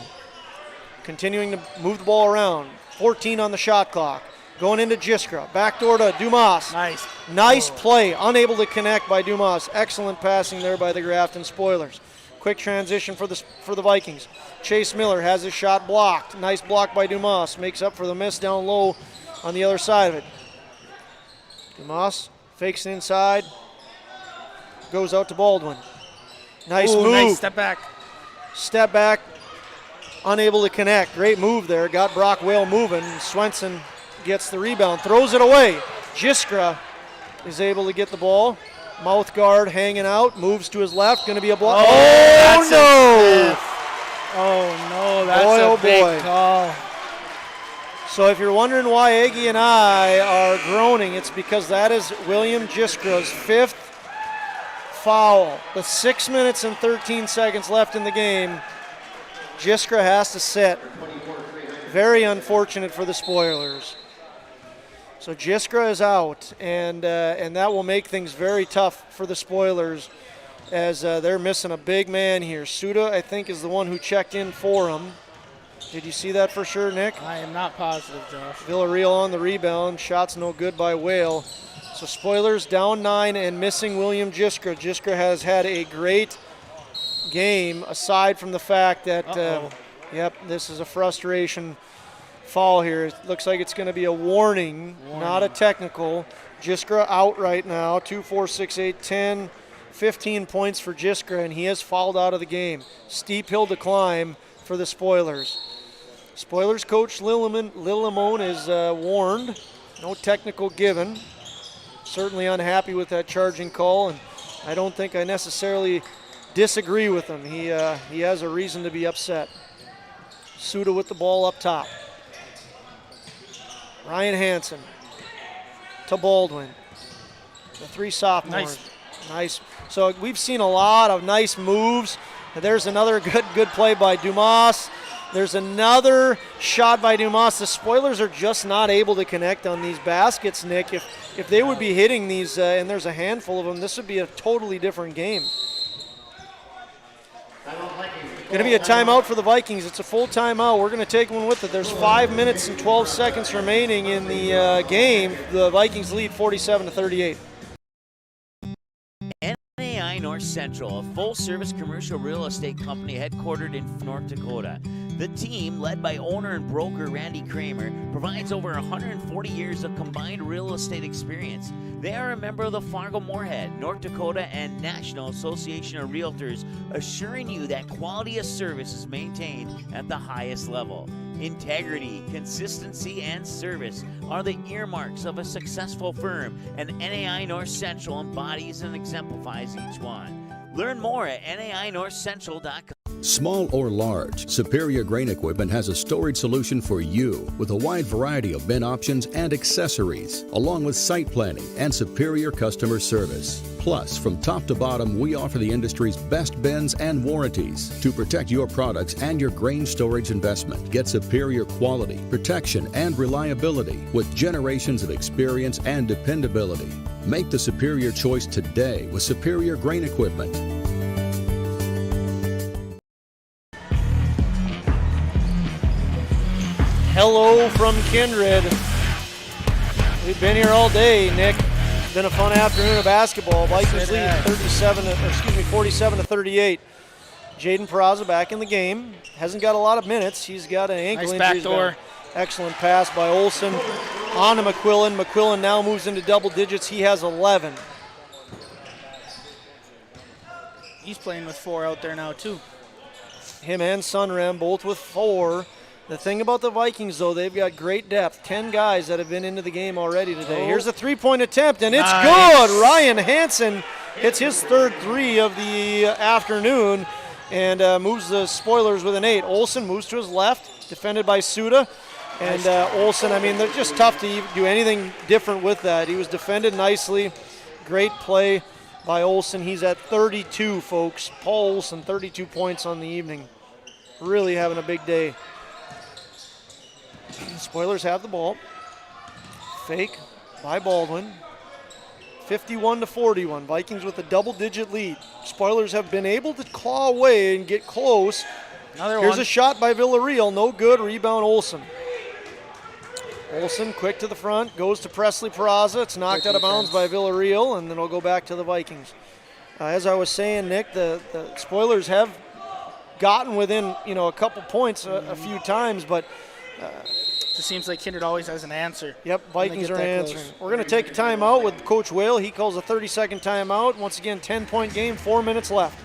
Continuing to move the ball around. 14 on the shot clock. Going into Jiskra. Backdoor to Dumas. Nice play. Unable to connect by Dumas. Excellent passing there by the Grafton Spoilers. Quick transition for the Vikings. Chase Miller has his shot blocked. Nice block by Dumas. Makes up for the miss down low on the other side of it. Dumas fakes it inside. Goes out to Baldwin. Nice move. Nice step back. Step back. Unable to connect. Great move there. Got Brock Whale moving. Swenson gets the rebound. Throws it away. Jiskra is able to get the ball. Mouth guard hanging out. Moves to his left. Going to be a block. Oh, no. That's a big call. So if you're wondering why Aggie and I are groaning, it's because that is William Jiskra's 5th foul. With 6 minutes and 13 seconds left in the game, Jiskra has to sit. Very unfortunate for the Spoilers. So Jiskra is out, and that will make things very tough for the Spoilers as they're missing a big man here. Suda, I think, is the one who checked in for him. Did you see that for sure, Nick? I am not positive, Josh. Villarreal on the rebound. Shots no good by Whale. So Spoilers down 9 and missing William Jiskra. Jiskra has had a great game, aside from the fact that, this is a frustration foul here. It looks like it's going to be a warning, not a technical. Jiskra out right now. 2, 4, 6, 8, 10, 15 points for Jiskra, and he has fouled out of the game. Steep hill to climb for the Spoilers. Spoilers coach Lillimon is warned. No technical given. Certainly unhappy with that charging call, and I don't think I necessarily disagree with him. He has a reason to be upset. Suda with the ball up top. Ryan Hansen to Baldwin. The 3 sophomores. Nice. So we've seen a lot of nice moves. There's another good play by Dumas. There's another shot by Dumas. The Spoilers are just not able to connect on these baskets, Nick. If they would be hitting these, and there's a handful of them, this would be a totally different game. Going to be a timeout for the Vikings. It's a full timeout. We're going to take one with it. There's 5 minutes and 12 seconds remaining in the game. The Vikings lead 47-38. NAI North Central, a full-service commercial real estate company headquartered in North Dakota. The team, led by owner and broker Randy Kramer, provides over 140 years of combined real estate experience. They are a member of the Fargo-Moorhead, North Dakota, and National Association of Realtors, assuring you that quality of service is maintained at the highest level. Integrity, consistency, and service are the earmarks of a successful firm, and NAI North Central embodies and exemplifies each one. Learn more at nainorthcentral.com. Small or large, Superior Grain Equipment has a storage solution for you with a wide variety of bin options and accessories, along with site planning and superior customer service. Plus, from top to bottom, we offer the industry's best bins and warranties to protect your products and your grain storage investment. Get superior quality, protection, and reliability with generations of experience and dependability. Make the superior choice today with Superior Grain Equipment. Hello from Kindred. We've been here all day, Nick. Been a fun afternoon of basketball. Vikings lead 47-38. Jaden Peraza back in the game. Hasn't got a lot of minutes. He's got an ankle injury. Nice backdoor. Excellent pass by Olsen on to McQuillan. McQuillan now moves into double digits. He has 11. He's playing with 4 out there now, too. Him and Sunram both with 4. The thing about the Vikings, though, they've got great depth. 10 guys that have been into the game already today. Here's a three-point attempt, and it's good. Ryan Hansen hits his third 3 of the afternoon and moves the Spoilers with an 8. Olsen moves to his left, defended by Suda. And Olsen, I mean, they're just tough to do anything different with that. He was defended nicely. Great play by Olsen. He's at 32, folks. Paul Olsen, 32 points on the evening. Really having a big day. Spoilers have the ball. Fake by Baldwin. 51-41. Vikings with a double-digit lead. Spoilers have been able to claw away and get close. Here's a shot by Villarreal. No good. Rebound Olsen. Olsen quick to the front. Goes to Presley Peraza. It's knocked out of bounds by Villarreal, and then it'll go back to the Vikings. As I was saying, Nick, the Spoilers have gotten within a couple points a few times, but it just seems like Kindred always has an answer. Yep, Vikings are answering. We're going to take a timeout with Coach Whale. He calls a 30-second timeout. Once again, 10-point game, 4 minutes left.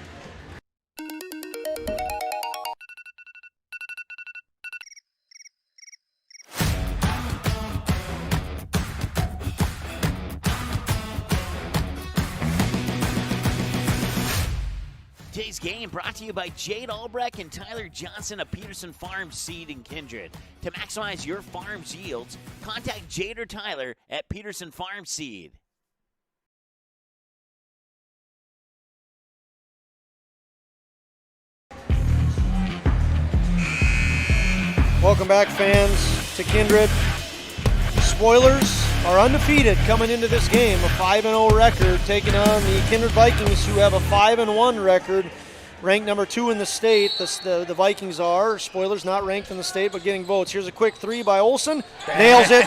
Today's game brought to you by Jade Albrecht and Tyler Johnson of Peterson Farm Seed in Kindred. To maximize your farm's yields, contact Jade or Tyler at Peterson Farm Seed. Welcome back, fans, to Kindred. Spoilers are undefeated coming into this game, a 5-0 record, taking on the Kindred Vikings, who have a 5-1 record, ranked number 2 in the state. The Vikings are. Spoilers not ranked in the state, but getting votes. Here's a quick 3 by Olsen. Nails it.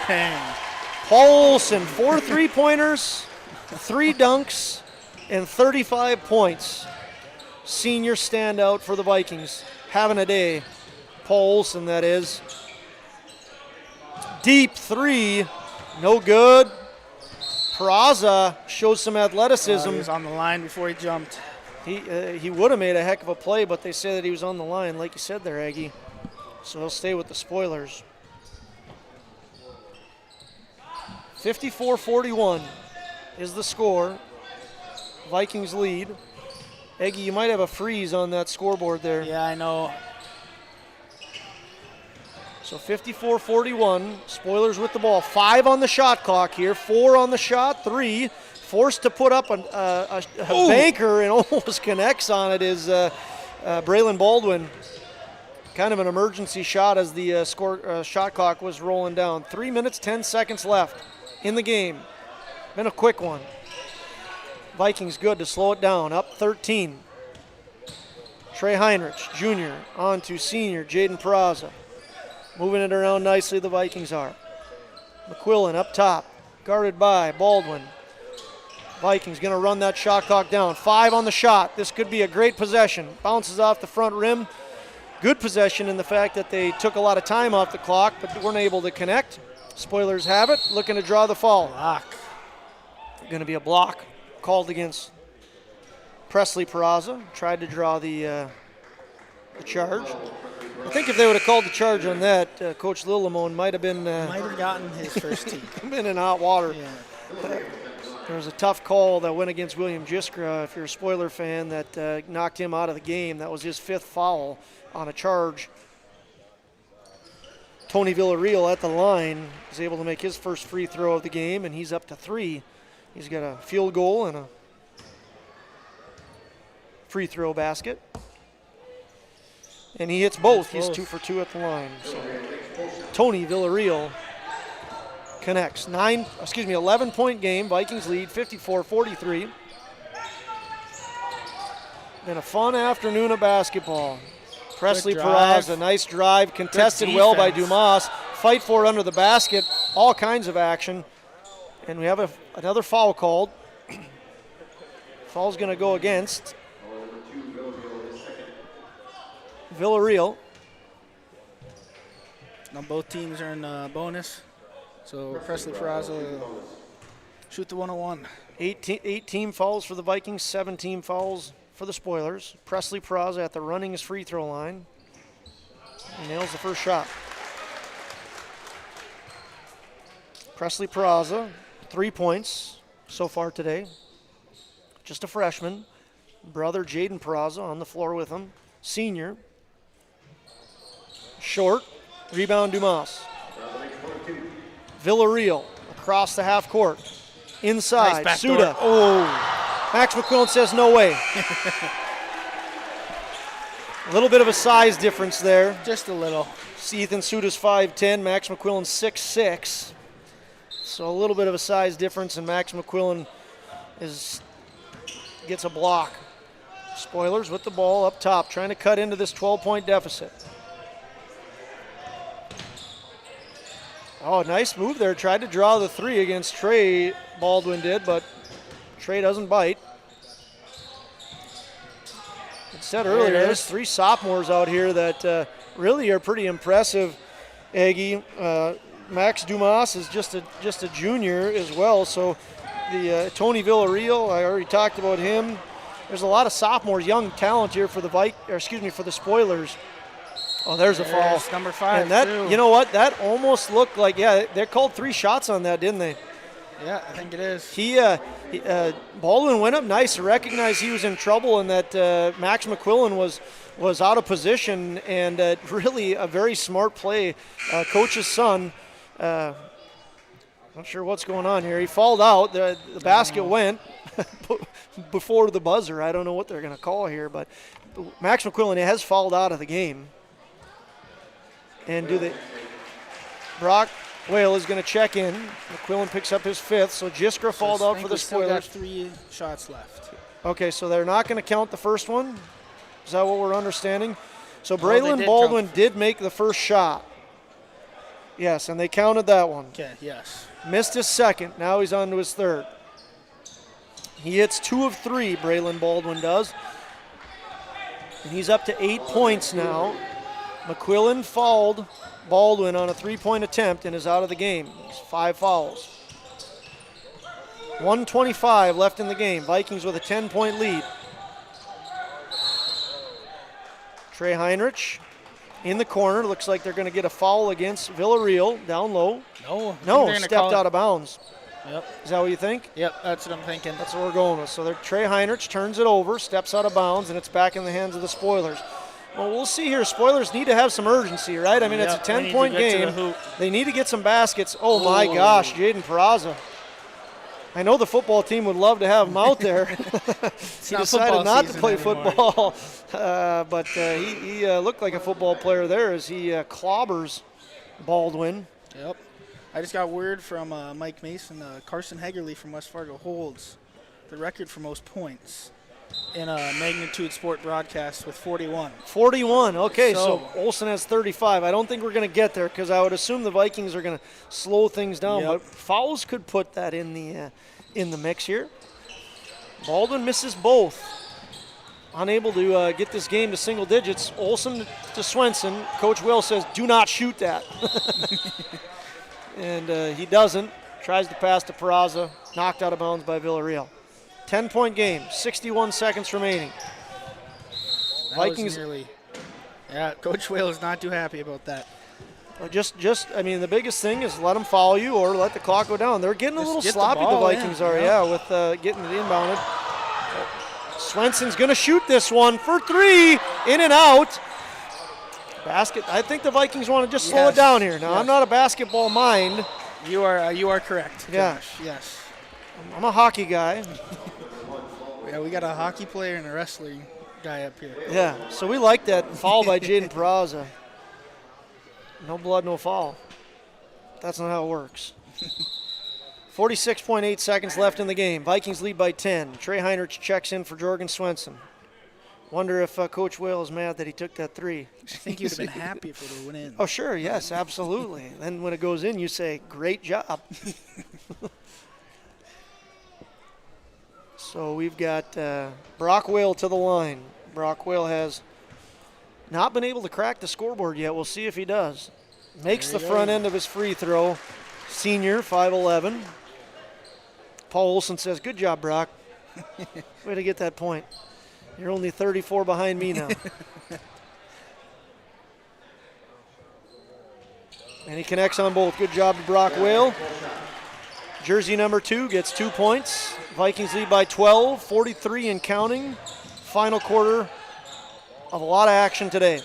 Paul Olsen, 4 3-pointers, 3 dunks, and 35 points. Senior standout for the Vikings. Having a day. Paul Olsen, that is. Deep 3, no good. Peraza shows some athleticism. He was on the line before he jumped. He would have made a heck of a play, but they say that he was on the line, like you said there, Aggie. So he'll stay with the Spoilers. 54-41 is the score. Vikings lead. Aggie, you might have a freeze on that scoreboard there. Yeah, I know. So 54-41, Spoilers with the ball. 5 on the shot clock here, 4 on the shot, 3. Forced to put up a banker and almost connects on it is Braylon Baldwin. kind of an emergency shot as the shot clock was rolling down. 3 minutes, 10 seconds left in the game. Been a quick one. Vikings good to slow it down, up 13. Trey Heinrich, junior, on to senior Jaden Peraza. Moving it around nicely, the Vikings are. McQuillan up top, guarded by Baldwin. Vikings going to run that shot clock down. 5 on the shot. This could be a great possession. Bounces off the front rim. Good possession in the fact that they took a lot of time off the clock, but weren't able to connect. Spoilers have it, looking to draw the foul. Block. Going to be a block called against Presley Peraza. Tried to draw the charge. I think if they would have called the charge on that, Coach Lillemone might have been... might have gotten his first tee. been in hot water. Yeah. There was a tough call that went against William Jiskra, if you're a Spoiler fan, that knocked him out of the game. That was his 5th foul on a charge. Tony Villarreal at the line is able to make his first free throw of the game, and he's up to 3. He's got a field goal and a free throw basket. And he hits both. He's 2 for 2 at the line. So Tony Villarreal connects. 11-point game. Vikings lead 54-43. Been a fun afternoon of basketball. Presley Peraza, nice drive, contested well by Dumas. Fight for it under the basket. All kinds of action. And we have another foul called. Foul's going to go against Villarreal. Now both teams are in bonus. So Presley Peraza shoot the 101. 8 team fouls for the Vikings, 7 team fouls for the Spoilers. Presley Peraza at the runnings free throw line. He nails the first shot. Presley Peraza, 3 points so far today. Just a freshman. Brother Jaden Peraza on the floor with him. Senior. Short. Rebound Dumas. Villarreal across the half court. Inside. Nice Suda. Oh. Max McQuillan says no way. A little bit of a size difference there. Just a little. Ethan Suda's 5'10", Max McQuillan 6'6". So a little bit of a size difference, and Max McQuillan gets a block. Spoilers with the ball up top, trying to cut into this 12-point deficit. Oh, nice move there. Tried to draw the 3 against Trey, Baldwin did, but Trey doesn't bite. It said earlier, there's 3 sophomores out here that really are pretty impressive, Aggie. Max Dumas is just a junior as well, so the Tony Villarreal, I already talked about him. There's a lot of sophomores, young talent here for the Spoilers. Oh, there's a foul. Number 5. And that, too. you know what? That almost looked like, they called 3 shots on that, didn't they? Yeah, I think it is. Baldwin went up nice to recognize he was in trouble and that Max McQuillan was out of position, and really a very smart play. Coach's son, not sure what's going on here. He fouled out. The basket went before the buzzer. I don't know what they're going to call here, but Max McQuillan has fouled out of the game. And Brock Whale is going to check in. McQuillan picks up his 5th, so Jiskra fouled out for the Spoilers. Still got 3 shots left. Okay, so they're not going to count the first one? Is that what we're understanding? So Braylon Baldwin did make the first shot. Yes, and they counted that one. Okay, yes. Missed his second. Now he's on to his 3rd. He hits 2 of 3, Braylon Baldwin does. And he's up to 8 points now. McQuillan fouled Baldwin on a 3-point attempt and is out of the game. He's 5 fouls. 1:25 left in the game. Vikings with a 10-point lead. Trey Heinrich in the corner. Looks like they're going to get a foul against Villarreal down low. No, stepped out of bounds. Yep. Is that what you think? Yep, that's what I'm thinking. That's what we're going with. So Trey Heinrich turns it over, steps out of bounds, and it's back in the hands of the Spoilers. Well, we'll see here. Spoilers need to have some urgency, right? I mean, it's a 10-point game. They need to get some baskets. Oh, my gosh, Jaden Peraza. I know the football team would love to have him out there. He decided not to play football, but he looked like a football player there as he clobbers Baldwin. Yep. I just got word from Mike Mason. Carson Hegerle from West Fargo holds the record for most points in a Magnitude Sport broadcast with 41. 41, okay, so Olsen has 35. I don't think we're going to get there because I would assume the Vikings are going to slow things down, but fouls could put that in the mix here. Baldwin misses both. Unable to get this game to single digits. Olsen to Swenson. Coach Will says, do not shoot that. And he doesn't. Tries to pass to Peraza. Knocked out of bounds by Villarreal. 10-point game, 61 seconds remaining. That Vikings. Was nearly, yeah, Coach Whale is not too happy about that. I mean, the biggest thing is let them foul you or let the clock go down. They're getting a little sloppy, the Vikings are, with getting it inbounded. Swenson's going to shoot this one for 3, in and out. Basket. I think the Vikings want to just slow it down here. Now, I'm not a basketball mind. You are correct. Yeah. Josh. Yes. I'm a hockey guy. Yeah, we got a hockey player and a wrestling guy up here. Yeah, so we like that foul by Jaden Peraza. No blood, no foul. That's not how it works. 46.8 seconds left in the game. Vikings lead by 10. Trey Heinrich checks in for Jorgen Swenson. Wonder if Coach Whale is mad that he took that 3. I think he would have been happy if it would have went in. Oh, sure, yes, absolutely. Then when it goes in, you say, great job. So we've got Brock Whale to the line. Brock Whale has not been able to crack the scoreboard yet. We'll see if he does. Makes the front end of his free throw. Senior, 5'11". Paul Olsen says, good job, Brock. Way to get that point. You're only 34 behind me now. And he connects on both. Good job to Brock Whale. Jersey number 2 gets 2 points. Vikings lead by 12, 43 and counting. Final quarter of a lot of action today.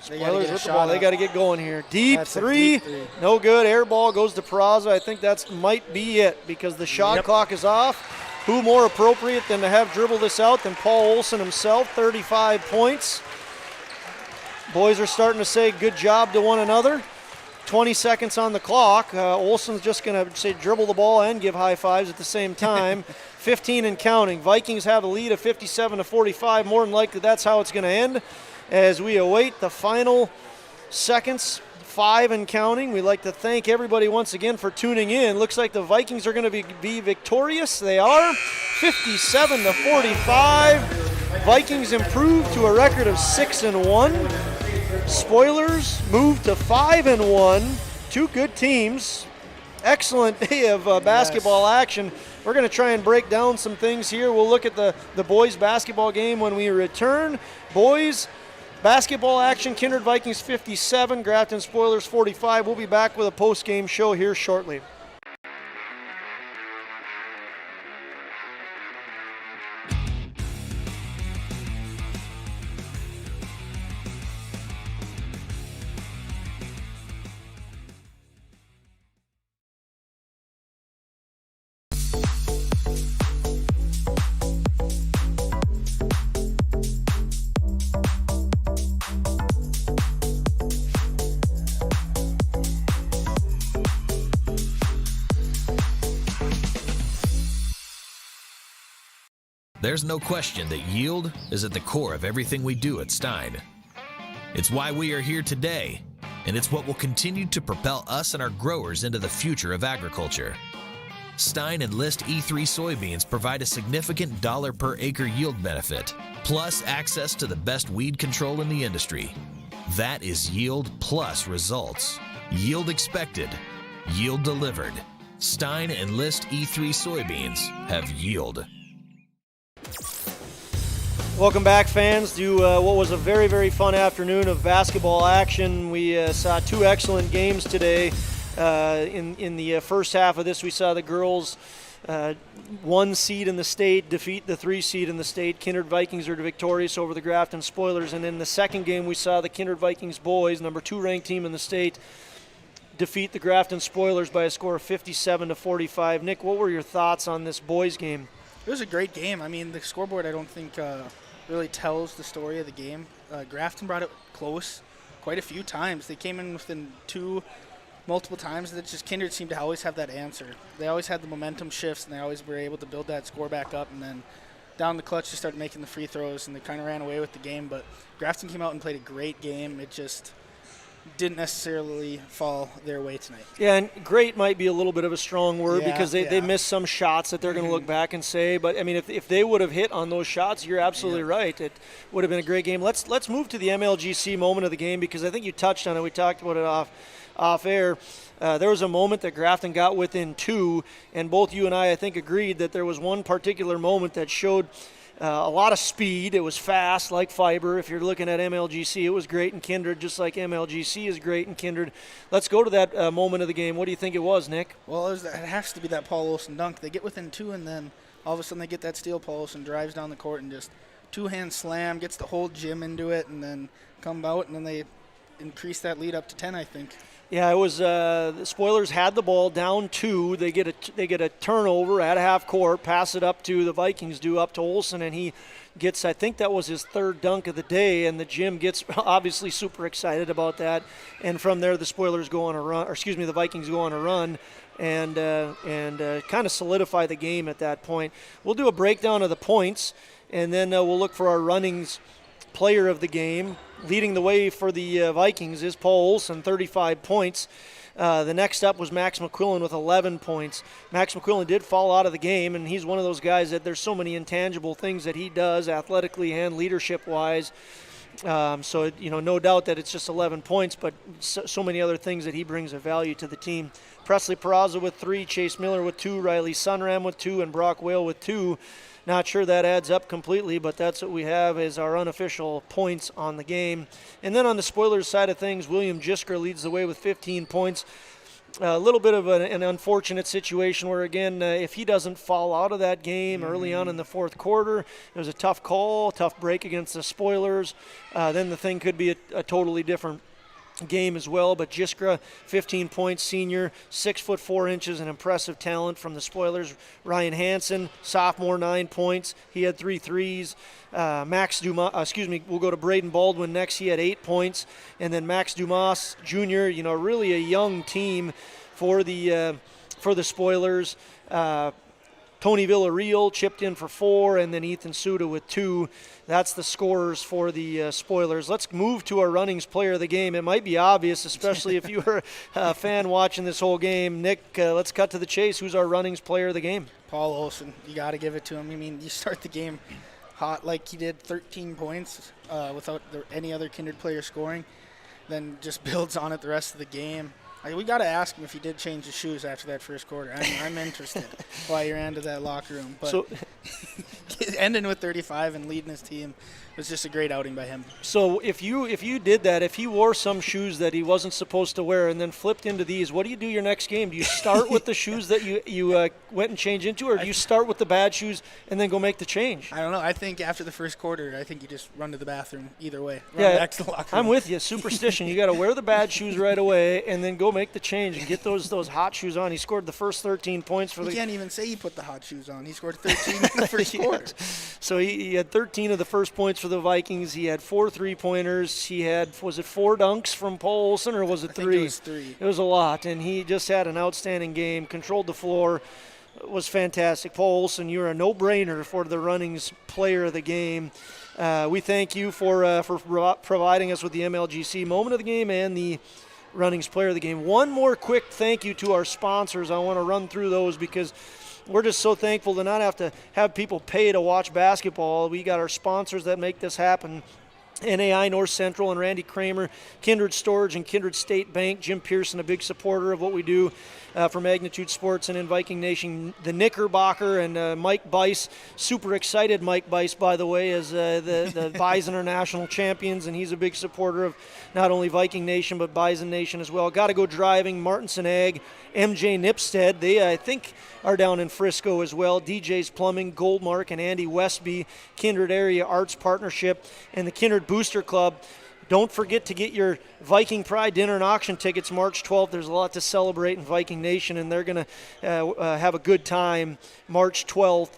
Spoilers with the ball. They got to get going here. Deep three. No good. Air ball goes to Peraza. I think that might be it because the shot clock is off. Who more appropriate than to have dribbled this out than Paul Olsen himself, 35 points. Boys are starting to say good job to one another. 20 seconds on the clock. Olsen's just going to say dribble the ball and give high fives at the same time. 15 and counting. Vikings have a lead of 57-45. More than likely that's how it's going to end as we await the final seconds. 5 and counting. We'd like to thank everybody once again for tuning in. Looks like the Vikings are going to be victorious. They are 57-45. Vikings improve to a record of 6-1. Spoilers move to 5-1. 2 good teams. Excellent day of basketball action. We're going to try and break down some things here. We'll look at the boys basketball game when we return. Boys basketball action, Kindred Vikings 57, Grafton Spoilers 45. We'll be back with a post-game show here shortly. There's no question that yield is at the core of everything we do at Stein. It's why we are here today, and it's what will continue to propel us and our growers into the future of agriculture. Stein Enlist E3 soybeans provide a significant dollar per acre yield benefit, plus access to the best weed control in the industry. That is yield plus results. Yield expected, yield delivered. Stein Enlist E3 soybeans have yield. Welcome back, fans, to what was a very, very fun afternoon of basketball action. We saw 2 excellent games today. In the first half of this, we saw the girls 1 seed in the state defeat the 3 seed in the state. Kindred Vikings are victorious over the Grafton Spoilers. And in the second game, we saw the Kindred Vikings boys, number 2 ranked team in the state, defeat the Grafton Spoilers by a score of 57-45. Nick, what were your thoughts on this boys game? It was a great game. I mean, the scoreboard I don't think really tells the story of the game. Grafton brought it close quite a few times. They came in within 2 multiple times. That just Kindred seemed to always have that answer. They always had the momentum shifts, and they always were able to build that score back up, and then down the clutch they started making the free throws, and they kind of ran away with the game. But Grafton came out and played a great game. It just didn't necessarily fall their way tonight. Yeah, and great might be a little bit of a strong word because they missed some shots that they're going to look back and say. But, I mean, if they would have hit on those shots, you're absolutely right. It would have been a great game. Let's move to the MLGC moment of the game because I think you touched on it. We talked about it off air. There was a moment that Grafton got within 2, and both you and I think, agreed that there was one particular moment that showed a lot of speed. It was fast, like fiber. If you're looking at MLGC, it was great in Kindred, just like MLGC is great in Kindred. Let's go to that moment of the game. What do you think it was, Nick? Well, it has to be that Paul Olsen dunk. They get within 2, and then all of a sudden they get that steal. Paul Olsen drives down the court and just two-hand slam, gets the whole gym into it, and then come out, and then they increase that lead up to 10, I think. Yeah, it was the Spoilers had the ball down 2. They get a turnover at half court, pass it up to the Vikings, up to Olsen, and he gets, I think that was his 3rd dunk of the day, and the gym gets obviously super excited about that. And from there, the Spoilers go on a run, the Vikings go on a run, and kind of solidify the game at that point. We'll do a breakdown of the points, and then we'll look for our runnings player of the game. Leading the way for the Vikings is Paul Olsen, 35 points. The next up was Max McQuillan with 11 points. Max McQuillan did fall out of the game, and he's one of those guys that there's so many intangible things that he does athletically and leadership-wise. So, no doubt that it's just 11 points, but so many other things that he brings of value to the team. Presley Peraza with 3, Chase Miller with 2, Riley Sunram with 2, and Brock Whale with 2. Not sure that adds up completely, but that's what we have as our unofficial points on the game. And then on the Spoilers side of things, William Jiskra leads the way with 15 points. A little bit of an unfortunate situation where, again, if he doesn't fall out of that game early on in the 4th quarter, it was a tough call, tough break against the Spoilers, then the thing could be a totally different game as well. But Jiskra, 15 points, senior, 6'4", an impressive talent from the Spoilers. Ryan Hansen, sophomore, 9 points. He had 3 threes. Max Dumas, we'll go to Braden Baldwin next. He had 8 points. And then Max Dumas Jr., really a young team for the Spoilers. Tony Villarreal chipped in for 4, and then Ethan Suda with 2. That's the scorers for the Spoilers. Let's move to our runnings player of the game. It might be obvious, especially if you were a fan watching this whole game. Nick, let's cut to the chase. Who's our runnings player of the game? Paul Olsen. You got to give it to him. I mean, you start the game hot like he did, 13 points without any other Kindred player scoring, then just builds on it the rest of the game. We got to ask him if he did change his shoes after that first quarter. I'm interested while you're into that locker room. But so, ending with 35 and leading his team was just a great outing by him. So if you did that, if he wore some shoes that he wasn't supposed to wear and then flipped into these, what do you do your next game? Do you start with the shoes that you went and changed into, or do you start with the bad shoes and then go make the change? I don't know. I think after the first quarter, I think you just run to the bathroom either way. Run back to the locker room. I'm with you. Superstition. You got to wear the bad shoes right away and then go make the change and get those hot shoes on. He scored the first 13 points for You can't even say he put the hot shoes on. He scored 13 in the first quarter. So he had 13 of the first points for the Vikings. He had 4 3-pointers. He had, was it 4 dunks from Paul Olsen, or was it 3? I think it was 3. It was a lot, and he just had an outstanding game, controlled the floor, was fantastic. Paul Olsen, you're a no-brainer for the runnings player of the game. We thank you for providing us with the MLGC moment of the game and the runnings player of the game. One more quick thank you to our sponsors. I want to run through those because we're just so thankful to not have to have people pay to watch basketball. We got our sponsors that make this happen. NAI North Central and Randy Kramer, Kindred Storage and Kindred State Bank. Jim Pearson, a big supporter of what we do for Magnitude Sports and in Viking Nation. The Knickerbocker and Mike Bice, super excited Mike Bice, by the way, as the Bison are national champions, and he's a big supporter of not only Viking Nation but Bison Nation as well. Got to Go Driving, Martinson Ag, MJ Nipstead, they I think are down in Frisco as well. DJ's Plumbing, Goldmark and Andy Westby, Kindred Area Arts Partnership, and the Kindred Booster Club. Don't forget to get your Viking Pride dinner and auction tickets March 12th. There's a lot to celebrate in Viking Nation, and they're going to have a good time March 12th.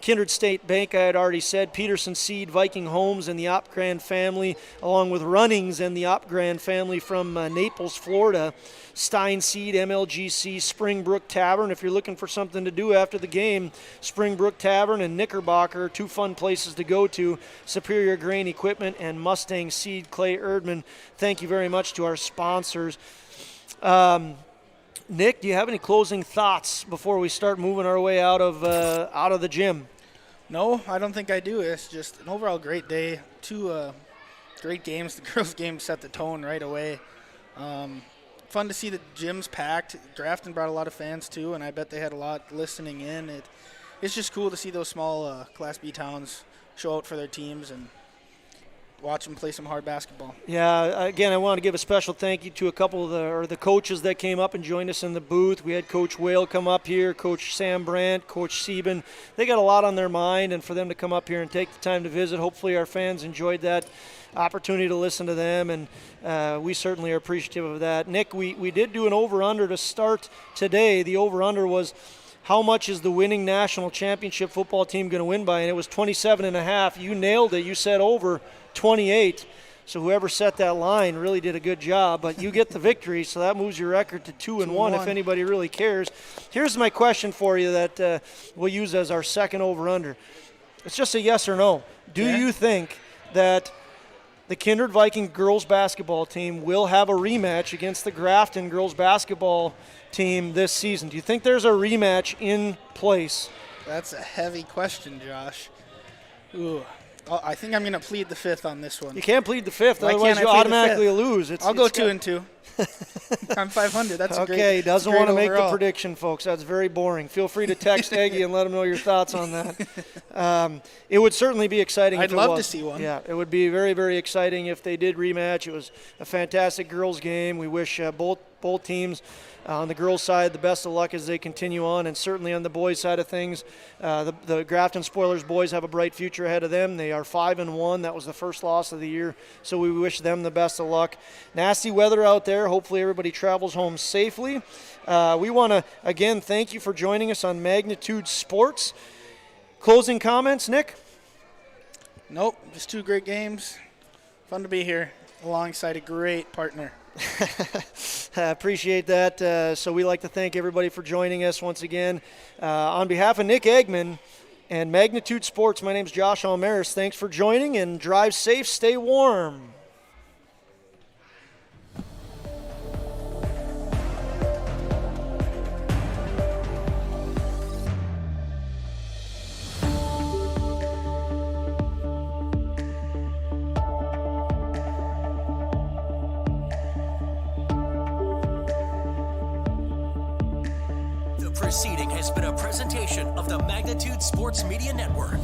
Kindred State Bank, I had already said, Peterson Seed, Viking Homes, and the Opgrand family, along with Runnings and the Opgrand family from Naples, Florida. Stein Seed, MLGC, Springbrook Tavern. If you're looking for something to do after the game, Springbrook Tavern and Knickerbocker, 2 fun places to go to. Superior Grain Equipment and Mustang Seed, Clay Erdman. Thank you very much to our sponsors. Nick, do you have any closing thoughts before we start moving our way out of the gym? No, I don't think I do. It's just an overall great day. 2 great games. The girls' game set the tone right away. Fun to see the gym's packed. Grafton brought a lot of fans too, and I bet they had a lot listening in. It's just cool to see those small Class B towns show out for their teams and watch them play some hard basketball. Yeah, again, I want to give a special thank you to a couple of the coaches that came up and joined us in the booth. We had Coach Whale come up here, Coach Sam Brandt, Coach Sieben. They got a lot on their mind, and for them to come up here and take the time to visit, hopefully our fans enjoyed that opportunity to listen to them, and we certainly are appreciative of that. Nick, we did do an over-under to start today. The over-under was how much is the winning national championship football team going to win by, and it was 27.5. You nailed it. You said over 28. So whoever set that line really did a good job, but you get the victory, so that moves your record to 2-1 if anybody really cares. Here's my question for you that we'll use as our second over-under. It's just a yes or no. Do you think that the Kindred Viking girls basketball team will have a rematch against the Grafton girls basketball team this season? Do you think there's a rematch in place? That's a heavy question, Josh. Ooh. I think I'm going to plead the fifth on this one. You can't plead the fifth, otherwise you automatically lose. I'll go 2-2. I'm 500. That's okay. Great. Okay, doesn't want to make overall. the prediction, folks. That's very boring. Feel free to text Eggie and let him know your thoughts on that. It would certainly be exciting. I'd love to see one. Yeah, it would be very, very exciting if they did rematch. It was a fantastic girls' game. We wish both teams on the girls' side the best of luck as they continue on, and certainly on the boys' side of things, the Grafton Spoilers boys have a bright future ahead of them. They are 5-1. That was the first loss of the year, so we wish them the best of luck. Nasty weather out there. Hopefully everybody travels home safely. We want to, again, thank you for joining us on Magnitude Sports. Closing comments, Nick? Nope, just 2 great games. Fun to be here alongside a great partner. I appreciate that. So we'd like to thank everybody for joining us once again. On behalf of Nick Eggman and Magnitude Sports, my name's Josh Almaris. Thanks for joining, and drive safe, stay warm. The proceeding has been a presentation of the Magnitude Sports Media Network.